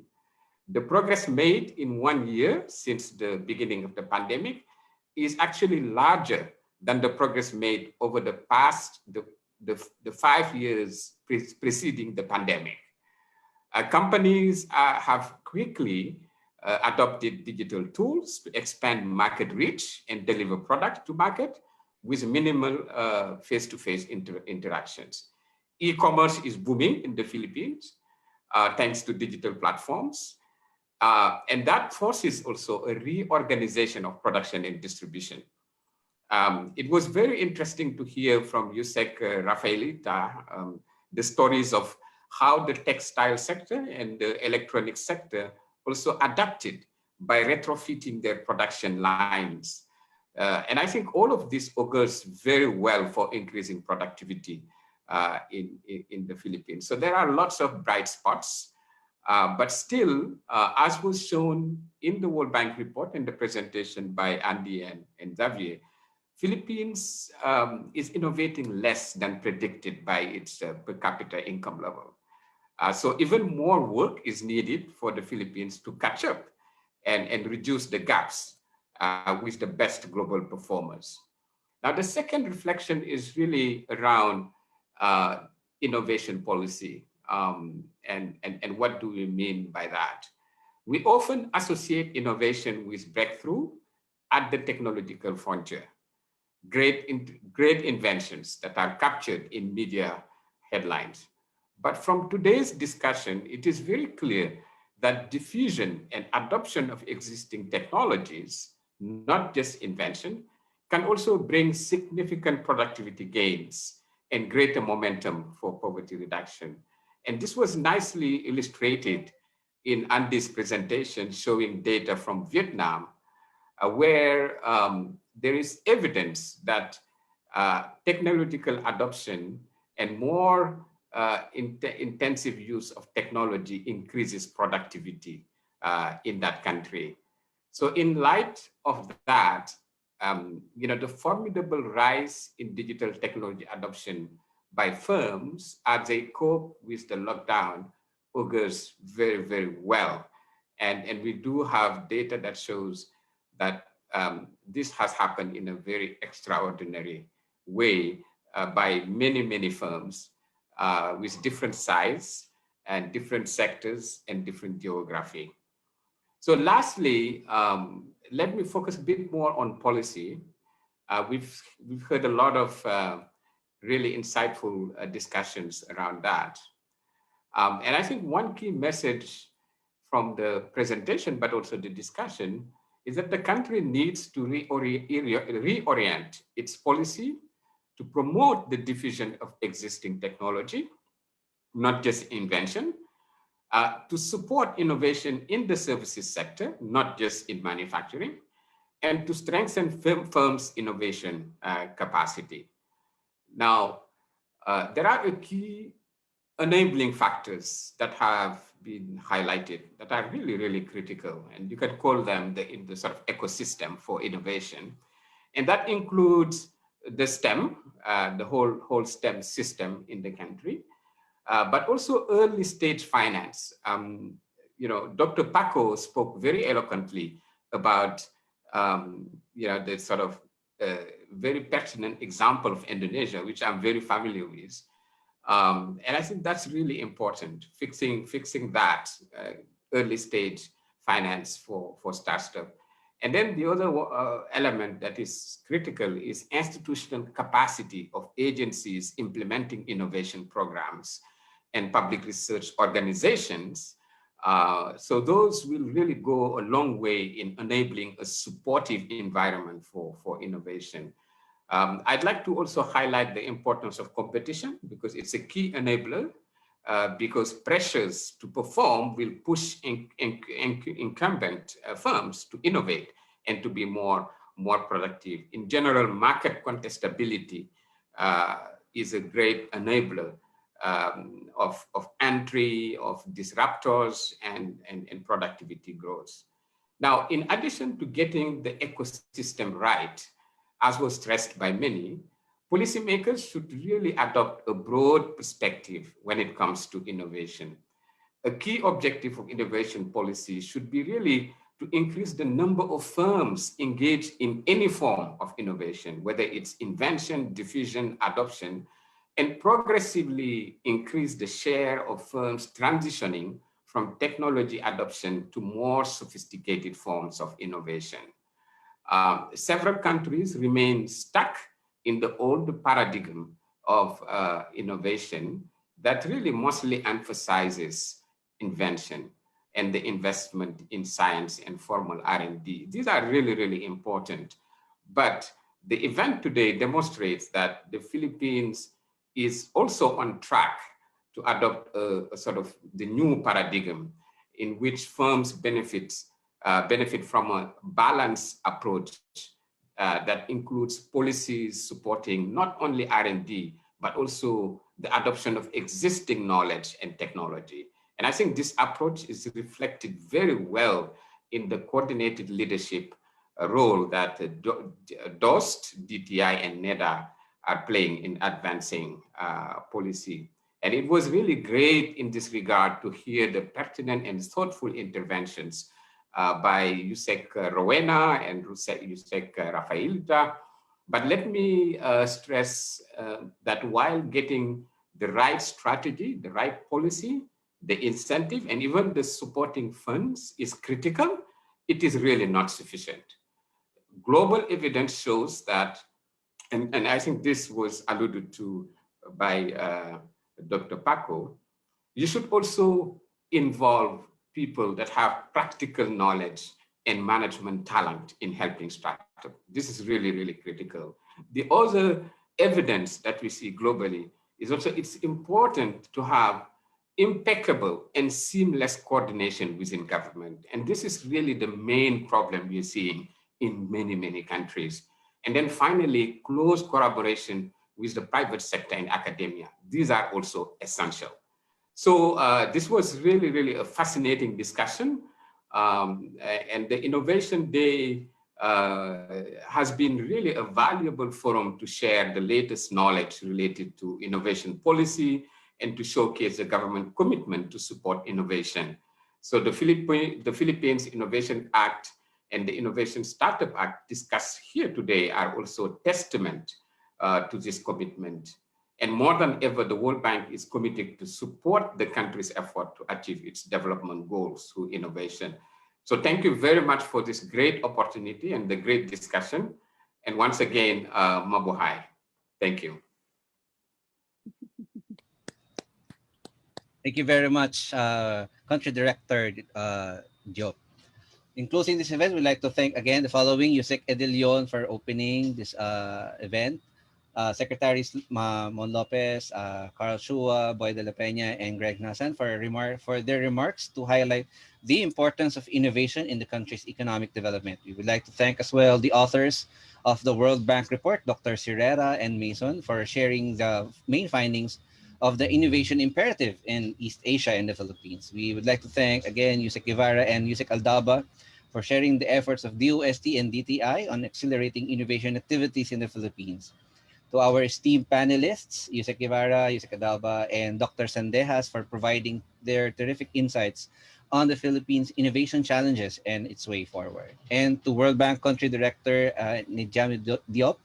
The progress made in 1 year since the beginning of the pandemic is actually larger than the progress made over the past, the 5 years preceding the pandemic. Companies have quickly adopted digital tools to expand market reach and deliver product to market with minimal face-to-face interactions. E-commerce is booming in the Philippines thanks to digital platforms. And that forces also a reorganization of production and distribution. It was very interesting to hear from Yusek Rafaelita the stories of how the textile sector and the electronic sector also adapted by retrofitting their production lines. And I think all of this augurs very well for increasing productivity in the Philippines. So there are lots of bright spots, but still, as was shown in the World Bank report and the presentation by Andy and Xavier, Philippines is innovating less than predicted by its per capita income level. So even more work is needed for the Philippines to catch up and reduce the gaps with the best global performers. Now, the second reflection is really around innovation policy. And what do we mean by that? We often associate innovation with breakthrough at the technological frontier, great inventions that are captured in media headlines. But from today's discussion, it is very clear that diffusion and adoption of existing technologies, not just invention, can also bring significant productivity gains and greater momentum for poverty reduction. And this was nicely illustrated in Andy's presentation showing data from Vietnam, where there is evidence that technological adoption and more intensive use of technology increases productivity in that country. So in light of that, the formidable rise in digital technology adoption by firms as they cope with the lockdown augurs very, very well. And we do have data that shows that this has happened in a very extraordinary way by many, many firms with different size and different sectors and different geography. So lastly, let me focus a bit more on policy. We've heard a lot of really insightful discussions around that. And I think one key message from the presentation, but also the discussion, is that the country needs to reorient its policy to promote the diffusion of existing technology, not just invention, to support innovation in the services sector, not just in manufacturing, and to strengthen firms' innovation capacity. Now, there are a key enabling factors that have been highlighted that are really, really critical, and you can call them the sort of ecosystem for innovation. And that includes the STEM, the whole STEM system in the country, but also early stage finance. Dr. Paco spoke very eloquently about the sort of very pertinent example of Indonesia, which I'm very familiar with. And I think that's really important, fixing that early stage finance for startup. And then the other element that is critical is institutional capacity of agencies implementing innovation programs and public research organizations. So those will really go a long way in enabling a supportive environment for innovation. I'd like to also highlight the importance of competition because it's a key enabler, because pressures to perform will push incumbent firms to innovate and to be more productive. In general, market contestability is a great enabler of entry, of disruptors, and productivity growth. Now, in addition to getting the ecosystem right, as was stressed by many, policymakers should really adopt a broad perspective when it comes to innovation. A key objective of innovation policy should be really to increase the number of firms engaged in any form of innovation, whether it's invention, diffusion, adoption, and progressively increase the share of firms transitioning from technology adoption to more sophisticated forms of innovation. Several countries remain stuck in the old paradigm of innovation that really mostly emphasizes invention and the investment in science and formal R&D. These are really, really important. But the event today demonstrates that the Philippines is also on track to adopt a sort of the new paradigm in which firms benefit from a balanced approach that includes policies supporting not only R&D, but also the adoption of existing knowledge and technology. And I think this approach is reflected very well in the coordinated leadership role that DOST, DTI, and NEDA are playing in advancing policy. And it was really great in this regard to hear the pertinent and thoughtful interventions by Yusek Rowena and Yusek Rafaelita. But let me stress that while getting the right strategy, the right policy, the incentive, and even the supporting funds is critical, it is really not sufficient. Global evidence shows that, and I think this was alluded to by Dr. Paco, you should also involve people that have practical knowledge and management talent in helping startup. This is really, really critical. The other evidence that we see globally is also it's important to have impeccable and seamless coordination within government. And this is really the main problem we're seeing in many, many countries. And then finally, close collaboration with the private sector and academia. These are also essential. So this was really, really a fascinating discussion. And the Innovation Day has been really a valuable forum to share the latest knowledge related to innovation policy and to showcase the government commitment to support innovation. So the Philippines Innovation Act and the Innovation Startup Act discussed here today are also testament to this commitment. And more than ever, the World Bank is committed to support the country's effort to achieve its development goals through innovation. So thank you very much for this great opportunity and the great discussion. And once again, mabuhay. Thank you. Thank you very much, Country Director Diop. In closing this event, we'd like to thank again the following: Yusek Edilion for opening this event, Secretaries Mon Lopez, Carl Chua, Boy de la Peña, and Greg Nasan for their remarks to highlight the importance of innovation in the country's economic development. We would like to thank as well the authors of the World Bank report, Dr. Sirera and Mason, for sharing the main findings of the innovation imperative in East Asia and the Philippines. We would like to thank again Yusek Guevara and Yusek Aldaba for sharing the efforts of DOST and DTI on accelerating innovation activities in the Philippines. To our esteemed panelists, Yusek Guevara, Yusek Aldaba, and Dr. Sandejas for providing their terrific insights on the Philippines' innovation challenges and its way forward. And to World Bank Country Director Nijami Diop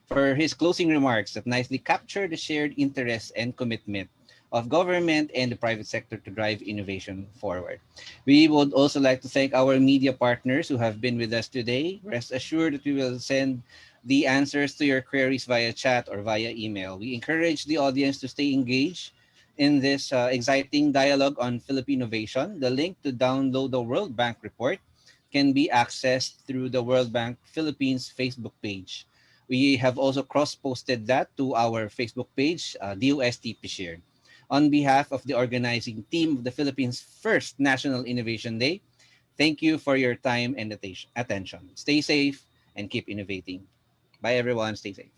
for his closing remarks that nicely capture the shared interests and commitment of government and the private sector to drive innovation forward. We would also like to thank our media partners who have been with us today. Rest assured that we will send the answers to your queries via chat or via email. We encourage the audience to stay engaged in this exciting dialogue on Philippine innovation. The link to download the World Bank report can be accessed through the World Bank Philippines Facebook page. We have also cross-posted that to our Facebook page, DOST-PCIEERD. On behalf of the organizing team of the Philippines' first National Innovation Day, thank you for your time and attention. Stay safe and keep innovating. Bye, everyone. Stay safe.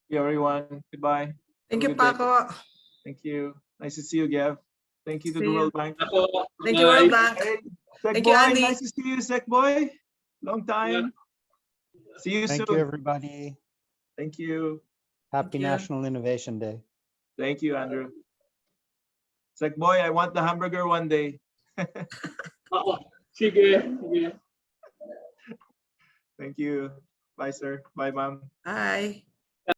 Yeah, everyone. Goodbye. Thank Have you, a good day. Paco. Thank you. Nice to see you, Gav. Thank you to See the you. World Bank. Thank you, World Bank. Hey, Sec Thank Boy, you, Andy. nice to see you, Sec Boy. Long time. See you Thank soon. you, everybody. Thank you. Happy Thank you. National Innovation Day. Thank you, Andrew. Sec Boy, I want the hamburger one day. Sige, sige. Thank you. Bye, sir. Bye, ma'am. Bye.